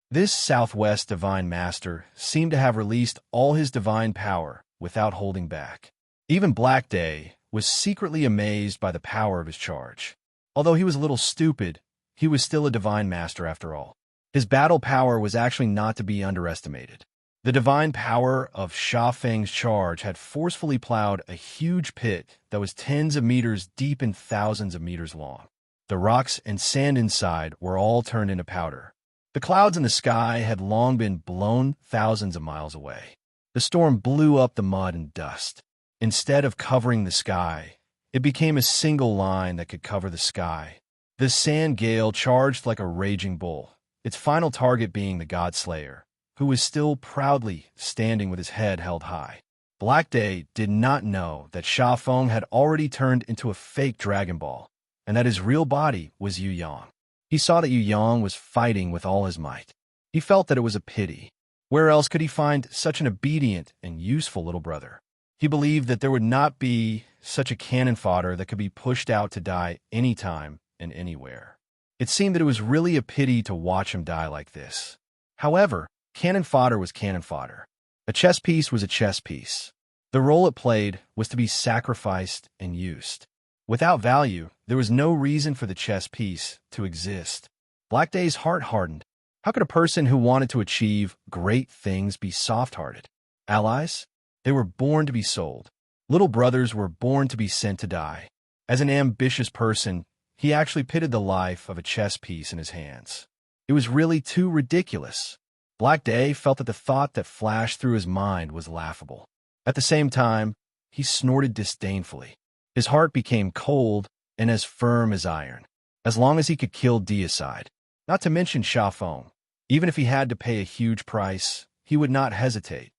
This Southwest Divine Master seemed to have released all his divine power without holding back. Even Black Day was secretly amazed by the power of his charge. Although he was a little stupid, he was still a Divine Master after all. His battle power was actually not to be underestimated. The divine power of Sha Feng's charge had forcefully plowed a huge pit that was tens of meters deep and thousands of meters long. The rocks and sand inside were all turned into powder. The clouds in the sky had long been blown thousands of miles away. The storm blew up the mud and dust. Instead of covering the sky, it became a single line that could cover the sky. The sand gale charged like a raging bull, its final target being the God Slayer, who was still proudly standing with his head held high. Black Day did not know that Sha Feng had already turned into a fake Dragon Ball, and that his real body was Yu Yang. He saw that Yu Yang was fighting with all his might. He felt that it was a pity. Where else could he find such an obedient and useful little brother? He believed that there would not be such a cannon fodder that could be pushed out to die anytime and anywhere. It seemed that it was really a pity to watch him die like this. However, cannon fodder was cannon fodder. A chess piece was a chess piece. The role it played was to be sacrificed and used. Without value, there was no reason for the chess piece to exist. Black Day's heart hardened. How could a person who wanted to achieve great things be soft-hearted? Allies? They were born to be sold. Little brothers were born to be sent to die. As an ambitious person, he actually pitted the life of a chess piece in his hands. It was really too ridiculous. Black Day felt that the thought that flashed through his mind was laughable. At the same time, he snorted disdainfully. His heart became cold and as firm as iron. As long as he could kill Deicide, not to mention Sha Feng, even if he had to pay a huge price, he would not hesitate.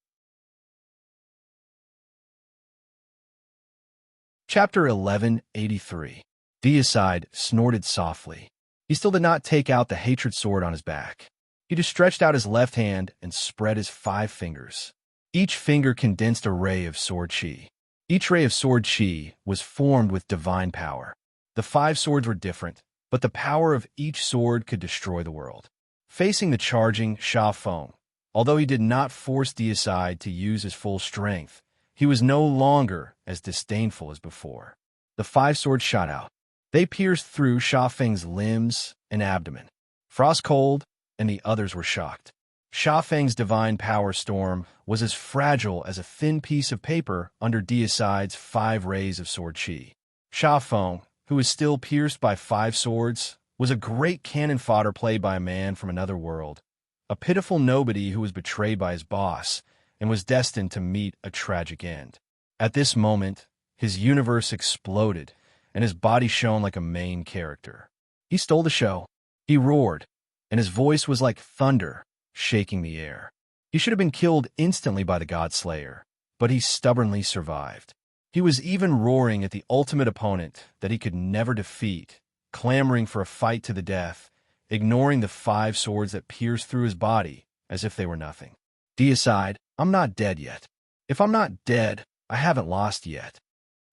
Chapter 1183. Deicide snorted softly. He still did not take out the hatred sword on his back. He just stretched out his left hand and spread his 5 fingers. Each finger condensed a ray of sword chi. Each ray of sword chi was formed with divine power. The 5 swords were different, but the power of each sword could destroy the world. Facing the charging Sha Feng, although he did not force Deicide to use his full strength, he was no longer as disdainful as before. The 5 swords shot out. They pierced through Sha Feng's limbs and abdomen. Frostcold and the others were shocked. Sha Feng's divine power storm was as fragile as a thin piece of paper under Deicide's 5 rays of sword chi. Sha Feng, who was still pierced by 5 swords, was a great cannon fodder played by a man from another world, a pitiful nobody who was betrayed by his boss and was destined to meet a tragic end. At this moment, his universe exploded, and his body shone like a main character. He stole the show. He roared, and his voice was like thunder, shaking the air. He should have been killed instantly by the God Slayer, but he stubbornly survived. He was even roaring at the ultimate opponent that he could never defeat, clamoring for a fight to the death, ignoring the 5 swords that pierced through his body as if they were nothing. Deicide, I'm not dead yet. If I'm not dead, I haven't lost yet.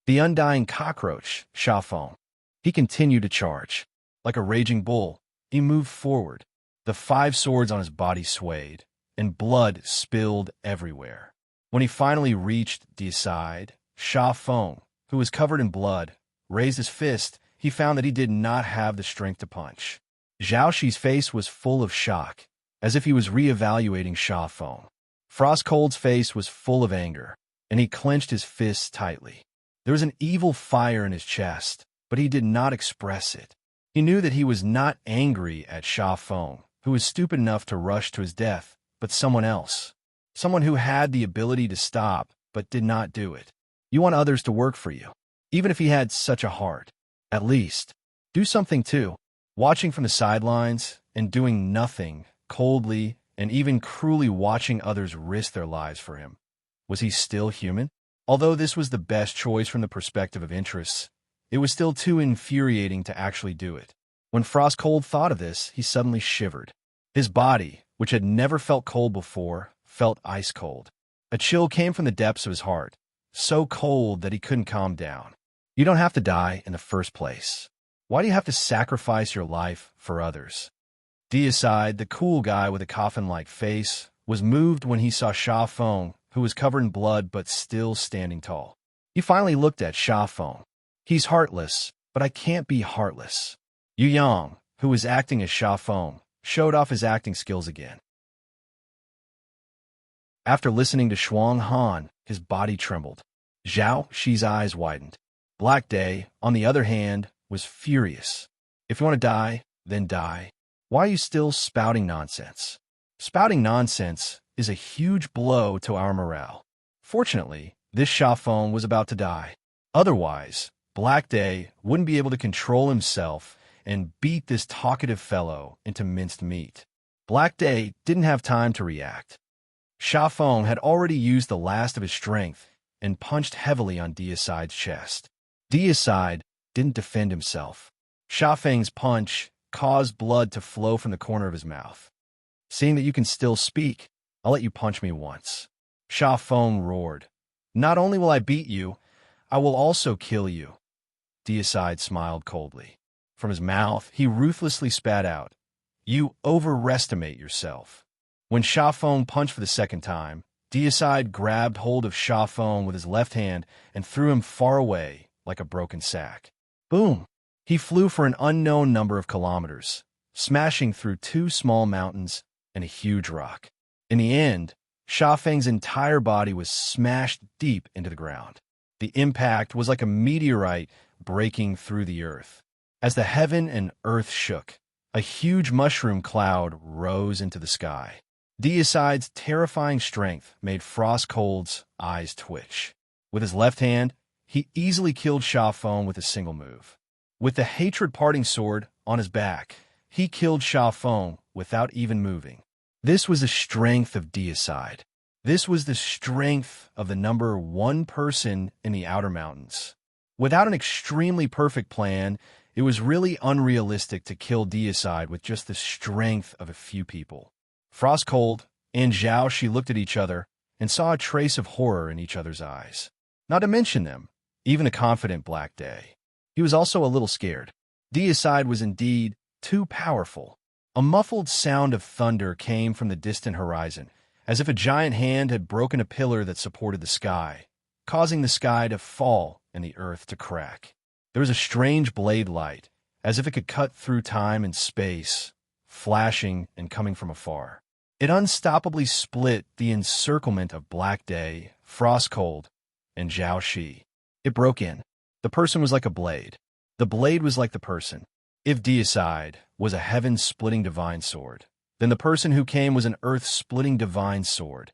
The undying cockroach, Sha Feng. He continued to charge. Like a raging bull, he moved forward. The 5 swords on his body swayed, and blood spilled everywhere. When he finally reached Deicide, Sha Feng, who was covered in blood, raised his fist. He found that he did not have the strength to punch. Zhao Shi's face was full of shock, as if he was re-evaluating Sha Feng. Frostcold's face was full of anger, and he clenched his fists tightly. There was an evil fire in his chest, but he did not express it. He knew that he was not angry at Sha Feng, who was stupid enough to rush to his death, but someone else. Someone who had the ability to stop, but did not do it. You want others to work for you. even if he had such a heart. At least, do something too. Watching from the sidelines and doing nothing, coldly and even cruelly watching others risk their lives for him. Was he still human? Although this was the best choice from the perspective of interests, it was still too infuriating to actually do it. When Frostcold thought of this, he suddenly shivered. His body, which had never felt cold before, felt ice cold. A chill came from the depths of his heart, so cold that he couldn't calm down. You don't have to die in the first place. Why do you have to sacrifice your life for others? Deicide, the cool guy with a coffin-like face, was moved when he saw Sha Feng, who was covered in blood but still standing tall. He finally looked at Sha Feng. He's heartless, but I can't be heartless. Yu Yang, who was acting as Sha Feng, showed off his acting skills again. After listening to Shuang Han, his body trembled. Zhao Shi's eyes widened. Black Day, on the other hand, was furious. If you want to die, then die. Why are you still spouting nonsense? Spouting nonsense is a huge blow to our morale. Fortunately, this Sha Feng was about to die. Otherwise, Black Day wouldn't be able to control himself and beat this talkative fellow into minced meat. Black Day didn't have time to react. Sha Feng had already used the last of his strength and punched heavily on Deicide's chest. Deicide didn't defend himself. Sha Feng's punch caused blood to flow from the corner of his mouth. Seeing that you can still speak, I'll let you punch me once. Sha Feng roared. Not only will I beat you, I will also kill you. Deicide smiled coldly. From his mouth, he ruthlessly spat out. You overestimate yourself. When Sha Feng punched for the second time, Deicide grabbed hold of Sha Feng with his left hand and threw him far away like a broken sack. Boom! He flew for an unknown number of kilometers, smashing through 2 small mountains and a huge rock. In the end, Sha Feng's entire body was smashed deep into the ground. The impact was like a meteorite breaking through the earth. As the heaven and earth shook, a huge mushroom cloud rose into the sky. Deicide's terrifying strength made Frostcold's eyes twitch. With his left hand, he easily killed Sha Feng with a single move. With the hatred-parting sword on his back, he killed Sha Feng without even moving. This was the strength of Deicide. This was the strength of the number 1 person in the Outer Mountains. Without an extremely perfect plan, it was really unrealistic to kill Deicide with just the strength of a few people. Frostcold and Zhao Shi looked at each other and saw a trace of horror in each other's eyes. Not to mention them, even a confident Black Day. He was also a little scared. Deicide was indeed too powerful. A muffled sound of thunder came from the distant horizon, as if a giant hand had broken a pillar that supported the sky, causing the sky to fall and the earth to crack. There was a strange blade light, as if it could cut through time and space, flashing and coming from afar. It unstoppably split the encirclement of Black Day, Frostcold, and Zhao Shi. It broke in. The person was like a blade. The blade was like the person. If Deicide was a heaven-splitting divine sword, then the person who came was an earth-splitting divine sword,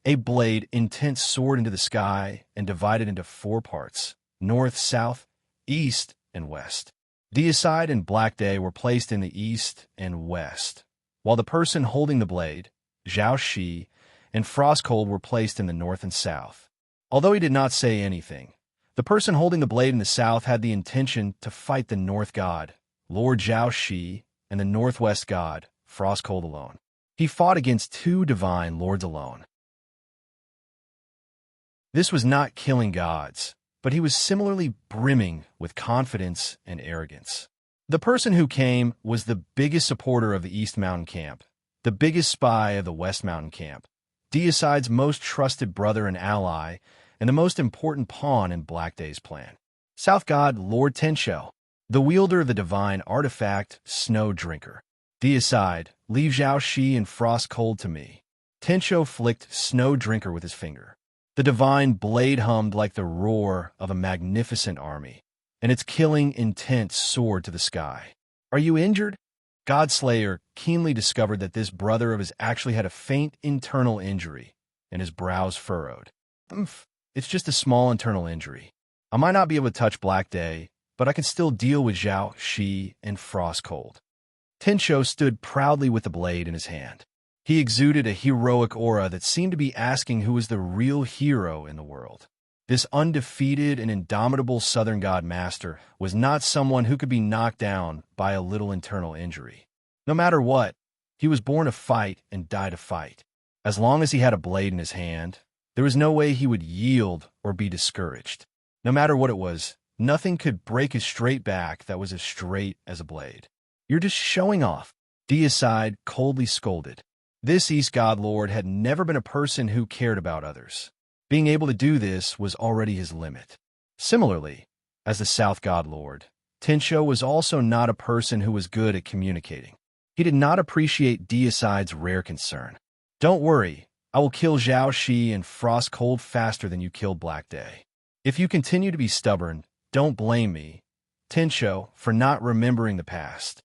a blade intense soared into the sky and divided into 4 parts, north, south, east, and west. Deicide and Black Day were placed in the east and west, while the person holding the blade, Zhao Shi, and Frostcold were placed in the north and south. Although he did not say anything, the person holding the blade in the south had the intention to fight the North God, Lord Zhao Shi, and the Northwest God, Frostcold alone. He fought against 2 divine lords alone. This was not killing gods, but he was similarly brimming with confidence and arrogance. The person who came was the biggest supporter of the East Mountain Camp, the biggest spy of the West Mountain Camp, Deicide's most trusted brother and ally, and the most important pawn in Black Day's plan. South God Lord Tenshou, the wielder of the divine artifact Snow Drinker. Deicide, leave Zhao Shi and Frostcold to me. Tenshou flicked Snow Drinker with his finger. The divine blade hummed like the roar of a magnificent army, and its killing intent soared to the sky. Are you injured? Godslayer keenly discovered that this brother of his actually had a faint internal injury, and his brows furrowed. It's just a small internal injury. I might not be able to touch Black Day, but I can still deal with Zhao Shi and Frost Cold. Tencho stood proudly with the blade in his hand. He exuded a heroic aura that seemed to be asking who was the real hero in the world. This undefeated and indomitable Southern God Master was not someone who could be knocked down by a little internal injury. No matter what, he was born to fight and die to fight. As long as he had a blade in his hand, there was no way he would yield or be discouraged. No matter what it was, nothing could break his straight back that was as straight as a blade. You're just showing off, Deicide coldly scolded. This East God Lord had never been a person who cared about others. Being able to do this was already his limit. Similarly, as the South God Lord, Tencho was also not a person who was good at communicating. He did not appreciate Deicide's rare concern. Don't worry, I will kill Zhao Shi and Frost Cold faster than you killed Black Day. If you continue to be stubborn, don't blame me, Tencho, for not remembering the past.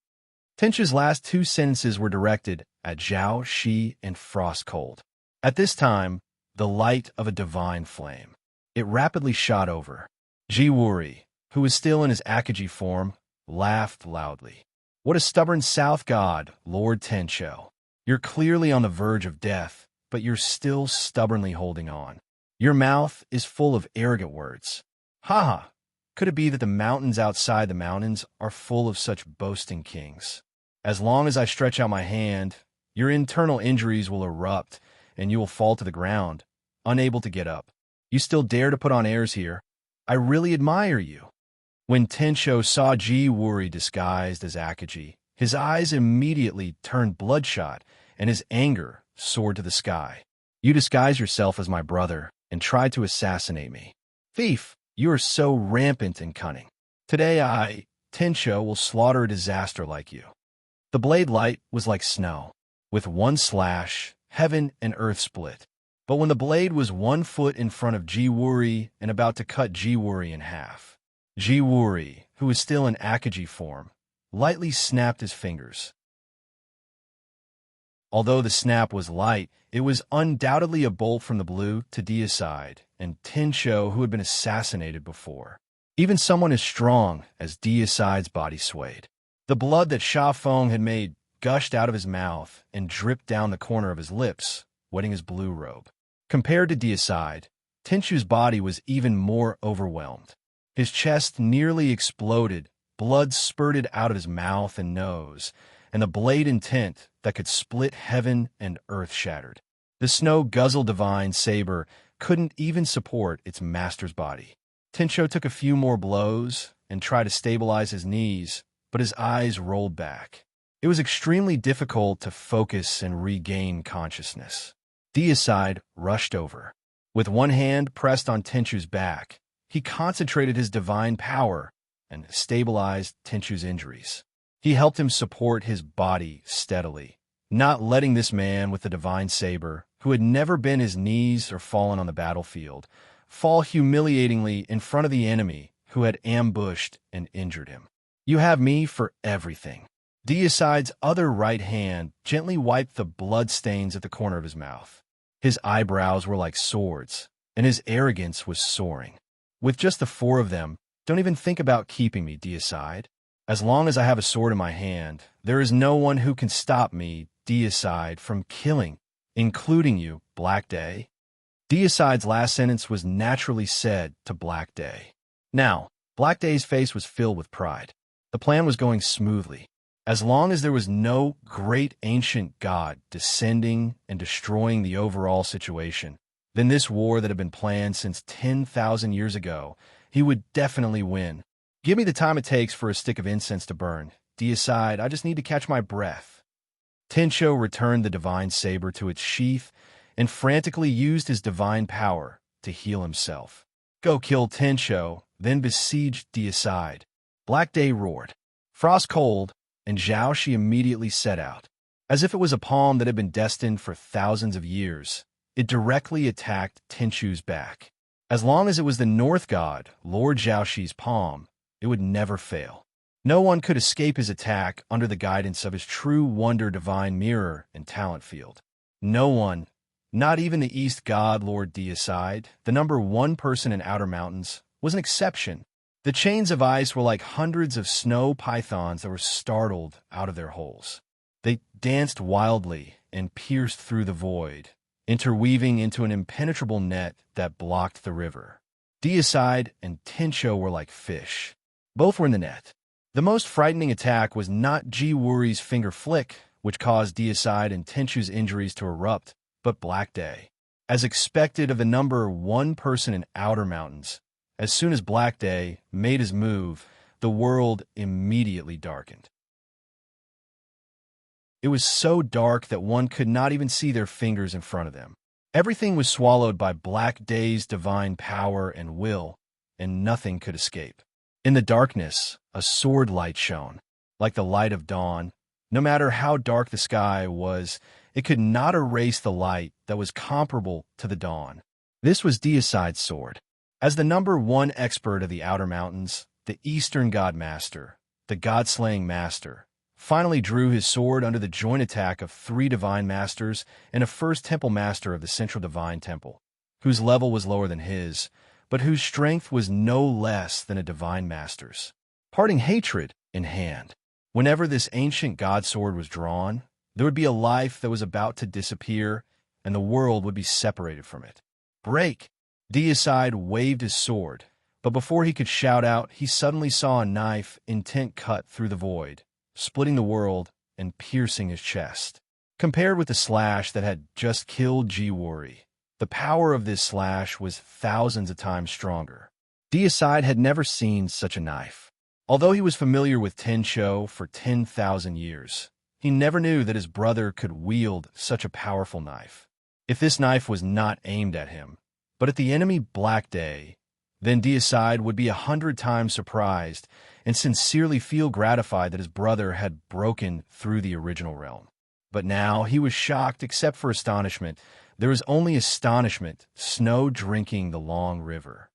Tencho's last two sentences were directed at Zhao Shi and Frost Cold. At this time, the light of a divine flame. It rapidly shot over. Ji Wuri, who was still in his Akaji form, laughed loudly. What a stubborn South God, Lord Tencho. You're clearly on the verge of death, but you're still stubbornly holding on. Your mouth is full of arrogant words. Ha! Could it be that the mountains outside the mountains are full of such boasting kings? As long as I stretch out my hand, your internal injuries will erupt, and you will fall to the ground, unable to get up. You still dare to put on airs here? I really admire you. When Tencho saw Ji Wuri disguised as Akaji, his eyes immediately turned bloodshot, and his anger soared to the sky. You disguise yourself as my brother and tried to assassinate me. Thief, you are so rampant and cunning. Today I, Tencho, will slaughter a disaster like you. The blade light was like snow. With one slash, heaven and earth split. But when the blade was 1 foot in front of Ji Wuri and about to cut Ji Wuri in half, Ji Wuri, who was still in Akaji form, lightly snapped his fingers. Although the snap was light, it was undoubtedly a bolt from the blue to Deicide and Tencho, who had been assassinated before. Even someone as strong as Deicide's body swayed. The blood that Sha Feng had made gushed out of his mouth and dripped down the corner of his lips, wetting his blue robe. Compared to Deicide, Tenchu's body was even more overwhelmed. His chest nearly exploded, blood spurted out of his mouth and nose, and the blade intent that could split heaven and earth shattered. The snow-guzzled divine saber couldn't even support its master's body. Tencho took a few more blows and tried to stabilize his knees, but his eyes rolled back. It was extremely difficult to focus and regain consciousness. Deicide rushed over. With one hand pressed on Tenchu's back, he concentrated his divine power and stabilized Tenchu's injuries. He helped him support his body steadily, not letting this man with the divine saber, who had never bent his knees or fallen on the battlefield, fall humiliatingly in front of the enemy who had ambushed and injured him. You have me for everything. Deicide's other right hand gently wiped the blood stains at the corner of his mouth. His eyebrows were like swords, and his arrogance was soaring. With just the 4 of them, don't even think about keeping me, Deicide. As long as I have a sword in my hand, there is no one who can stop me, Deicide, from killing, including you, Black Day. Deicide's last sentence was naturally said to Black Day. Now, Black Day's face was filled with pride. The plan was going smoothly. As long as there was no great ancient god descending and destroying the overall situation, then this war that had been planned since 10,000 years ago, he would definitely win. Give me the time it takes for a stick of incense to burn. Deicide, I just need to catch my breath. Tencho returned the divine saber to its sheath and frantically used his divine power to heal himself. Go kill Tencho, then besiege Deicide. Black Day roared. Frost Cold and Zhao Shi immediately set out. As if it was a palm that had been destined for thousands of years, it directly attacked Tenchu's back. As long as it was the North God, Lord Zhao Shi's palm, it would never fail. No one could escape his attack under the guidance of his true wonder divine mirror and talent field. No one, not even the East God Lord Deicide, the number 1 person in Outer Mountains, was an exception. The chains of ice were like hundreds of snow pythons that were startled out of their holes. They danced wildly and pierced through the void, interweaving into an impenetrable net that blocked the river. Deicide and Tencho were like fish. Both were in the net. The most frightening attack was not Jiwuri's finger flick, which caused Deicide and Tenchu's injuries to erupt, but Black Day. As expected of the number one person in Outer Mountains, as soon as Black Day made his move, the world immediately darkened. It was so dark that one could not even see their fingers in front of them. Everything was swallowed by Black Day's divine power and will, and nothing could escape. In the darkness, a sword light shone, like the light of dawn. No matter how dark the sky was, it could not erase the light that was comparable to the dawn. This was Deicide's sword. As the number one expert of the Outer Mountains, the Eastern God Master, the God-slaying Master, finally drew his sword under the joint attack of 3 Divine Masters and a First Temple Master of the Central Divine Temple, whose level was lower than his, but whose strength was no less than a Divine Master's. Parting hatred in hand. Whenever this ancient God sword was drawn, there would be a life that was about to disappear, and the world would be separated from it. Break! Deicide waved his sword, but before he could shout out, he suddenly saw a knife intent cut through the void, splitting the world and piercing his chest. Compared with the slash that had just killed Jiwuri, the power of this slash was thousands of times stronger. Deicide had never seen such a knife. Although he was familiar with Tencho for 10,000 years, he never knew that his brother could wield such a powerful knife. If this knife was not aimed at him, but at the enemy Black Day, then Deicide would be 100 times surprised and sincerely feel gratified that his brother had broken through the original realm. But now he was shocked except for astonishment. There was only astonishment, snow drinking the long river.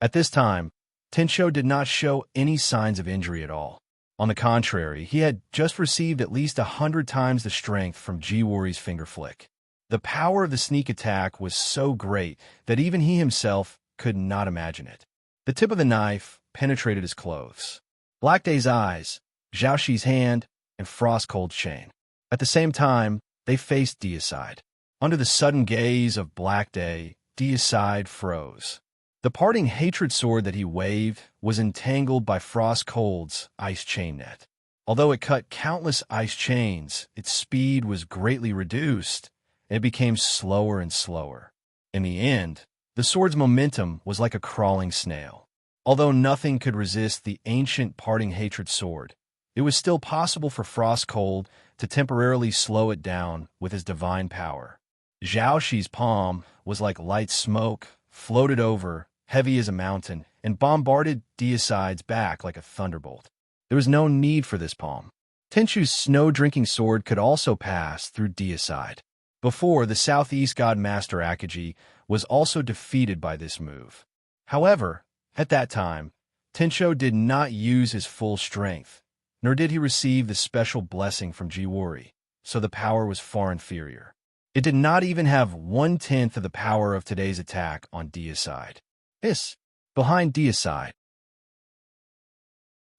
At this time, Tencho did not show any signs of injury at all. On the contrary, he had just received at least 100 times the strength from Jiwuri's finger flick. The power of the sneak attack was so great that even he himself could not imagine it. The tip of the knife penetrated his clothes. Black Day's eyes, Zhaoxi's hand, and Frost-Cold's chain. At the same time, they faced Deicide. Under the sudden gaze of Black Day, Deicide froze. The parting hatred sword that he waved was entangled by Frost-Cold's ice chain net. Although it cut countless ice chains, its speed was greatly reduced, and it became slower and slower. In the end, the sword's momentum was like a crawling snail. Although nothing could resist the ancient parting hatred sword, it was still possible for Frost-Cold to temporarily slow it down with his divine power. Zhaoxi's palm was like light smoke, floated over, heavy as a mountain, and bombarded Deicide's back like a thunderbolt. There was no need for this palm. Tenchu's snow-drinking sword could also pass through Deicide. Before, the Southeast God Master Akagi was also defeated by this move. However, at that time, Tencho did not use his full strength, nor did he receive the special blessing from Jiwuri, so the power was far inferior. It did not even have 1/10 of the power of today's attack on Deicide. Behind Deicide,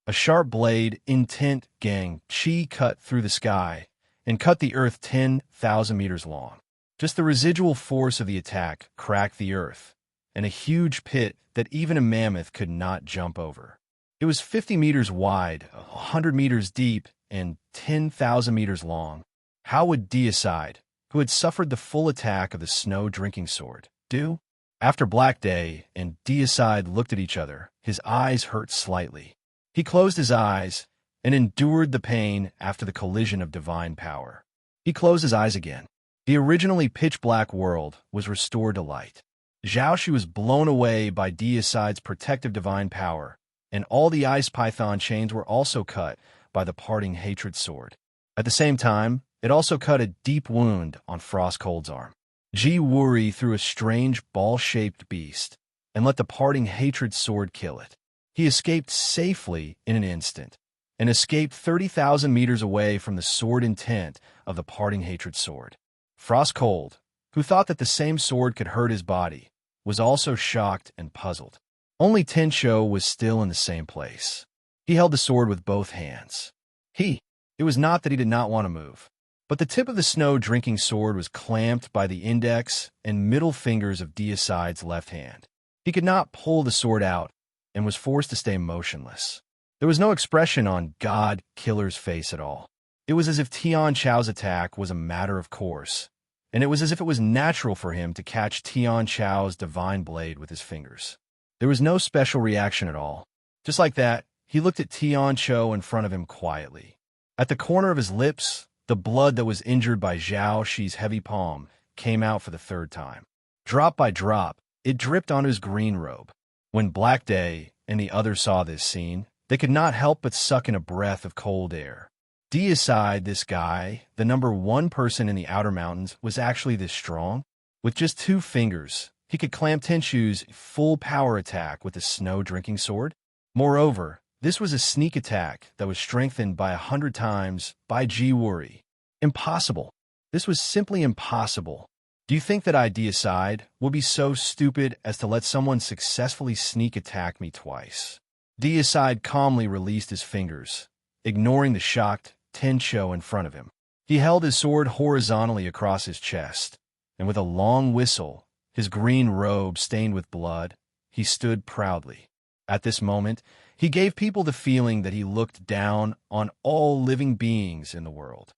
a sharp blade, intent gang, chi cut through the sky and cut the earth 10,000 meters long. Just the residual force of the attack cracked the earth, and a huge pit that even a mammoth could not jump over. It was 50 meters wide, 100 meters deep, and 10,000 meters long. How would Deicide, who had suffered the full attack of the snow-drinking sword, do? After Black Day and Deicide looked at each other, his eyes hurt slightly. He closed his eyes and endured the pain after the collision of divine power. He closed his eyes again. The originally pitch-black world was restored to light. Zhaoxi was blown away by Deicide's protective divine power, and all the ice python chains were also cut by the parting hatred sword. At the same time, it also cut a deep wound on Frost-Cold's arm. Jiwuri threw a strange ball-shaped beast and let the parting hatred sword kill it. He escaped safely in an instant, and escaped 30,000 meters away from the sword intent of the parting hatred sword. Frost-Cold, who thought that the same sword could hurt his body, was also shocked and puzzled. Only Tencho was still in the same place. He held the sword with both hands. It was not that he did not want to move, but the tip of the snow-drinking sword was clamped by the index and middle fingers of Deicide's left hand. He could not pull the sword out and was forced to stay motionless. There was no expression on God Killer's face at all. It was as if Tian Chao's attack was a matter of course, and it was as if it was natural for him to catch Tian Chao's divine blade with his fingers. There was no special reaction at all. Just like that, he looked at Tian Chao in front of him quietly. At the corner of his lips, the blood that was injured by Zhao Shi's heavy palm came out for the third time. Drop by drop, it dripped onto his green robe. When Black Day and the others saw this scene, they could not help but suck in a breath of cold air. Deicide, this guy, the number one person in the Outer Mountains, was actually this strong? With just 2 fingers, he could clamp Tenchu's full power attack with a snow-drinking sword? Moreover, this was a sneak attack that was strengthened by 100 times by Ji Wuri. Impossible. This was simply impossible. Do you think that I, Deicide, would be so stupid as to let someone successfully sneak attack me twice? Deicide calmly released his fingers, ignoring the shocked Tencho in front of him. He held his sword horizontally across his chest, and with a long whistle, his green robe stained with blood, he stood proudly. At this moment, he gave people the feeling that he looked down on all living beings in the world.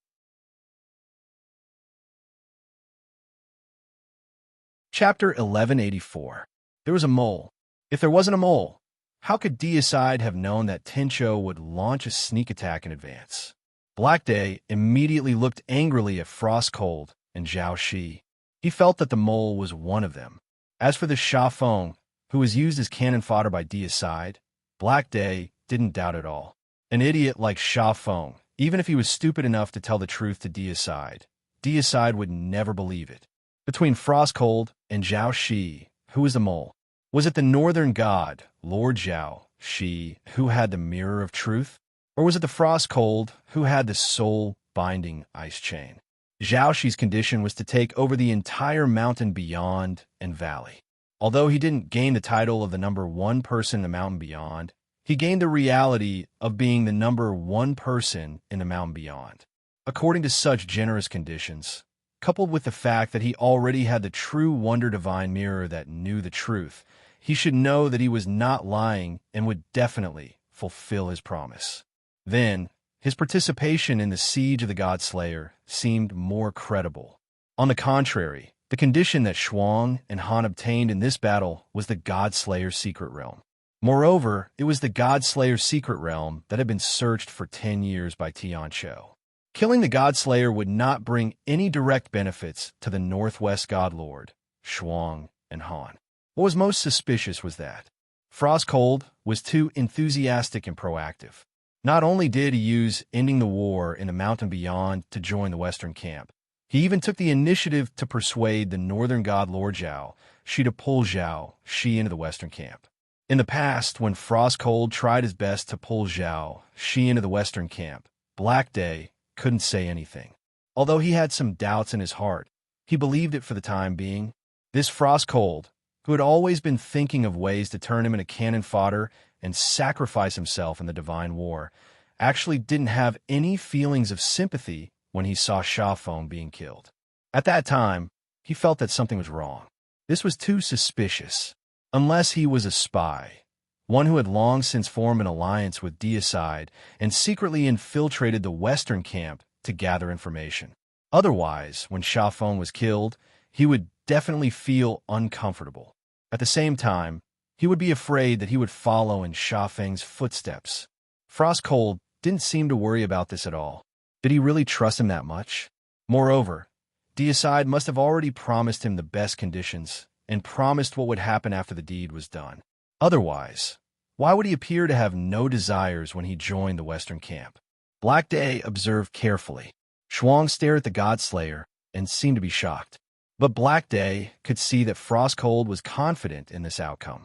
Chapter 1184. There was a mole. If there wasn't a mole, how could Deicide have known that Tencho would launch a sneak attack in advance? Black Day immediately looked angrily at Frostcold and Zhao Shi. He felt that the mole was one of them. As for the Sha Feng, who was used as cannon fodder by Deicide, Black Day didn't doubt at all. An idiot like Sha Feng, even if he was stupid enough to tell the truth to Deicide, Deicide would never believe it. Between Frostcold and Zhao Shi, who was the mole? Was it the northern god, Lord Zhao Shi, who had the mirror of truth? Or was it the Frostcold, who had the soul-binding ice chain? Zhao Shi's condition was to take over the entire mountain beyond and valley. Although he didn't gain the title of the number one person in the mountain beyond, he gained the reality of being the number one person in the mountain beyond. According to such generous conditions, coupled with the fact that he already had the true Wonder Divine Mirror that knew the truth, he should know that he was not lying and would definitely fulfill his promise. Then, his participation in the siege of the God-Slayer seemed more credible. On the contrary, the condition that Shuang and Han obtained in this battle was the God-Slayer's secret realm. Moreover, it was the God-Slayer's secret realm that had been searched for 10 years by Tian Chao. Killing the God-Slayer would not bring any direct benefits to the Northwest God Lord, Shuang and Han. What was most suspicious was that Frostcold was too enthusiastic and proactive. Not only did he use ending the war in the mountain beyond to join the Western camp, he even took the initiative to persuade the northern god Lord Zhao Shi to pull Zhao Shi into the Western camp. In the past, when Frostcold tried his best to pull Zhao Shi into the Western camp, Black Day couldn't say anything. Although he had some doubts in his heart, he believed it for the time being. This Frostcold, who had always been thinking of ways to turn him into cannon fodder and sacrifice himself in the divine war, actually didn't have any feelings of sympathy when he saw Sha Feng being killed. At that time, he felt that something was wrong. This was too suspicious. Unless he was a spy, one who had long since formed an alliance with Deicide and secretly infiltrated the Western camp to gather information. Otherwise, when Sha Feng was killed, he would definitely feel uncomfortable. At the same time, he would be afraid that he would follow in Sha Feng's footsteps. Frostcold didn't seem to worry about this at all. Did he really trust him that much? Moreover, Deicide must have already promised him the best conditions and promised what would happen after the deed was done. Otherwise, why would he appear to have no desires when he joined the Western camp? Black Day observed carefully. Shuang stared at the God-Slayer and seemed to be shocked. But Black Day could see that Frostcold was confident in this outcome.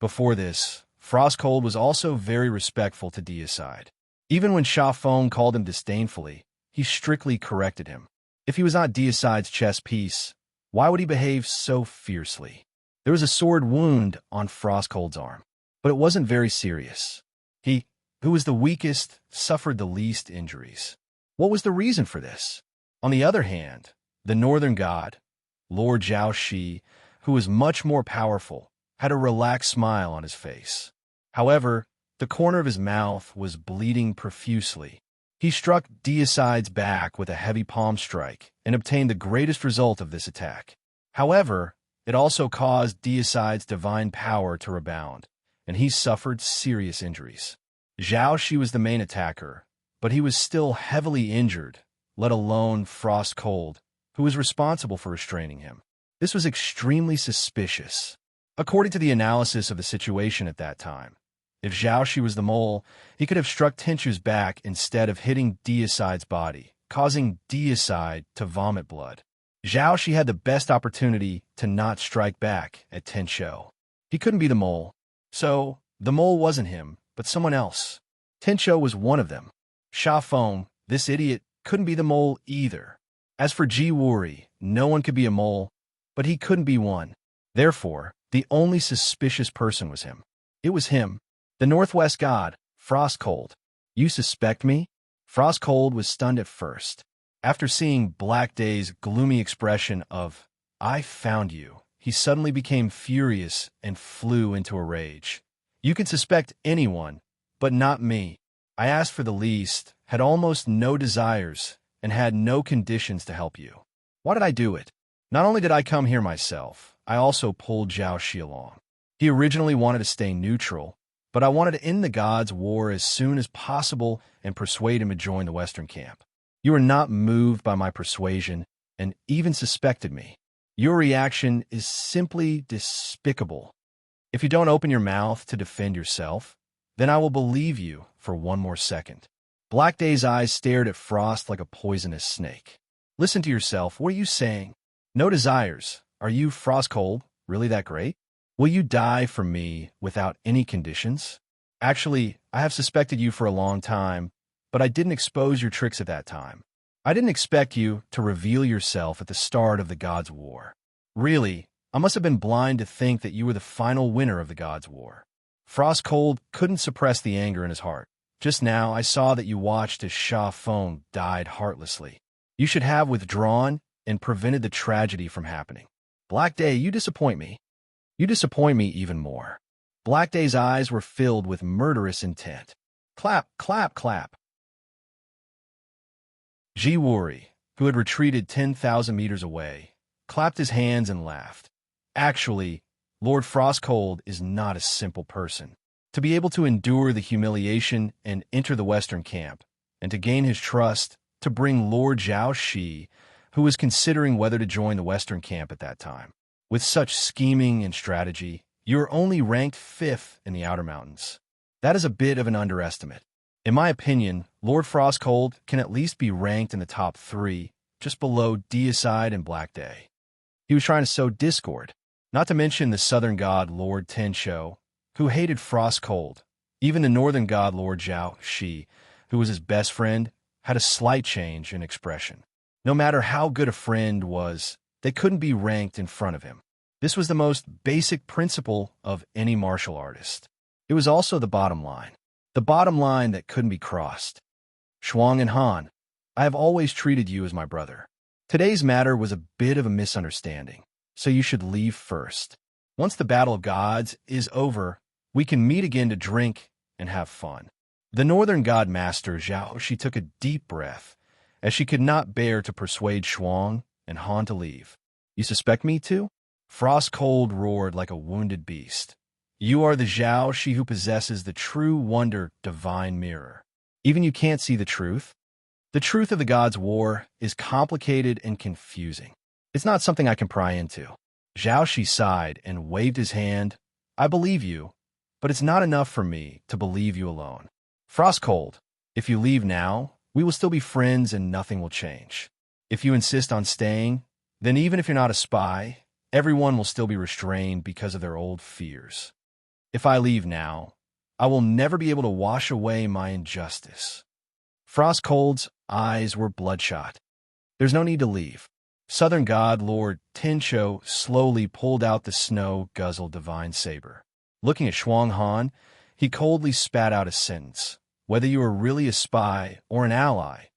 Before this, Frostcold was also very respectful to Deicide. Even when Sha Feng called him disdainfully, he strictly corrected him. If he was not Deicide's chess piece, why would he behave so fiercely? There was a sword wound on Frostcold's arm, but it wasn't very serious. He, who was the weakest, suffered the least injuries. What was the reason for this? On the other hand, the northern god, Lord Zhao Shi, who was much more powerful, had a relaxed smile on his face. However, the corner of his mouth was bleeding profusely. He struck Deicide's back with a heavy palm strike and obtained the greatest result of this attack. However, it also caused Deicide's divine power to rebound, and he suffered serious injuries. Zhao Shi was the main attacker, but he was still heavily injured, let alone Frostcold, who was responsible for restraining him. This was extremely suspicious. According to the analysis of the situation at that time, if Zhao Shi was the mole, he could have struck Tenchu's back instead of hitting Deicide's body, causing Deicide to vomit blood. Zhao Shi had the best opportunity to not strike back at Tenchu. He couldn't be the mole. So, the mole wasn't him, but someone else. Tenchu was one of them. Sha Feng, this idiot, couldn't be the mole either. As for Ji Wuri, no one could be a mole, but he couldn't be one. Therefore, the only suspicious person was him. It was him, the Northwest god, Frostcold. You suspect me? Frostcold was stunned at first. After seeing Black Day's gloomy expression of, "I found you," he suddenly became furious and flew into a rage. You can suspect anyone, but not me. I asked for the least, had almost no desires, and had no conditions to help you. Why did I do it? Not only did I come here myself, I also pulled Zhao Shi along. He originally wanted to stay neutral, but I wanted to end the gods' war as soon as possible and persuade him to join the Western camp. You are not moved by my persuasion and even suspected me. Your reaction is simply despicable. If you don't open your mouth to defend yourself, then I will believe you for one more second. Black Day's eyes stared at Frost like a poisonous snake. Listen to yourself. What are you saying? No desires. Are you, Frostcold, really that great? Will you die for me without any conditions? Actually, I have suspected you for a long time, but I didn't expose your tricks at that time. I didn't expect you to reveal yourself at the start of the Gods' War. Really, I must have been blind to think that you were the final winner of the Gods' War. Frostcold couldn't suppress the anger in his heart. Just now, I saw that you watched as Sha Feng died heartlessly. You should have withdrawn and prevented the tragedy from happening. Black Day, you disappoint me. You disappoint me even more. Black Day's eyes were filled with murderous intent. Clap, clap, clap. Ji Wuri, who had retreated 10,000 meters away, clapped his hands and laughed. Actually, Lord Frostcold is not a simple person. To be able to endure the humiliation and enter the Western camp, and to gain his trust, to bring Lord Zhao Shi, who was considering whether to join the Western camp at that time. With such scheming and strategy, you are only ranked 5th in the Outer Mountains. That is a bit of an underestimate. In my opinion, Lord Frostcold can at least be ranked in the top 3, just below Deicide and Black Day. He was trying to sow discord, not to mention the southern god Lord Tenchu, who hated Frostcold. Even the northern god Lord Zhao Shi, who was his best friend, had a slight change in expression. No matter how good a friend was, they couldn't be ranked in front of him. This was the most basic principle of any martial artist. It was also the bottom line. The bottom line that couldn't be crossed. Shuang and Han, I have always treated you as my brother. Today's matter was a bit of a misunderstanding, so you should leave first. Once the Battle of Gods is over, we can meet again to drink and have fun. The northern god master Zhao Shi took a deep breath, as she could not bear to persuade Shuang and Han to leave. You suspect me too? Frostcold roared like a wounded beast. You are the Zhao Shi who possesses the true wonder divine mirror. Even you can't see the truth? The truth of the Gods' War is complicated and confusing. It's not something I can pry into. Zhao Shi sighed and waved his hand. I believe you, but it's not enough for me to believe you alone. Frostcold, if you leave now, we will still be friends and nothing will change. If you insist on staying, then even if you're not a spy, everyone will still be restrained because of their old fears. If I leave now, I will never be able to wash away my injustice. Frostcold's eyes were bloodshot. There's no need to leave. Southern god Lord Tencho slowly pulled out the snow-guzzled divine saber. Looking at Shuang Han, he coldly spat out a sentence. Whether you are really a spy or an ally,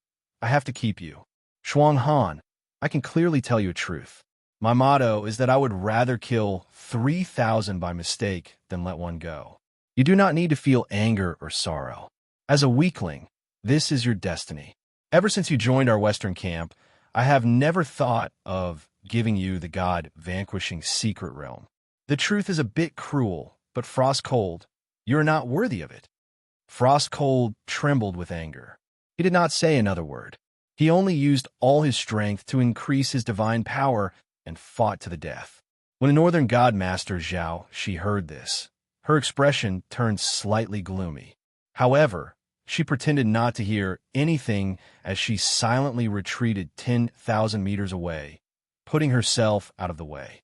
I have to keep you. Shuang Han, I can clearly tell you a truth. My motto is that I would rather kill 3,000 by mistake than let one go. You do not need to feel anger or sorrow. As a weakling, this is your destiny. Ever since you joined our Western camp, I have never thought of giving you the god-vanquishing secret realm. The truth is a bit cruel, but Frostcold, you are not worthy of it. Frostcold trembled with anger. He did not say another word. He only used all his strength to increase his divine power and fought to the death. When the northern god master Zhao Shi heard this, her expression turned slightly gloomy. However, she pretended not to hear anything as she silently retreated 10,000 meters away, putting herself out of the way.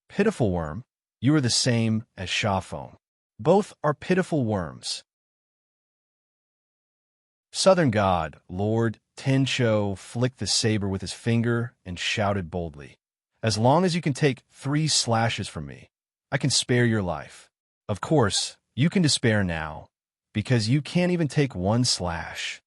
Pitiful worm, you are the same as Shafong. Both are pitiful worms. Southern god, Lord Tencho flicked the saber with his finger and shouted boldly, "As long as you can take 3 slashes from me, I can spare your life. Of course, you can despair now, because you can't even take 1 slash."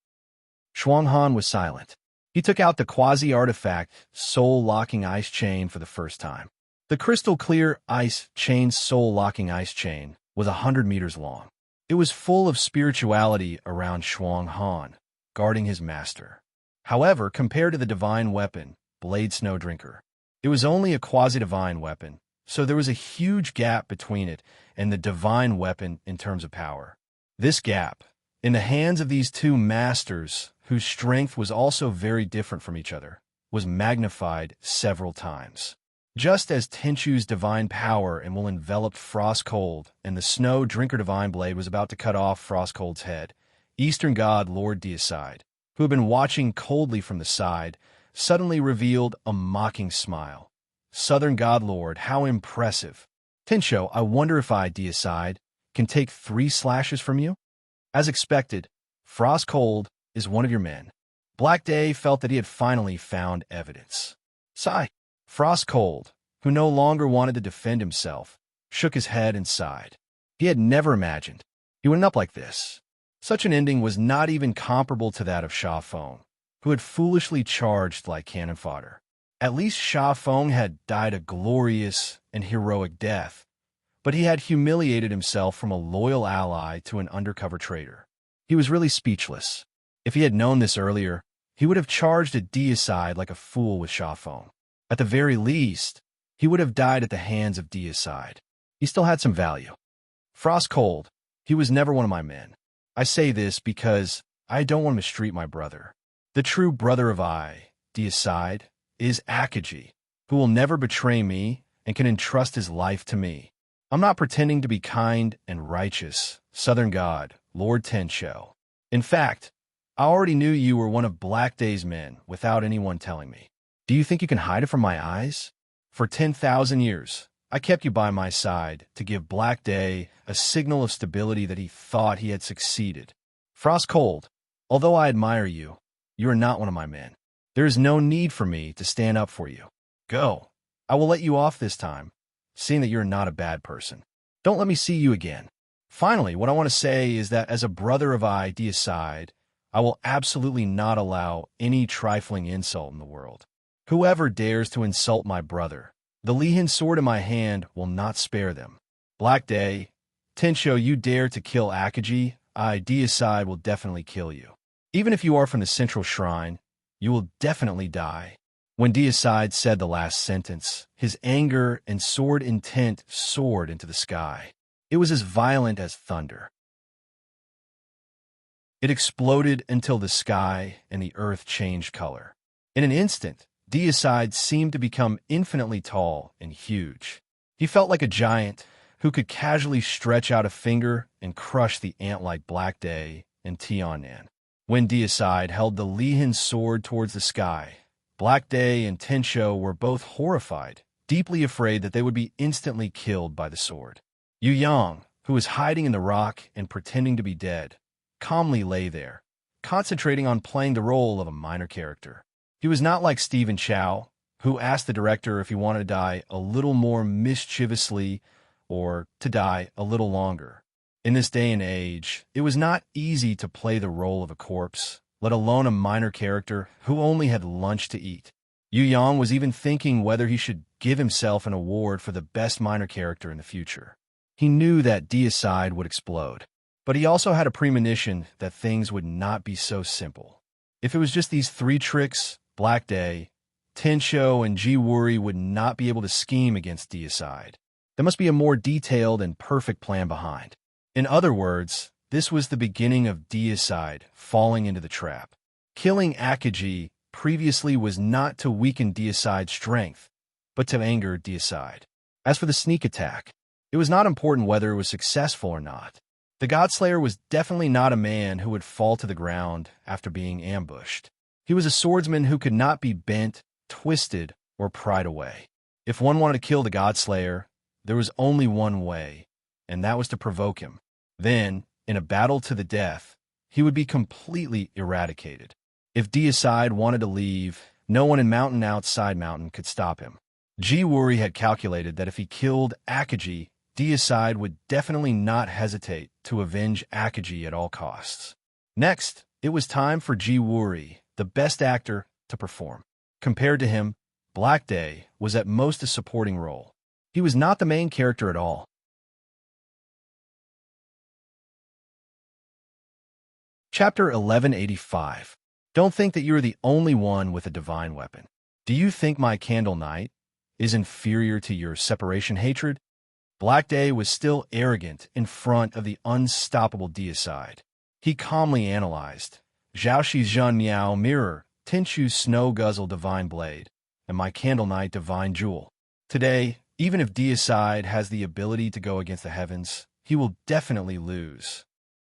Shuang Han was silent. He took out the quasi-artifact soul-locking ice chain for the first time. The crystal-clear ice chain soul-locking ice chain was 100 meters long. It was full of spirituality around Shuang Han, guarding his master. However, compared to the divine weapon, Blade Snow Drinker, it was only a quasi-divine weapon, so there was a huge gap between it and the divine weapon in terms of power. This gap, in the hands of these two masters, whose strength was also very different from each other, was magnified several times. Just as Tenchu's divine power and will enveloped Frostcold, and the Snow Drinker divine blade was about to cut off Frostcold's head, Eastern god Lord Deicide, who had been watching coldly from the side, suddenly revealed a mocking smile. Southern god Lord, how impressive! Tencho, I wonder if I, Deicide, can take 3 slashes from you? As expected, Frostcold is one of your men. Black Day felt that he had finally found evidence. Sigh. Frostcold, who no longer wanted to defend himself, shook his head and sighed. He had never imagined he would end up like this. Such an ending was not even comparable to that of Sha Feng, who had foolishly charged like cannon fodder. At least Sha Feng had died a glorious and heroic death, but he had humiliated himself from a loyal ally to an undercover traitor. He was really speechless. If he had known this earlier, he would have charged at Deicide like a fool with Sha Feng. At the very least, he would have died at the hands of Deicide. He still had some value. Frostcold, he was never one of my men. I say this because I don't want to mistreat my brother. The true brother of Deicide, is Akaji, who will never betray me and can entrust his life to me. I'm not pretending to be kind and righteous, Southern God, Lord Tencho. In fact, I already knew you were one of Black Day's men without anyone telling me. Do you think you can hide it from my eyes? For 10,000 years, I kept you by my side to give Black Day a signal of stability that he thought he had succeeded. Frostcold, although I admire you, you are not one of my men. There is no need for me to stand up for you. Go. I will let you off this time, seeing that you're not a bad person. Don't let me see you again. Finally, what I want to say is that as a brother of Deicide, I will absolutely not allow any trifling insult in the world. Whoever dares to insult my brother, the Lihin sword in my hand will not spare them. Black Day, Tencho, you dare to kill Akaji, Deicide will definitely kill you. Even if you are from the central shrine, you will definitely die. When Deicide said the last sentence, his anger and sword intent soared into the sky. It was as violent as thunder. It exploded until the sky and the earth changed color. In an instant, Deicide seemed to become infinitely tall and huge. He felt like a giant who could casually stretch out a finger and crush the ant-like Black Day and Tianan. When Deicide held the Lihin sword towards the sky, Black Day and Tencho were both horrified, deeply afraid that they would be instantly killed by the sword. Yu Yang, who was hiding in the rock and pretending to be dead, calmly lay there, concentrating on playing the role of a minor character. He was not like Stephen Chow, who asked the director if he wanted to die a little more mischievously or to die a little longer. In this day and age, it was not easy to play the role of a corpse, let alone a minor character who only had lunch to eat. Yu Yang was even thinking whether he should give himself an award for the best minor character in the future. He knew that deicide would explode, but he also had a premonition that things would not be so simple. If it was just these three tricks, Black Day, Tencho, and Ji-Wuri would not be able to scheme against deicide. There must be a more detailed and perfect plan behind. In other words, this was the beginning of deicide falling into the trap. Killing Akagi previously was not to weaken deicide's strength, but to anger deicide. As for the sneak attack, it was not important whether it was successful or not. The Godslayer was definitely not a man who would fall to the ground after being ambushed. He was a swordsman who could not be bent, twisted, or pried away. If one wanted to kill the Godslayer, there was only one way, and that was to provoke him. Then, in a battle to the death, he would be completely eradicated. If deicide wanted to leave, no one in Mountain Outside Mountain could stop him. Ji-Wuri had calculated that if he killed Akagi, deicide would definitely not hesitate to avenge Akagi at all costs. Next, it was time for Ji-Wuri, the best actor, to perform. Compared to him, Black Day was at most a supporting role. He was not the main character at all. Chapter 1185. Don't think that you're the only one with a divine weapon. Do you think my Candle Knight is inferior to your separation hatred? Black Day was still arrogant in front of the unstoppable deicide. He calmly analyzed Zhaoxi's Zhen Miao Mirror, Tenchu's Snow Guzzle Divine Blade, and my Candle Knight Divine Jewel. Today, even if deicide has the ability to go against the heavens, he will definitely lose.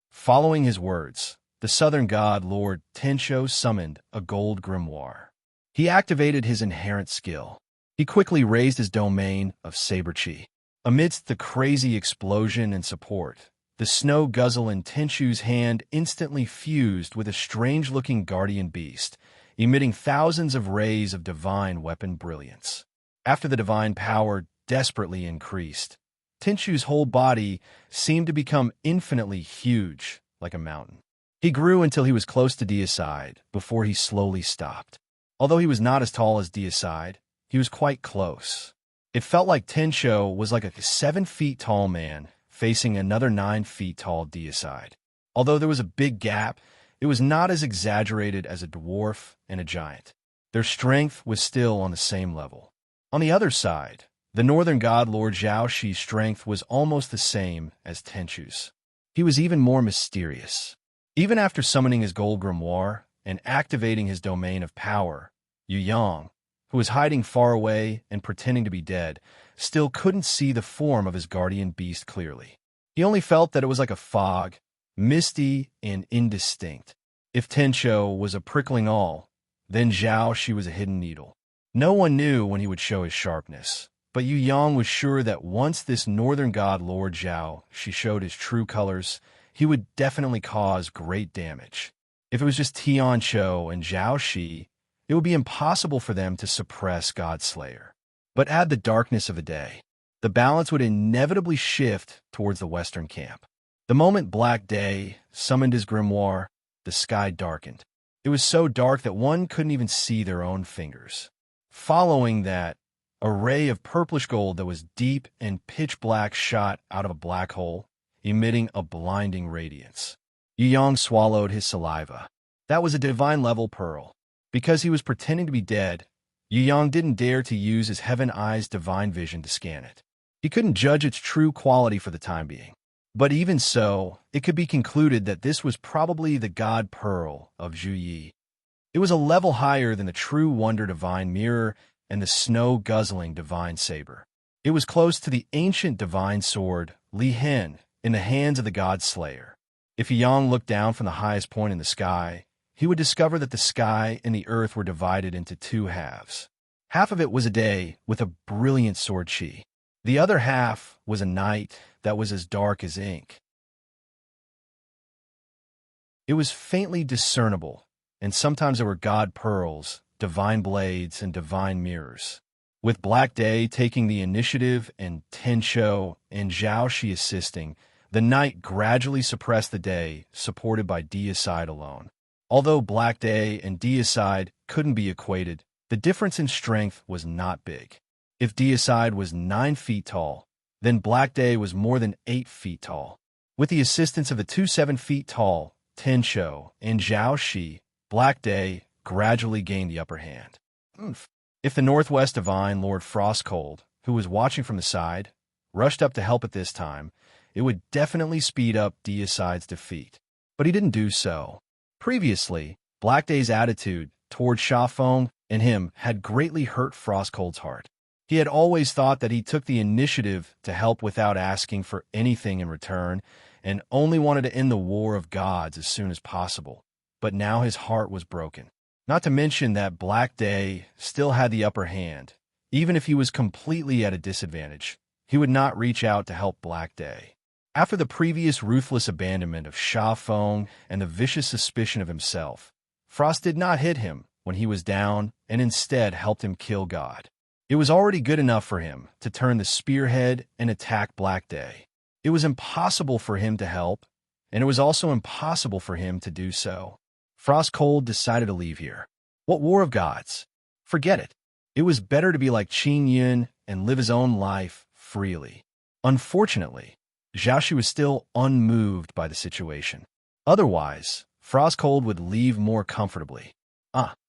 Following his words, the southern god Lord Tencho summoned a gold grimoire. He activated his inherent skill. He quickly raised his domain of saber chi. Amidst the crazy explosion and support, the snow guzzle in Tenchu's hand instantly fused with a strange-looking guardian beast, emitting thousands of rays of divine weapon brilliance. After the divine power desperately increased, Tenchu's whole body seemed to become infinitely huge, like a mountain. He grew until he was close to deicide before he slowly stopped. Although he was not as tall as deicide, he was quite close. It felt like Tencho was like a 7 feet tall man facing another 9 feet tall deicide. Although there was a big gap, it was not as exaggerated as a dwarf and a giant. Their strength was still on the same level. On the other side, the northern god Lord Zhaoxi's strength was almost the same as Tenchu's. He was even more mysterious. Even after summoning his gold grimoire and activating his domain of power, Yu Yang, who was hiding far away and pretending to be dead, still couldn't see the form of his guardian beast clearly. He only felt that it was like a fog, misty and indistinct. If Tencho was a prickling awl, then Zhaoxi was a hidden needle. No one knew when he would show his sharpness, but Yu Yang was sure that once this northern god Lord Zhaoxi showed his true colors, he would definitely cause great damage. If it was just Tianqiu and Zhaoxi, it would be impossible for them to suppress Godslayer. But add the darkness of the day. The balance would inevitably shift towards the western camp. The moment Black Day summoned his grimoire, the sky darkened. It was so dark that one couldn't even see their own fingers. Following that, a ray of purplish gold that was deep and pitch black shot out of a black hole, emitting a blinding radiance. Yu Yang swallowed his saliva. That was a divine-level pearl. Because he was pretending to be dead, Yu Yang didn't dare to use his Heaven Eye's divine vision to scan it. He couldn't judge its true quality for the time being. But even so, it could be concluded that this was probably the god pearl of Zhu Yi. It was a level higher than the true wonder divine mirror and the snow-guzzling divine saber. It was close to the ancient divine sword, Li Hen, in the hands of the god Slayer. If Yang looked down from the highest point in the sky, he would discover that the sky and the earth were divided into two halves. Half of it was a day with a brilliant sword chi. The other half was a night that was as dark as ink. It was faintly discernible, and sometimes there were god pearls divine blades, and divine mirrors. With Black Day taking the initiative and Tencho and Zhaoxi assisting, the night gradually suppressed the day, supported by Deicide alone. Although Black Day and Deicide couldn't be equated, the difference in strength was not big. If Deicide was 9 feet tall, then Black Day was more than 8 feet tall. With the assistance of the two 7 feet tall, Tencho and Zhaoxi, Black Day gradually gained the upper hand. If the Northwest Divine Lord Frostcold, who was watching from the side, rushed up to help at this time, it would definitely speed up Deicide's defeat. But he didn't do so. Previously, Black Day's attitude toward Shafeng and him had greatly hurt Frostcold's heart. He had always thought that he took the initiative to help without asking for anything in return, and only wanted to end the war of gods as soon as possible. But now his heart was broken. Not to mention that Black Day still had the upper hand. Even if he was completely at a disadvantage, he would not reach out to help Black Day. After the previous ruthless abandonment of Shafeng and the vicious suspicion of himself, Frost did not hit him when he was down and instead helped him kill God. It was already good enough for him to turn the spearhead and attack Black Day. It was impossible for him to help, and it was also impossible for him to do so. Frostcold decided to leave here. What war of gods? Forget it. It was better to be like Qin Yun and live his own life freely. Unfortunately, Zhaoxi was still unmoved by the situation. Otherwise, Frostcold would leave more comfortably.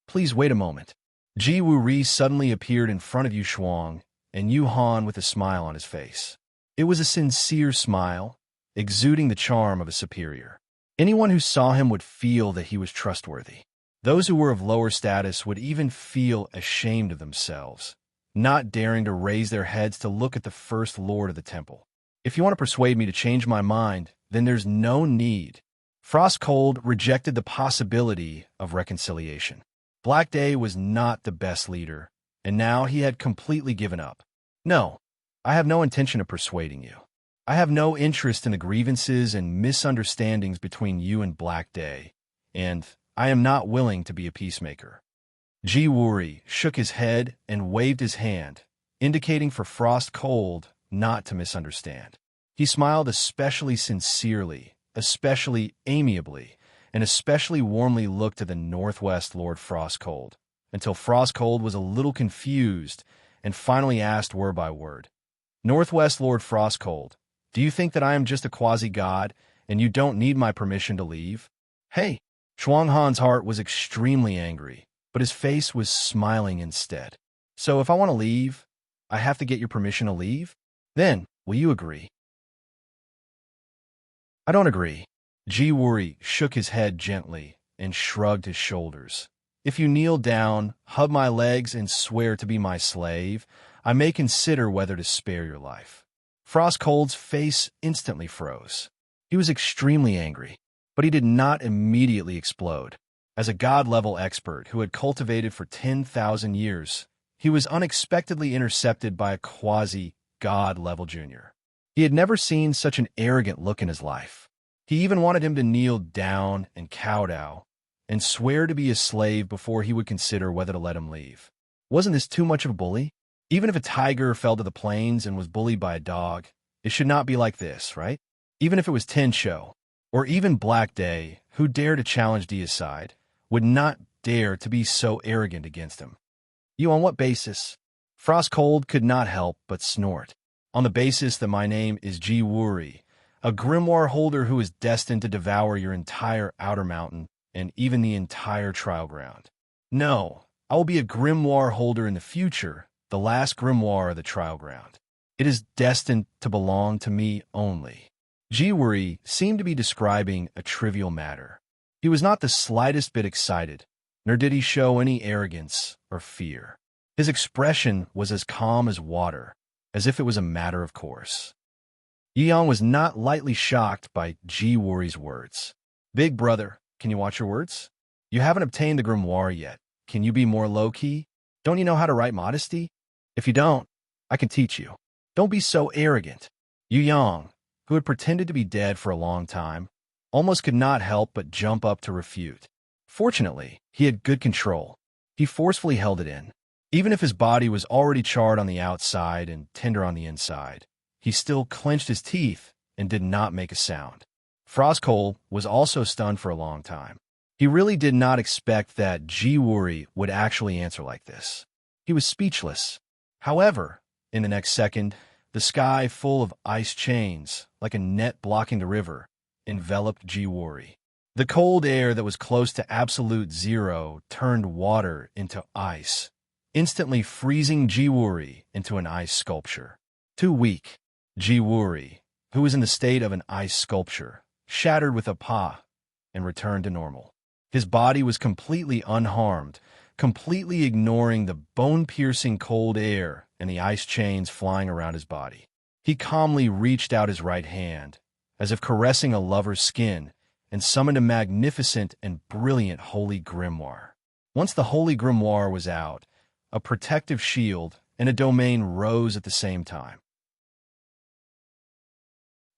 Please wait a moment. Ji Wuri suddenly appeared in front of Yu Shuang, and Yu Han with a smile on his face. It was a sincere smile, exuding the charm of a superior. Anyone who saw him would feel that he was trustworthy. Those who were of lower status would even feel ashamed of themselves, not daring to raise their heads to look at the first lord of the temple. If you want to persuade me to change my mind, then there's no need. Frostcold rejected the possibility of reconciliation. Black Day was not the best leader, and now he had completely given up. No, I have no intention of persuading you. I have no interest in the grievances and misunderstandings between you and Black Day, and I am not willing to be a peacemaker. Ji Wuri shook his head and waved his hand, indicating for Frostcold not to misunderstand. He smiled especially sincerely, especially amiably, and especially warmly looked at the Northwest Lord Frostcold, until Frostcold was a little confused and finally asked word by word, "Northwest Lord Frostcold, do you think that I am just a quasi-god and you don't need my permission to leave?" Hey! Shuanghan's heart was extremely angry, but his face was smiling instead. "So if I want to leave, I have to get your permission to leave? Then, will you agree?" "I don't agree." Ji Wuri shook his head gently and shrugged his shoulders. "If you kneel down, hug my legs, and swear to be my slave, I may consider whether to spare your life." Frostcold's face instantly froze. He was extremely angry, but he did not immediately explode. As a god-level expert who had cultivated for 10,000 years, he was unexpectedly intercepted by a quasi-god-level junior. He had never seen such an arrogant look in his life. He even wanted him to kneel down and kowtow and swear to be a slave before he would consider whether to let him leave. Wasn't this too much of a bully? Even if a tiger fell to the plains and was bullied by a dog, it should not be like this, right? Even if it was Tencho, or even Black Day, who dared to challenge Deicide, would not dare to be so arrogant against him. "You on what basis?" Frostcold could not help but snort. "On the basis that my name is Ji Wuri, a grimoire holder who is destined to devour your entire outer mountain and even the entire trial ground. No, I will be a grimoire holder in the future, the last grimoire of the trial ground. It is destined to belong to me only." Ji Wuri seemed to be describing a trivial matter. He was not the slightest bit excited, nor did he show any arrogance or fear. His expression was as calm as water, as if it was a matter of course. Yang was not lightly shocked by Ji Wuri's words. "Big brother, can you watch your words? You haven't obtained the grimoire yet. Can you be more low-key? Don't you know how to write modesty? If you don't, I can teach you. Don't be so arrogant." Yu Yang, who had pretended to be dead for a long time, almost could not help but jump up to refute. Fortunately, he had good control. He forcefully held it in. Even if his body was already charred on the outside and tender on the inside, he still clenched his teeth and did not make a sound. Frostcold was also stunned for a long time. He really did not expect that Jiwuri would actually answer like this. He was speechless. However, in the next second, the sky full of ice chains, like a net blocking the river, enveloped Jiwuri. The cold air that was close to absolute zero turned water into ice, instantly freezing Jiwuri into an ice sculpture. Too weak, Jiwuri, who was in the state of an ice sculpture, shattered with a pa and returned to normal. His body was completely unharmed, completely ignoring the bone-piercing cold air and the ice chains flying around his body. He calmly reached out his right hand, as if caressing a lover's skin, and summoned a magnificent and brilliant holy grimoire. Once the holy grimoire was out, a protective shield and a domain rose at the same time.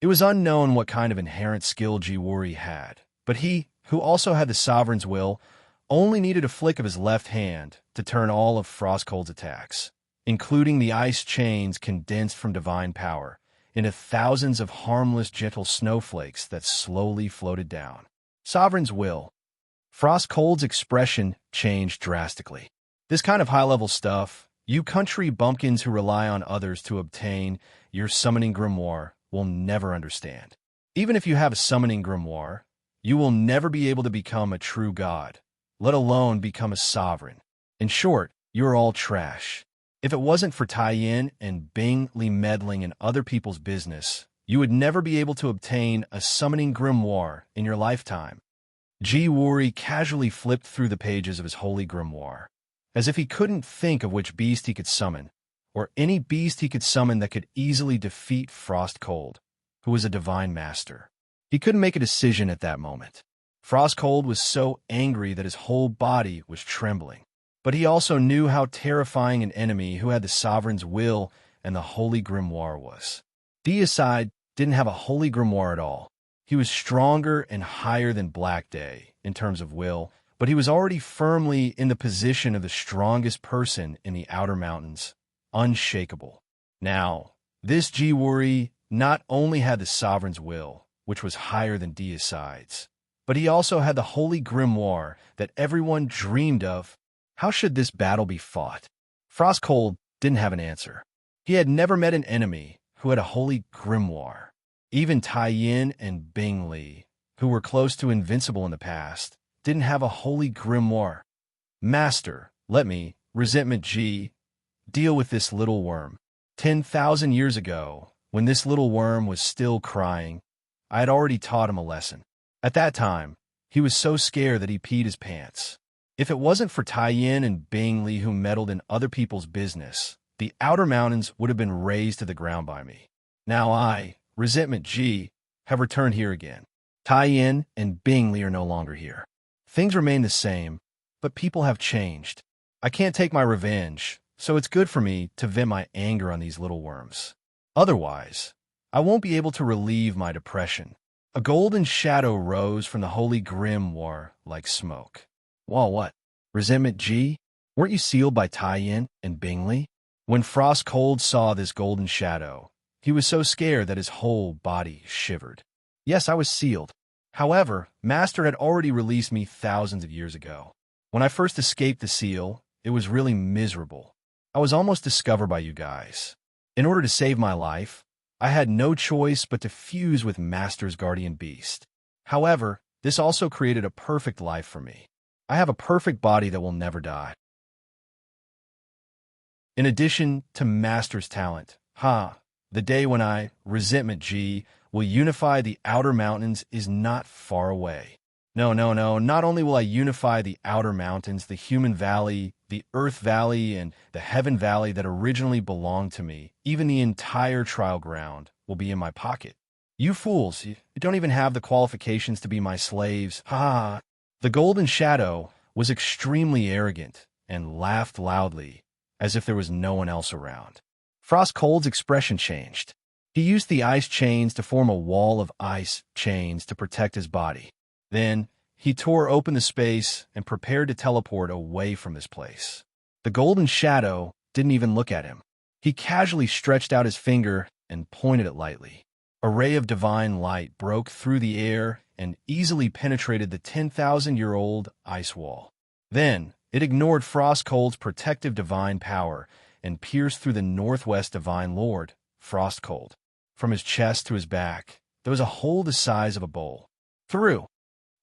It was unknown what kind of inherent skill Jiwuri had, but he, who also had the sovereign's will, only needed a flick of his left hand to turn all of Frostcold's attacks, including the ice chains condensed from divine power, into thousands of harmless, gentle snowflakes that slowly floated down. Sovereign's will. Frostcold's expression changed drastically. This kind of high-level stuff, you country bumpkins who rely on others to obtain your summoning grimoire will never understand. Even if you have a summoning grimoire, you will never be able to become a true god, let alone become a sovereign. In short, you're all trash. If it wasn't for Taiyin and Bing Li meddling in other people's business, you would never be able to obtain a summoning grimoire in your lifetime. Jiwuri casually flipped through the pages of his holy grimoire, as if he couldn't think of which beast he could summon, or any beast he could summon that could easily defeat Frostcold, who was a divine master. He couldn't make a decision at that moment. Frostcold was so angry that his whole body was trembling. But he also knew how terrifying an enemy who had the sovereign's will and the holy grimoire was. Deicide didn't have a holy grimoire at all. He was stronger and higher than Black Day in terms of will, but he was already firmly in the position of the strongest person in the Outer Mountains, unshakable. Now, this Jiwuri not only had the sovereign's will, which was higher than Deicide's, but he also had the holy grimoire that everyone dreamed of. How should this battle be fought? Frostcold didn't have an answer. He had never met an enemy who had a holy grimoire. Even Taiyin and Bing Li, who were close to invincible in the past, didn't have a holy grimoire. Master, let me, Resentment G, deal with this little worm. 10,000 years ago, when this little worm was still crying, I had already taught him a lesson. At that time, he was so scared that he peed his pants. If it wasn't for Taiyin and Bing Li who meddled in other people's business, the Outer Mountains would have been razed to the ground by me. Now I, Resentment G, have returned here again. Taiyin and Bing Li are no longer here. Things remain the same, but people have changed. I can't take my revenge, so it's good for me to vent my anger on these little worms. Otherwise, I won't be able to relieve my depression. A golden shadow rose from the holy grimoire like smoke. Well, what? Resentment G? Weren't you sealed by Taiyin and Bing Li? When Frostcold saw this golden shadow, he was so scared that his whole body shivered. Yes, I was sealed. However, Master had already released me thousands of years ago. When I first escaped the seal, it was really miserable. I was almost discovered by you guys. In order to save my life, I had no choice but to fuse with Master's guardian beast. However, this also created a perfect life for me. I have a perfect body that will never die. In addition to Master's talent, the day when I, Resentment G, will unify the Outer Mountains is not far away. No, not only will I unify the Outer Mountains, the Human Valley, the Earth Valley, and the Heaven Valley that originally belonged to me, even the entire trial ground will be in my pocket. You fools, you don't even have the qualifications to be my slaves. The Golden Shadow was extremely arrogant and laughed loudly, as if there was no one else around. Frostcold's expression changed. He used the ice chains to form a wall of ice chains to protect his body. Then, he tore open the space and prepared to teleport away from this place. The golden shadow didn't even look at him. He casually stretched out his finger and pointed it lightly. A ray of divine light broke through the air and easily penetrated the 10,000-year-old ice wall. Then, it ignored Frostcold's protective divine power and pierced through the Northwest Divine Lord, Frostcold. From his chest to his back, there was a hole the size of a bowl. Through.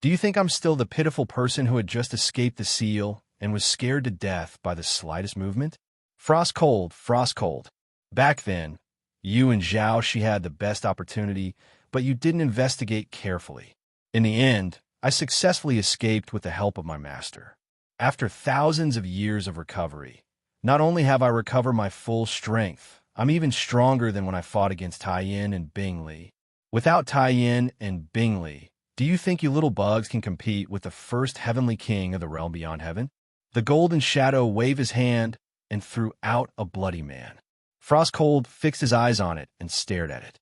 Do you think I'm still the pitiful person who had just escaped the seal and was scared to death by the slightest movement? Frostcold, Frostcold. Back then, you and Zhao Shi had the best opportunity, but you didn't investigate carefully. In the end, I successfully escaped with the help of my master. After thousands of years of recovery, not only have I recovered my full strength, I'm even stronger than when I fought against Tai Yin and Bing Li. Without Tai Yin and Bing Li, do you think you little bugs can compete with the first heavenly king of the realm beyond heaven? The golden shadow waved his hand and threw out a bloody man. Frostcold fixed his eyes on it and stared at it.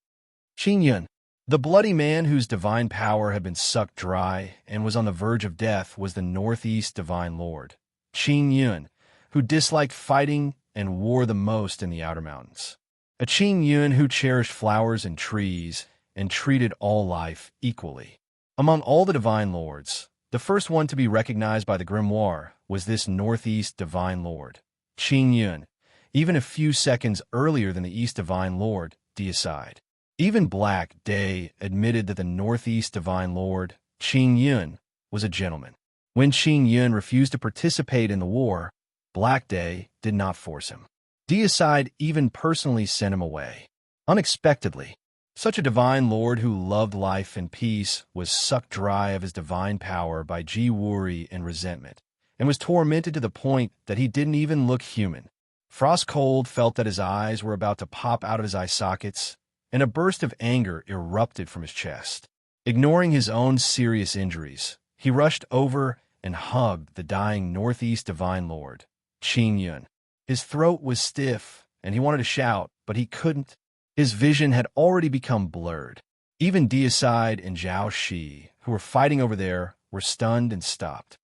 Qing Yun, the bloody man whose divine power had been sucked dry and was on the verge of death, was the Northeast Divine Lord, Qing Yun, who disliked fighting and wore the most in the Outer Mountains. A Qing Yun who cherished flowers and trees and treated all life equally. Among all the Divine Lords, the first one to be recognized by the grimoire was this Northeast Divine Lord, Qing Yun, even a few seconds earlier than the East Divine Lord, Deicide. Even Black Day admitted that the Northeast Divine Lord, Qing Yun, was a gentleman. When Qing Yun refused to participate in the war, Black Day did not force him. Deicide even personally sent him away. Unexpectedly, such a divine lord who loved life and peace was sucked dry of his divine power by Ji Wuri and resentment, and was tormented to the point that he didn't even look human. Frostcold felt that his eyes were about to pop out of his eye sockets, and a burst of anger erupted from his chest. Ignoring his own serious injuries, he rushed over and hugged the dying Northeast Divine Lord, Qing Yun. His throat was stiff, and he wanted to shout, but he couldn't. His vision had already become blurred. Even Deicide and Zhao Shi, who were fighting over there, were stunned and stopped.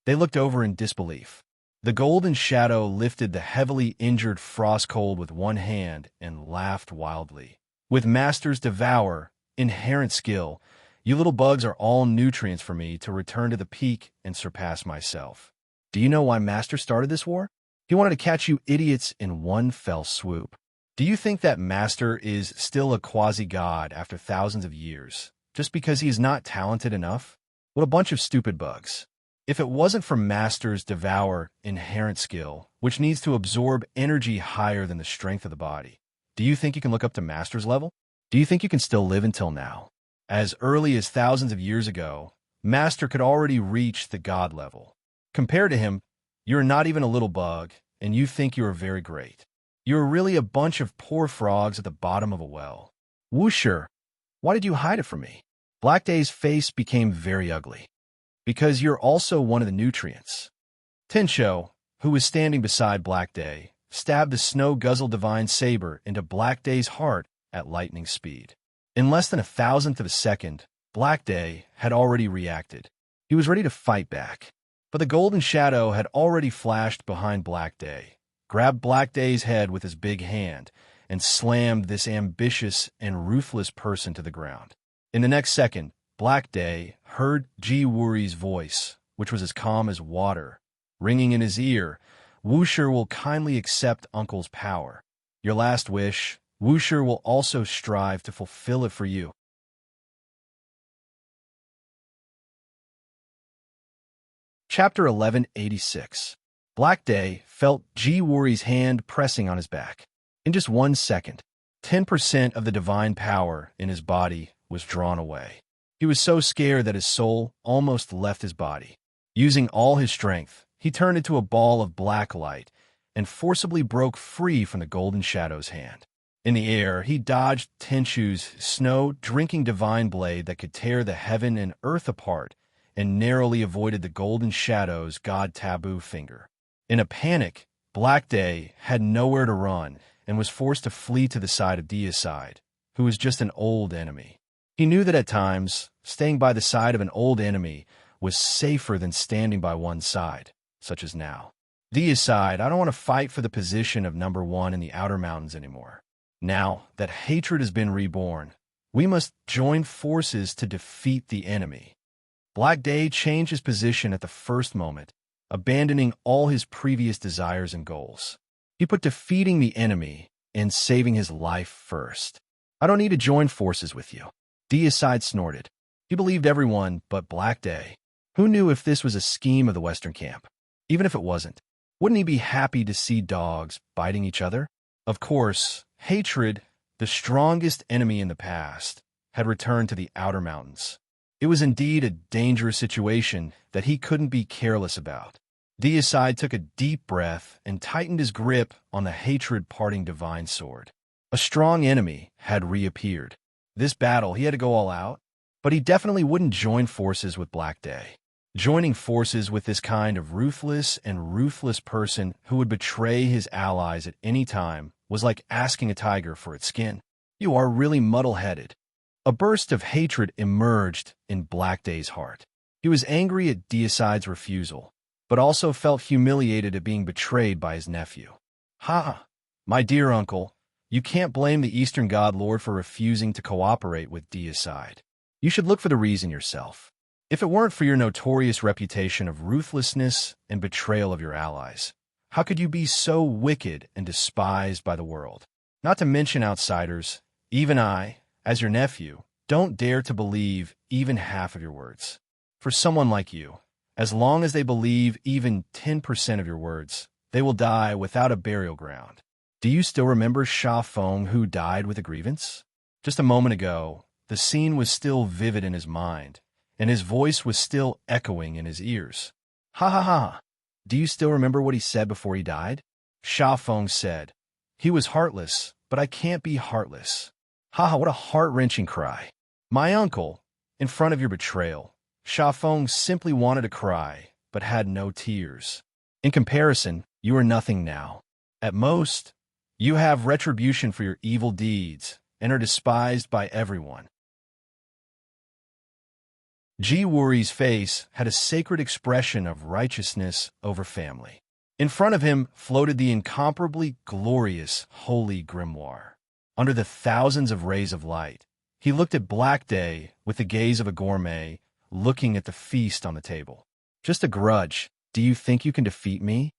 They looked over in disbelief. The golden shadow lifted the heavily injured Frostcold with one hand and laughed wildly. With Master's Devour, inherent skill, you little bugs are all nutrients for me to return to the peak and surpass myself. Do you know why Master started this war? He wanted to catch you idiots in one fell swoop. Do you think that Master is still a quasi-god after thousands of years, just because he is not talented enough? What a bunch of stupid bugs. If it wasn't for Master's Devour inherent skill, which needs to absorb energy higher than the strength of the body, do you think you can look up to Master's level? Do you think you can still live until now? As early as thousands of years ago, Master could already reach the god level. Compared to him, you're not even a little bug, and you think you are very great. You're really a bunch of poor frogs at the bottom of a well. Wuxia, why did you hide it from me? Black Day's face became very ugly. Because you're also one of the nutrients. Tenshou, who was standing beside Black Day, stabbed the snow-guzzled divine saber into Black Day's heart at lightning speed. In less than 1,000th of a second, Black Day had already reacted. He was ready to fight back. But the golden shadow had already flashed behind Black Day, grabbed Black Day's head with his big hand, and slammed this ambitious and ruthless person to the ground. In the next second, Black Day heard Ji Wuri's voice, which was as calm as water, ringing in his ear. Wuxia will kindly accept Uncle's power. Your last wish, Wuxia will also strive to fulfill it for you. Chapter 1186. Black Day felt Ji Wuri's hand pressing on his back. In just 1 second, 10% of the divine power in his body was drawn away. He was so scared that his soul almost left his body. Using all his strength, he turned into a ball of black light and forcibly broke free from the golden shadow's hand. In the air, he dodged Tenshou's snow-drinking divine blade that could tear the heaven and earth apart, and narrowly avoided the golden shadow's god taboo finger. In a panic, Black Day had nowhere to run and was forced to flee to the side of Deicide, who was just an old enemy. He knew that at times, staying by the side of an old enemy was safer than standing by one side, such as now. Deicide, I don't want to fight for the position of number one in the Outer Mountains anymore. Now that hatred has been reborn, we must join forces to defeat the enemy. Black Day changed his position at the first moment, abandoning all his previous desires and goals. He put defeating the enemy and saving his life first. I don't need to join forces with you. Deicide snorted. He believed everyone but Black Day. Who knew if this was a scheme of the Western camp? Even if it wasn't, wouldn't he be happy to see dogs biting each other? Of course, hatred, the strongest enemy in the past, had returned to the Outer Mountains. It was indeed a dangerous situation that he couldn't be careless about. Deicide took a deep breath and tightened his grip on the hatred-parting divine sword. A strong enemy had reappeared. This battle, he had to go all out, but he definitely wouldn't join forces with Black Day. Joining forces with this kind of ruthless and ruthless person who would betray his allies at any time was like asking a tiger for its skin. You are really muddle-headed. A burst of hatred emerged in Black Day's heart. He was angry at Deicide's refusal, but also felt humiliated at being betrayed by his nephew. Ha! My dear uncle, you can't blame the Eastern God Lord for refusing to cooperate with Deicide. You should look for the reason yourself. If it weren't for your notorious reputation of ruthlessness and betrayal of your allies, how could you be so wicked and despised by the world? Not to mention outsiders, even I, as your nephew, don't dare to believe even half of your words. For someone like you, as long as they believe even 10% of your words, they will die without a burial ground. Do you still remember Sha Feng who died with a grievance? Just a moment ago, the scene was still vivid in his mind, and his voice was still echoing in his ears. Ha ha ha! Do you still remember what he said before he died? Sha Feng said, "He was heartless, but I can't be heartless." Ha ha, what a heart-wrenching cry. My uncle, in front of your betrayal, Sha Feng simply wanted to cry, but had no tears. In comparison, you are nothing now. At most, you have retribution for your evil deeds and are despised by everyone. Ji Wuri's face had a sacred expression of righteousness over family. In front of him floated the incomparably glorious Holy Grimoire. Under the thousands of rays of light, he looked at Black Day with the gaze of a gourmet looking at the feast on the table. Just a grudge. Do you think you can defeat me?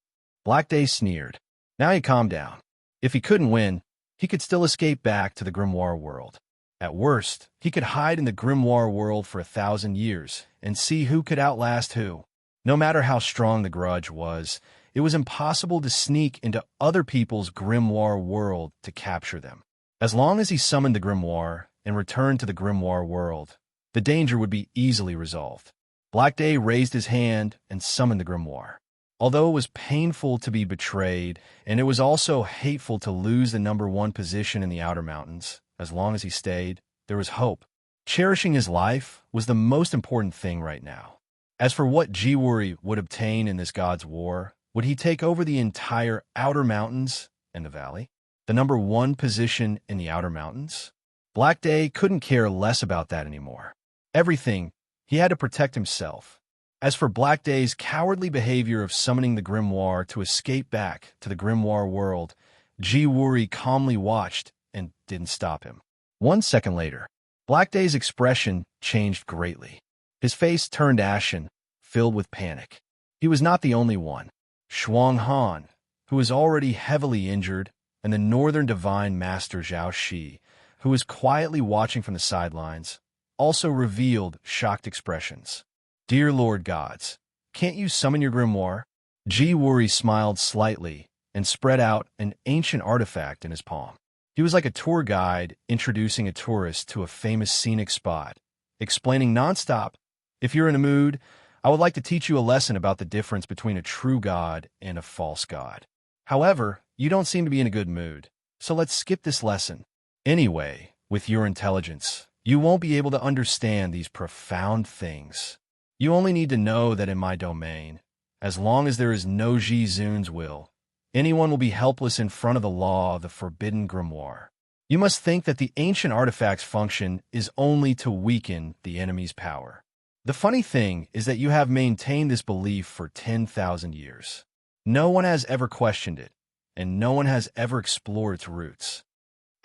Black Day sneered. Now he calmed down. If he couldn't win, he could still escape back to the Grimoire world. At worst, he could hide in the Grimoire world for 1,000 years and see who could outlast who. No matter how strong the grudge was, it was impossible to sneak into other people's Grimoire world to capture them. As long as he summoned the Grimoire and returned to the Grimoire world, the danger would be easily resolved. Black Day raised his hand and summoned the Grimoire. Although it was painful to be betrayed, and it was also hateful to lose the number one position in the Outer Mountains, as long as he stayed, there was hope. Cherishing his life was the most important thing right now. As for what Ji Wuri would obtain in this God's War, would he take over the entire Outer Mountains and the valley? The number one position in the Outer Mountains? Black Day couldn't care less about that anymore. Everything, he had to protect himself. As for Black Day's cowardly behavior of summoning the Grimoire to escape back to the Grimoire world, Ji Wuri calmly watched and didn't stop him. 1 second later, Black Day's expression changed greatly. His face turned ashen, filled with panic. He was not the only one. Shuang Han, who was already heavily injured, and the Northern Divine Master Zhao Shi, who was quietly watching from the sidelines, also revealed shocked expressions. Dear Lord Gods, can't you summon your grimoire? Ji Wuri smiled slightly and spread out an ancient artifact in his palm. He was like a tour guide introducing a tourist to a famous scenic spot, explaining nonstop, if you're in a mood, I would like to teach you a lesson about the difference between a true god and a false god. However, you don't seem to be in a good mood, so let's skip this lesson. Anyway, with your intelligence, you won't be able to understand these profound things. You only need to know that in my domain, as long as there is no Ji Zun's will, anyone will be helpless in front of the law of the forbidden grimoire. You must think that the ancient artifact's function is only to weaken the enemy's power. The funny thing is that you have maintained this belief for 10,000 years. No one has ever questioned it, and no one has ever explored its roots.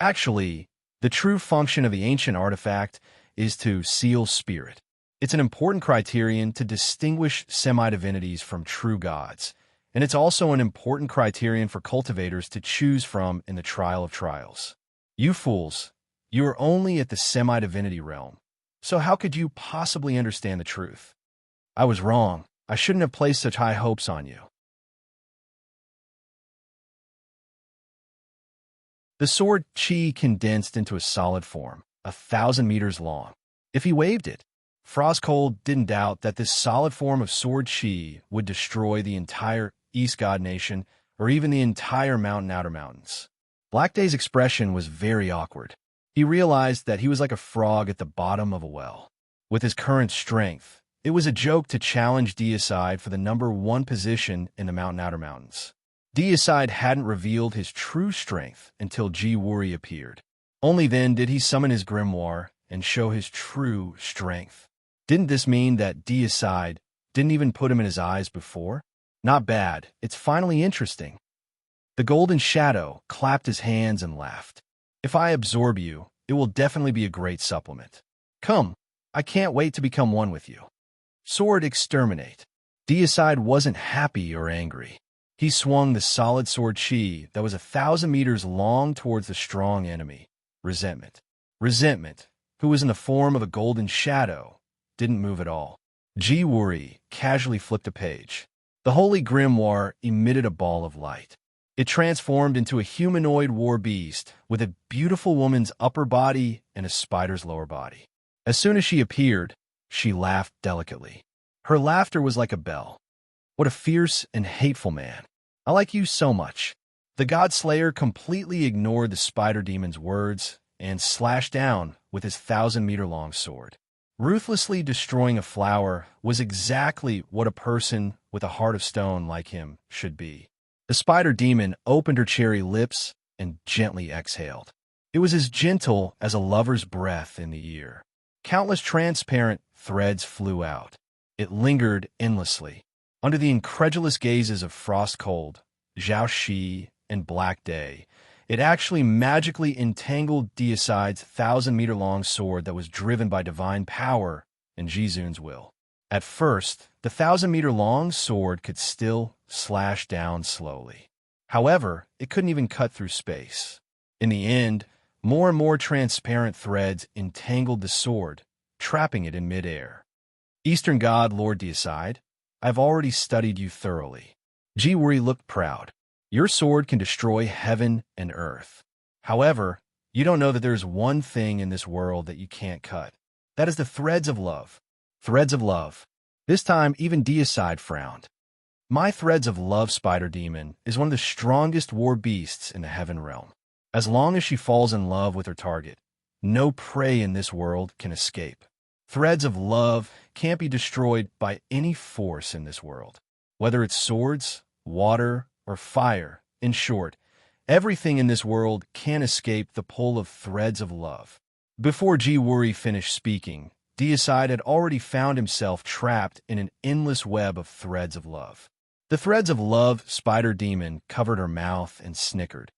Actually, the true function of the ancient artifact is to seal spirit. It's an important criterion to distinguish semi-divinities from true gods, and it's also an important criterion for cultivators to choose from in the trial of trials. You fools, you are only at the semi-divinity realm, so how could you possibly understand the truth? I was wrong. I shouldn't have placed such high hopes on you. The sword Qi condensed into a solid form, 1,000 meters long. If he waved it, Frostcold didn't doubt that this solid form of sword Qi would destroy the entire East God Nation or even the entire Mountain Outer Mountains. Blackday's expression was very awkward. He realized that he was like a frog at the bottom of a well. With his current strength, it was a joke to challenge Deicide for the #1 position in the Mountain Outer Mountains. Deicide hadn't revealed his true strength until Ji Wuri appeared. Only then did he summon his grimoire and show his true strength. Didn't this mean that Deicide didn't even put him in his eyes before? Not bad. It's finally interesting. The golden shadow clapped his hands and laughed. If I absorb you, it will definitely be a great supplement. Come, I can't wait to become one with you. Sword exterminate. Deicide wasn't happy or angry. He swung the solid sword Qi that was 1,000 meters long towards the strong enemy, Resentment. Resentment, who was in the form of a golden shadow, didn't move at all. Ji Wuri casually flipped a page. The holy grimoire emitted a ball of light. It transformed into a humanoid war beast with a beautiful woman's upper body and a spider's lower body. As soon as she appeared, she laughed delicately. Her laughter was like a bell. What a fierce and hateful man. I like you so much. The God-Slayer completely ignored the spider demon's words and slashed down with his 1,000-meter-long sword. Ruthlessly destroying a flower was exactly what a person with a heart of stone like him should be. The spider demon opened her cherry lips and gently exhaled. It was as gentle as a lover's breath in the ear. Countless transparent threads flew out. It lingered endlessly. Under the incredulous gazes of Frostcold, Zhao Shi, and Black Day, it actually magically entangled Deicide's 1,000-meter-long sword that was driven by divine power and Jizun's will. At first, the 1,000-meter-long sword could still slash down slowly. However, it couldn't even cut through space. In the end, more and more transparent threads entangled the sword, trapping it in midair. Eastern God Lord Deicide, I've already studied you thoroughly. Ji Wuri looked proud. Your sword can destroy heaven and earth. However, you don't know that there's one thing in this world that you can't cut. That is the threads of love. Threads of love. This time, even Deicide frowned. My threads of love spider demon is one of the strongest war beasts in the heaven realm. As long as she falls in love with her target, no prey in this world can escape. Threads of love can't be destroyed by any force in this world, whether it's swords, water, or fire. In short, everything in this world can't escape the pull of threads of love. Before Ji Wuri finished speaking, Deicide had already found himself trapped in an endless web of threads of love. The threads of love spider demon covered her mouth and snickered.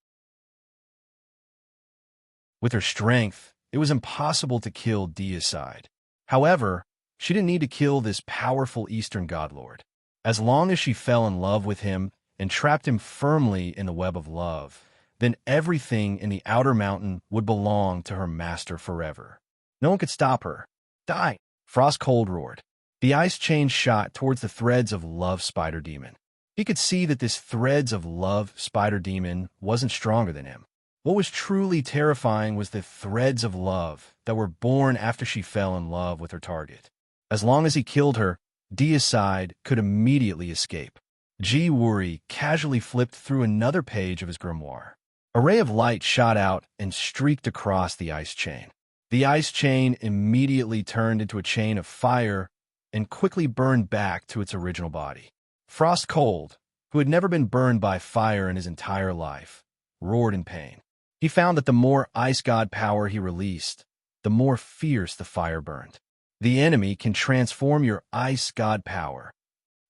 With her strength, it was impossible to kill Deicide. However, she didn't need to kill this powerful Eastern Godlord. As long as she fell in love with him and trapped him firmly in the web of love, then everything in the outer mountain would belong to her master forever. No one could stop her. Die! Frostcold roared. The ice chain shot towards the threads of love spider demon. He could see that this threads of love spider demon wasn't stronger than him. What was truly terrifying was the threads of love that were born after she fell in love with her target. As long as he killed her, Deicide could immediately escape. Ji Wuri casually flipped through another page of his grimoire. A ray of light shot out and streaked across the ice chain. The ice chain immediately turned into a chain of fire and quickly burned back to its original body. Frostcold, who had never been burned by fire in his entire life, roared in pain. He found that the more ice god power he released, the more fierce the fire burned. The enemy can transform your ice god power.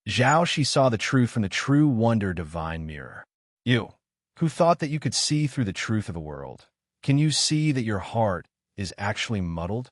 Zhao Shi saw the truth from the true wonder divine mirror. You, who thought that you could see through the truth of the world, can you see that your heart is actually muddled?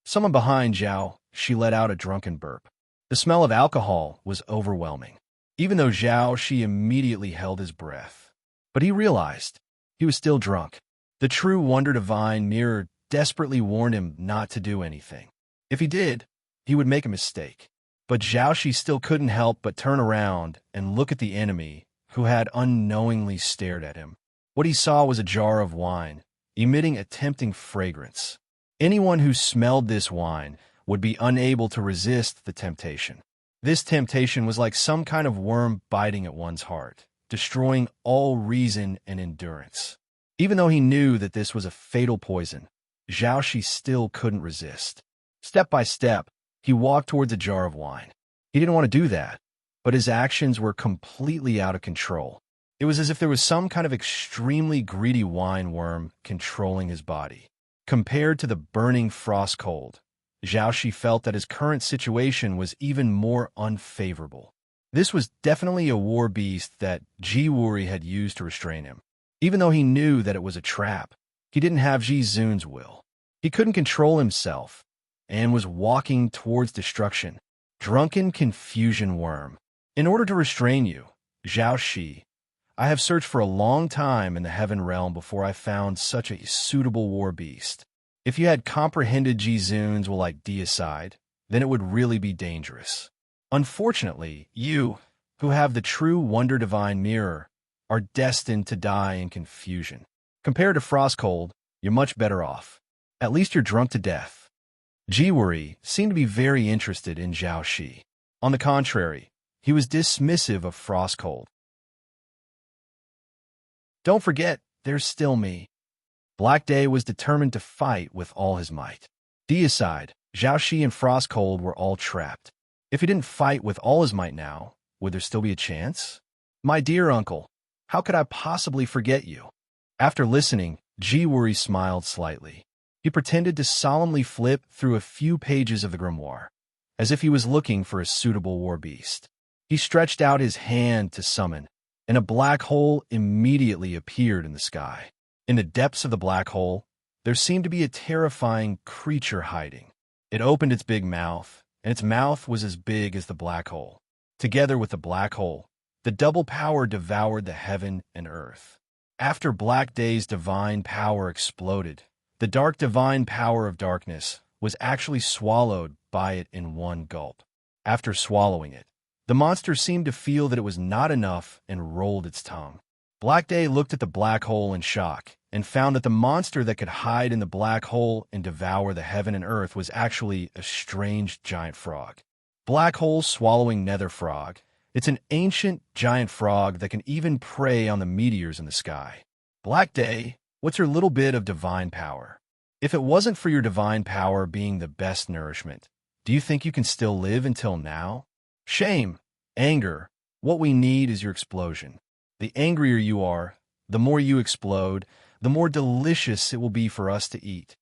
Someone behind Zhao Shi let out a drunken burp. The smell of alcohol was overwhelming, even though Zhao Shi immediately held his breath. But he realized he was still drunk. The true wonder divine mirror desperately warned him not to do anything. If he did, he would make a mistake. But Zhao Shi still couldn't help but turn around and look at the enemy who had unknowingly stared at him. What he saw was a jar of wine, emitting a tempting fragrance. Anyone who smelled this wine would be unable to resist the temptation. This temptation was like some kind of worm biting at one's heart, destroying all reason and endurance. Even though he knew that this was a fatal poison, Zhao Shi still couldn't resist. Step by step, he walked towards a jar of wine. He didn't want to do that, but his actions were completely out of control. It was as if there was some kind of extremely greedy wine worm controlling his body. Compared to the burning frost cold, Zhao Shi felt that his current situation was even more unfavorable. This was definitely a war beast that Ji Wuri had used to restrain him. Even though he knew that it was a trap, he didn't have Ji Zun's will. He couldn't control himself and was walking towards destruction. Drunken confusion worm. In order to restrain you, Zhao Shi, I have searched for a long time in the heaven realm before I found such a suitable war beast. If you had comprehended Ji Zun's will like deicide, then it would really be dangerous. Unfortunately, you, who have the true wonder divine mirror, are destined to die in confusion. Compared to Frostcold, you're much better off. At least you're drunk to death. Ji Wuri seemed to be very interested in Zhao Shi. On the contrary, he was dismissive of Frostcold. Don't forget, there's still me. Black Day was determined to fight with all his might. Deicide, Zhao Shi and Frostcold were all trapped. If he didn't fight with all his might now, would there still be a chance? My dear uncle, how could I possibly forget you? After listening, Ji Wuri smiled slightly. He pretended to solemnly flip through a few pages of the grimoire, as if he was looking for a suitable war beast. He stretched out his hand to summon, and a black hole immediately appeared in the sky. In the depths of the black hole, there seemed to be a terrifying creature hiding. It opened its big mouth, and its mouth was as big as the black hole. Together with the black hole, the double power devoured the heaven and earth. After Black Day's divine power exploded, the dark divine power of darkness was actually swallowed by it in one gulp. After swallowing it, the monster seemed to feel that it was not enough and rolled its tongue. Black Day looked at the black hole in shock and found that the monster that could hide in the black hole and devour the heaven and earth was actually a strange giant frog. Black hole swallowing nether frog. It's an ancient giant frog that can even prey on the meteors in the sky. Black Day, what's your little bit of divine power? If it wasn't for your divine power being the best nourishment, do you think you can still live until now? Shame, anger, what we need is your explosion. The angrier you are, the more you explode, the more delicious it will be for us to eat.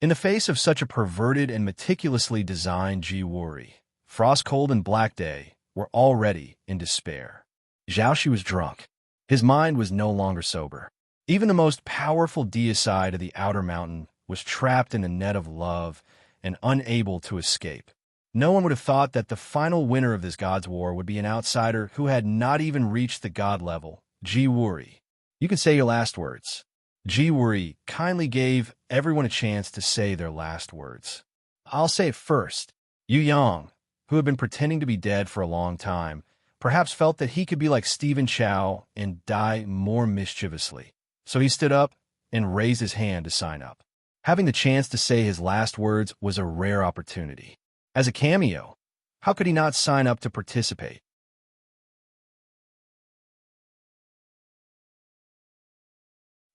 In the face of such a perverted and meticulously designed Ji Wuri, Frostcold and Black Day were already in despair. Zhao Shi was drunk. His mind was no longer sober. Even the most powerful deicide of the outer mountain was trapped in a net of love and unable to escape. No one would have thought that the final winner of this God's War would be an outsider who had not even reached the God level, Ji Wuri. You can say your last words. Ji Wuri kindly gave everyone a chance to say their last words. I'll say it first. Yu Yang, who had been pretending to be dead for a long time, perhaps felt that he could be like Stephen Chow and die more mischievously. So he stood up and raised his hand to sign up. Having the chance to say his last words was a rare opportunity. As a cameo, how could he not sign up to participate?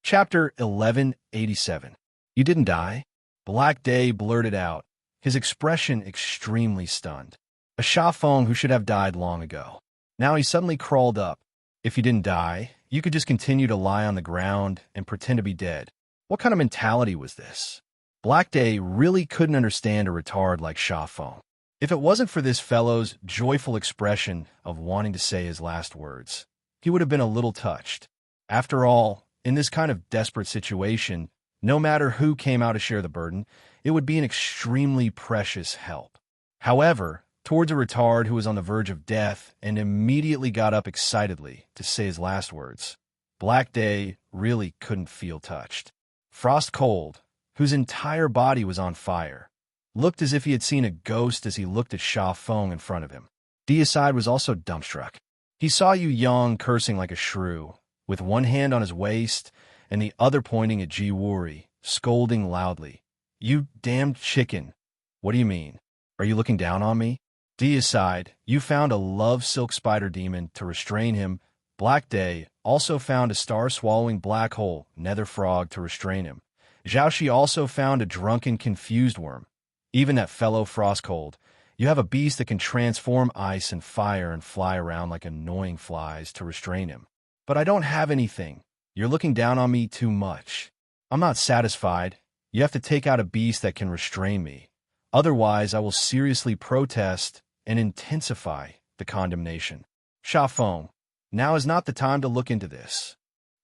Chapter 1187. You didn't die? Black Day blurted out, his expression extremely stunned. A Sha Feng who should have died long ago. Now he suddenly crawled up. If you didn't die, you could just continue to lie on the ground and pretend to be dead. What kind of mentality was this? Black Day really couldn't understand a retard like Sha Feng. If it wasn't for this fellow's joyful expression of wanting to say his last words, he would have been a little touched. After all, in this kind of desperate situation, no matter who came out to share the burden, it would be an extremely precious help. However, towards a retard who was on the verge of death and immediately got up excitedly to say his last words, Black Day really couldn't feel touched. Frost Cold, whose entire body was on fire, looked as if he had seen a ghost as he looked at Sha Feng in front of him. Deicide was also dumbstruck. He saw Yu Yang cursing like a shrew, with one hand on his waist and the other pointing at Ji Wuri, scolding loudly. You damned chicken. What do you mean? Are you looking down on me? Deicide, you found a love silk spider demon to restrain him. Black Day also found a star-swallowing black hole, nether frog, to restrain him. Zhaoxi also found a drunken, confused worm. Even that fellow Frostcold, you have a beast that can transform ice and fire and fly around like annoying flies to restrain him. But I don't have anything. You're looking down on me too much. I'm not satisfied. You have to take out a beast that can restrain me. Otherwise, I will seriously protest and intensify the condemnation. Sha Feng, now is not the time to look into this.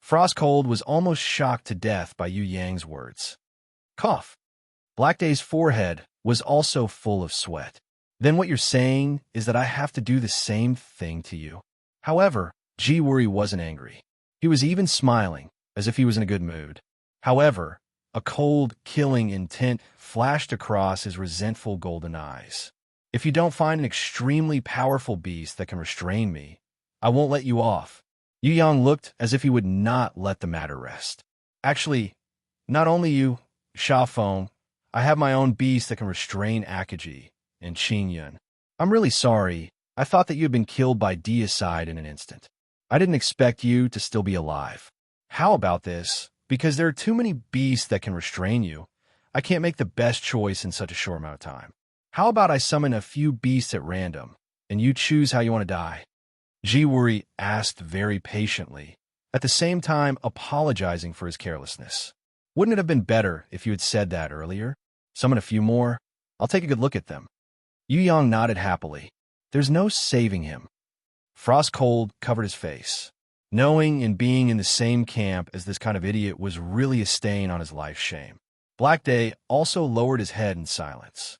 Frostcold was almost shocked to death by Yu Yang's words. Cough. Black Day's forehead was also full of sweat. Then what you're saying is that I have to do the same thing to you. However, Ji Wuri wasn't angry. He was even smiling, as if he was in a good mood. However, a cold, killing intent flashed across his resentful golden eyes. If you don't find an extremely powerful beast that can restrain me, I won't let you off. Yu Yang looked as if he would not let the matter rest. Actually, not only you, Sha Feng, I have my own beast that can restrain Akaji and Qin Yun. I'm really sorry. I thought that you had been killed by Deicide in an instant. I didn't expect you to still be alive. How about this? Because there are too many beasts that can restrain you, I can't make the best choice in such a short amount of time. How about I summon a few beasts at random, and you choose how you want to die? Ji Wuri asked very patiently, at the same time apologizing for his carelessness. Wouldn't it have been better if you had said that earlier? Summon a few more? I'll take a good look at them. Yu Yang nodded happily. There's no saving him. Frostcold covered his face. Knowing and being in the same camp as this kind of idiot was really a stain on his life's shame. Black Day also lowered his head in silence.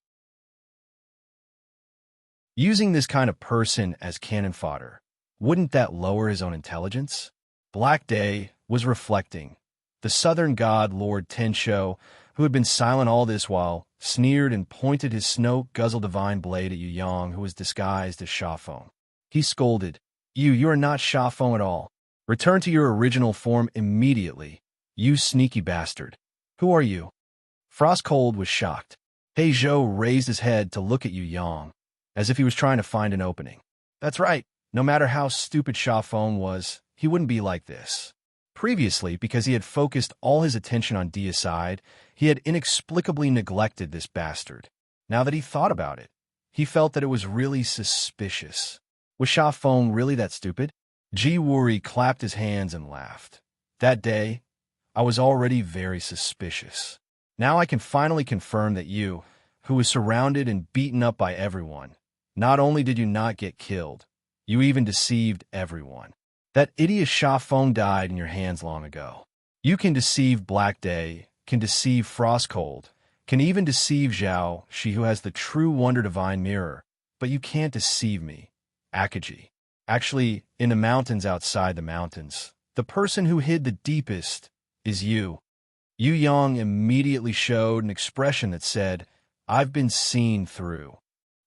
Using this kind of person as cannon fodder, wouldn't that lower his own intelligence? Black Day was reflecting. The southern god Lord Tensho, who had been silent all this while, sneered and pointed his snow-guzzle divine blade at Yu Yang, who was disguised as Sha Feng. He scolded, You are not Sha Feng at all. Return to your original form immediately, you sneaky bastard. Who are you? Frostcold was shocked. He Zhou raised his head to look at Yu Yang, as if he was trying to find an opening. That's right. No matter how stupid Sha Feng was, he wouldn't be like this. Previously, because he had focused all his attention on Deicide, he had inexplicably neglected this bastard. Now that he thought about it, he felt that it was really suspicious. Was Sha Feng really that stupid? Ji Wuri clapped his hands and laughed. That day, I was already very suspicious. Now I can finally confirm that you, who was surrounded and beaten up by everyone, not only did you not get killed, you even deceived everyone. That idiot Sha Feng died in your hands long ago. You can deceive Black Day, can deceive Frostcold, can even deceive Zhao, she who has the true Wonder Divine Mirror, but you can't deceive me, Akaji. Actually, in the mountains outside the mountains, the person who hid the deepest is you. Yu Yang immediately showed an expression that said, I've been seen through.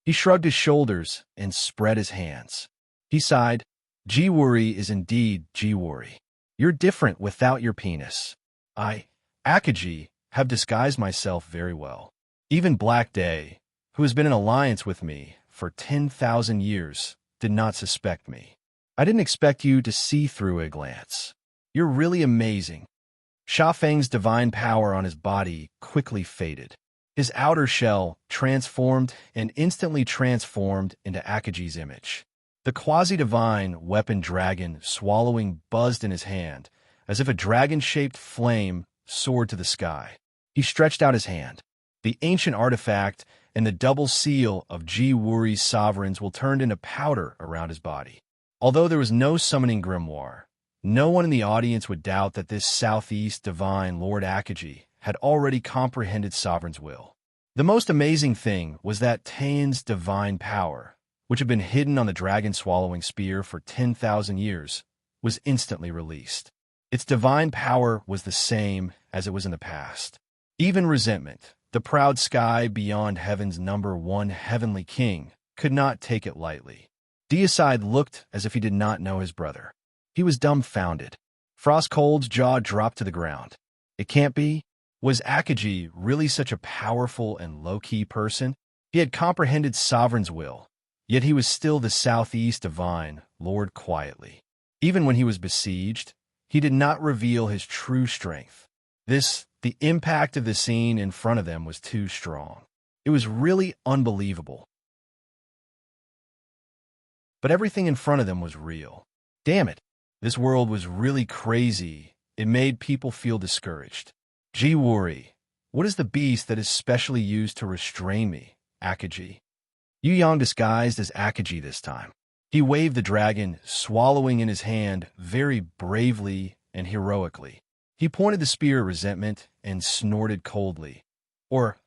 He shrugged his shoulders and spread his hands. He sighed, Ji Wuri is indeed Ji Wuri. You're different without your penis. I, Akaji, have disguised myself very well. Even Black Day, who has been in alliance with me for 10,000 years, did not suspect me. I didn't expect you to see through a glance. You're really amazing. Sha Feng's divine power on his body quickly faded. His outer shell transformed and instantly transformed into Akaji's image. The quasi-divine weapon dragon swallowing buzzed in his hand, as if a dragon-shaped flame soared to the sky. He stretched out his hand. The ancient artifact and the double seal of Ji Wuri's sovereigns will turn into powder around his body. Although there was no summoning grimoire, no one in the audience would doubt that this southeast divine Lord Akaji had already comprehended Sovereign's will. The most amazing thing was that Tain's divine power, which had been hidden on the dragon-swallowing spear for 10,000 years, was instantly released. Its divine power was the same as it was in the past. Even resentment, the proud sky beyond heaven's #1 heavenly king, could not take it lightly. Deicide looked as if he did not know his brother. He was dumbfounded. Frostcold's jaw dropped to the ground. It can't be. Was Akaji really such a powerful and low-key person? He had comprehended Sovereign's will, yet he was still the Southeast Divine Lord quietly. Even when he was besieged, he did not reveal his true strength. The impact of the scene in front of them was too strong. It was really unbelievable. But everything in front of them was real. Damn it, this world was really crazy. It made people feel discouraged. Ji Wuri, what is the beast that is specially used to restrain me, Akaji? Yu Yang disguised as Akaji this time. He waved the dragon, swallowing in his hand very bravely and heroically. He pointed the spear at resentment and snorted coldly. Or,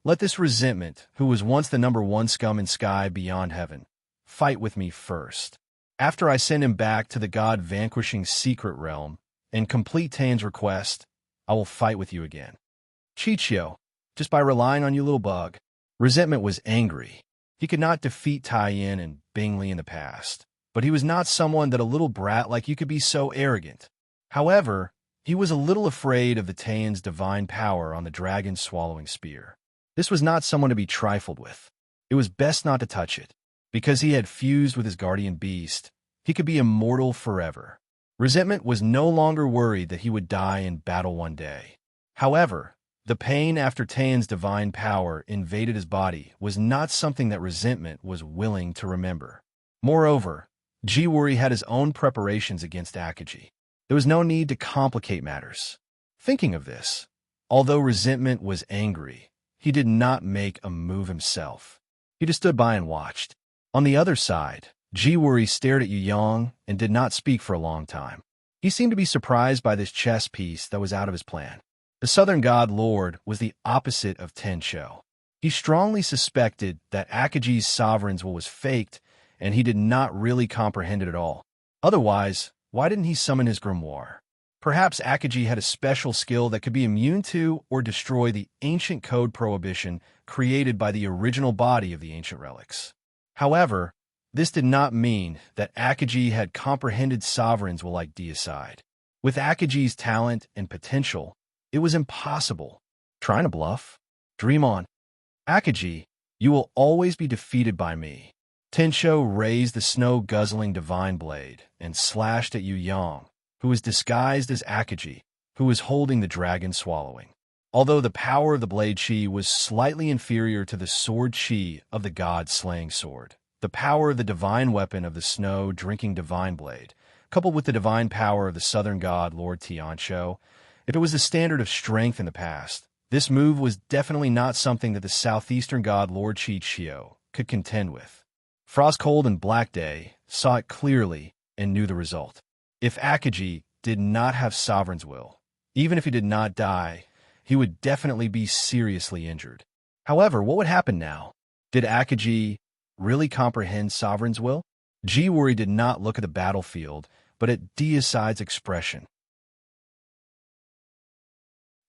let this resentment, who was once the #1 scum in sky beyond heaven, fight with me first. After I send him back to the god-vanquishing secret realm and complete Tain's request, I will fight with you again. Chichio, just by relying on you, little bug. Resentment was angry. He could not defeat Taiyin and Bingley in the past, but he was not someone that a little brat like you could be so arrogant. However, he was a little afraid of the Tain's divine power on the dragon's swallowing spear. This was not someone to be trifled with. It was best not to touch it. Because he had fused with his guardian beast, he could be immortal forever. Resentment was no longer worried that he would die in battle one day. However, the pain after Tain's divine power invaded his body was not something that resentment was willing to remember. Moreover, Ji Wuri had his own preparations against Akaji. There was no need to complicate matters. Thinking of this, although resentment was angry, he did not make a move himself. He just stood by and watched. On the other side, Ji Wuri stared at Yu Yang and did not speak for a long time. He seemed to be surprised by this chess piece that was out of his plan. The Southern God Lord was the opposite of Tencho. He strongly suspected that Akaji's sovereign's will was faked, and he did not really comprehend it at all. Otherwise, why didn't he summon his grimoire? Perhaps Akaji had a special skill that could be immune to or destroy the ancient code prohibition created by the original body of the ancient relics. However, this did not mean that Akaji had comprehended Sovereign's will like Deicide. With Akaji's talent and potential, it was impossible. Trying to bluff? Dream on. Akaji, you will always be defeated by me. Tencho raised the snow-guzzling divine blade and slashed at Yu Yang, who was disguised as Akaji, who was holding the dragon swallowing. Although the power of the blade chi was slightly inferior to the sword chi of the god-slaying sword, the power of the divine weapon of the snow-drinking divine blade, coupled with the divine power of the southern god Lord Tiancho, if it was the standard of strength in the past, this move was definitely not something that the southeastern god Lord Chichio could contend with. Frostcold and Black Day saw it clearly and knew the result. If Akaji did not have Sovereign's will, even if he did not die, he would definitely be seriously injured. However, what would happen now? Did Akaji really comprehend Sovereign's will? Ji Wuri did not look at the battlefield, but at Deicide's expression.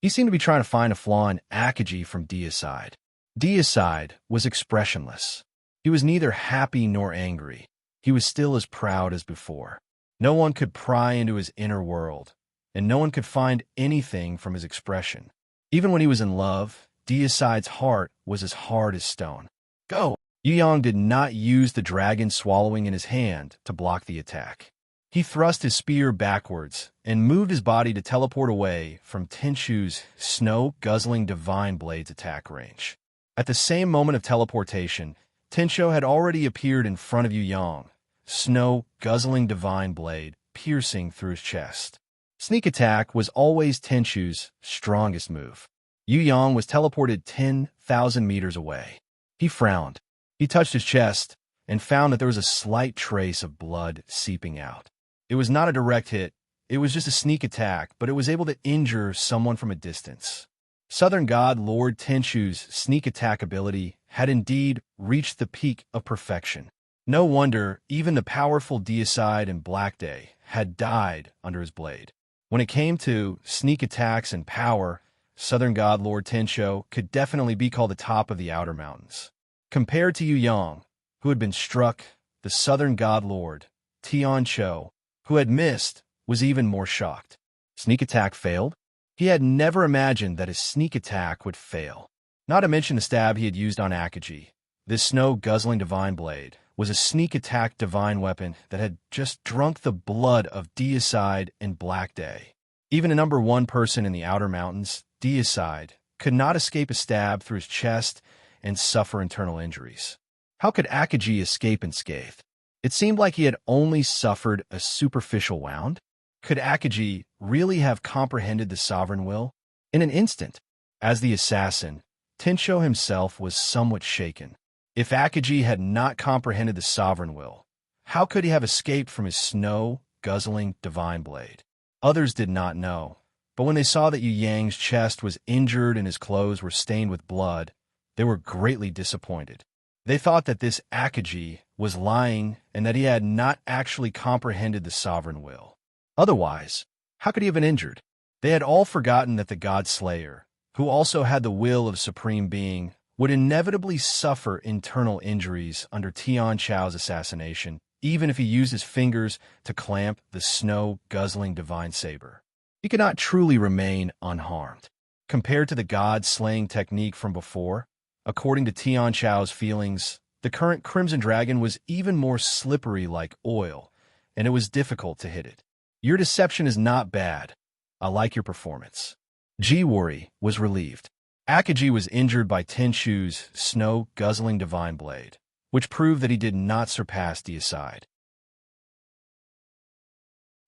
He seemed to be trying to find a flaw in Akaji from Deicide. Deicide was expressionless. He was neither happy nor angry. He was still as proud as before. No one could pry into his inner world, and no one could find anything from his expression. Even when he was in love, Deicide's heart was as hard as stone. Go! Yu Yang did not use the dragon swallowing in his hand to block the attack. He thrust his spear backwards and moved his body to teleport away from Tenchu's snow-guzzling divine blade's attack range. At the same moment of teleportation, Tencho had already appeared in front of Yu Yang, snow-guzzling divine blade piercing through his chest. Sneak attack was always Tenchu's strongest move. Yu Yang was teleported 10,000 meters away. He frowned. He touched his chest and found that there was a slight trace of blood seeping out. It was not a direct hit. It was just a sneak attack, but it was able to injure someone from a distance. Southern God Lord Tenchu's sneak attack ability had indeed reached the peak of perfection. No wonder even the powerful Deicide and Black Day had died under his blade. When it came to sneak attacks and power, Southern God Lord Tencho could definitely be called the top of the Outer Mountains. Compared to Yu Yang, who had been struck, the Southern God Lord, Tian Cho, who had missed, was even more shocked. Sneak attack failed? He had never imagined that his sneak attack would fail. Not to mention the stab he had used on Akaji. This snow-guzzling divine blade was a sneak attack divine weapon that had just drunk the blood of Deicide and Black Day. Even a number one person in the Outer Mountains, Deicide, could not escape a stab through his chest and suffer internal injuries. How could Akaji escape unscathed? It seemed like he had only suffered a superficial wound. Could Akaji really have comprehended the sovereign will? In an instant, as the assassin, Tencho himself was somewhat shaken. If Akaji had not comprehended the sovereign will, how could he have escaped from his snow-guzzling divine blade? Others did not know, but when they saw that Yu Yang's chest was injured and his clothes were stained with blood, they were greatly disappointed. They thought that this Akaji was lying and that he had not actually comprehended the sovereign will. Otherwise, how could he have been injured? They had all forgotten that the God Slayer, who also had the will of Supreme Being, would inevitably suffer internal injuries under Tian Chao's assassination, even if he used his fingers to clamp the snow-guzzling divine saber. He could not truly remain unharmed. Compared to the God-slaying technique from before, according to Tian Chao's feelings, the current Crimson Dragon was even more slippery like oil, and it was difficult to hit it. Your deception is not bad. I like your performance. Ji-Wuri was relieved. Akaji was injured by Tenchu's snow-guzzling divine blade, which proved that he did not surpass Deicide.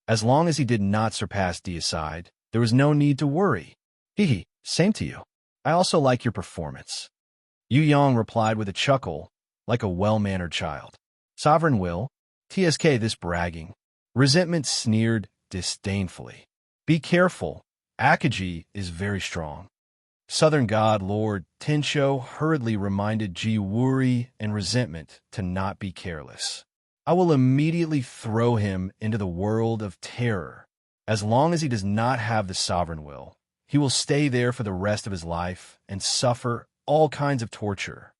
As long as he did not surpass Deicide, there was no need to worry. Hee, same to you. I also like your performance. Yu Yang replied with a chuckle, like a well-mannered child. Sovereign will? TSK this bragging. Resentment sneered disdainfully. Be careful. Akaji is very strong. Southern God Lord Tencho hurriedly reminded Ji-Wuri and Resentment to not be careless. I will immediately throw him into the world of terror. As long as he does not have the sovereign will, he will stay there for the rest of his life and suffer all kinds of torture.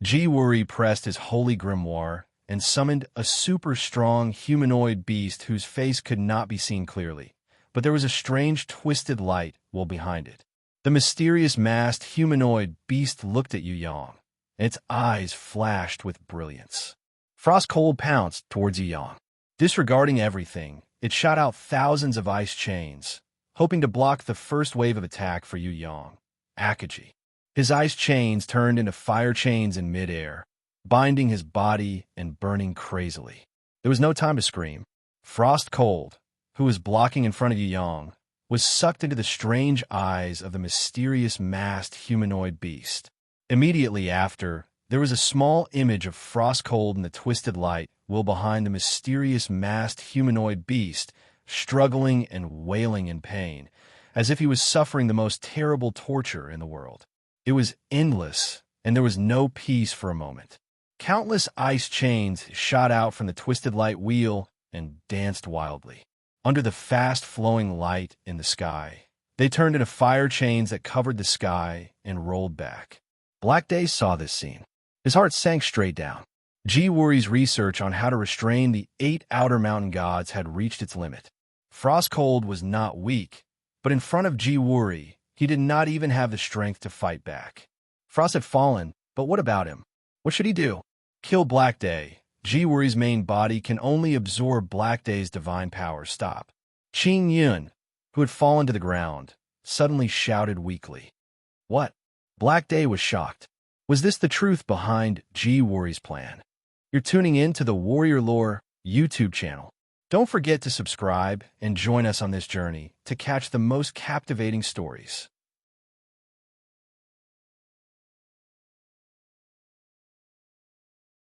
Ji-Wuri pressed his holy grimoire and summoned a super-strong humanoid beast whose face could not be seen clearly, but there was a strange twisted light well behind it. The mysterious masked humanoid beast looked at Yu Yang, and its eyes flashed with brilliance. Frost Cold pounced towards Yu Yang. Disregarding everything, it shot out thousands of ice chains, hoping to block the first wave of attack for Yu Yang, Akaji. His ice chains turned into fire chains in midair, binding his body and burning crazily. There was no time to scream. Frost Cold, who was blocking in front of Yu Yang, was sucked into the strange eyes of the mysterious masked humanoid beast. Immediately after, there was a small image of Frost Cold in the twisted light, while behind the mysterious masked humanoid beast, struggling and wailing in pain, as if he was suffering the most terrible torture in the world. It was endless, and there was no peace for a moment. Countless ice chains shot out from the twisted light wheel and danced wildly. Under the fast-flowing light in the sky, they turned into fire chains that covered the sky and rolled back. Black Day saw this scene. His heart sank straight down. Ji-Wuri's research on how to restrain the 8 outer mountain gods had reached its limit. Frost Cold was not weak, but in front of Ji-Wuri, he did not even have the strength to fight back. Frost had fallen, but what about him? What should he do? Kill Black Day. Ji-Wuri's main body can only absorb Black Day's divine power. Stop. Qing Yun, who had fallen to the ground, suddenly shouted weakly. What? Black Day was shocked. Was this the truth behind Ji-Wuri's plan? You're tuning in to the Warrior Lore YouTube channel. Don't forget to subscribe and join us on this journey to catch the most captivating stories.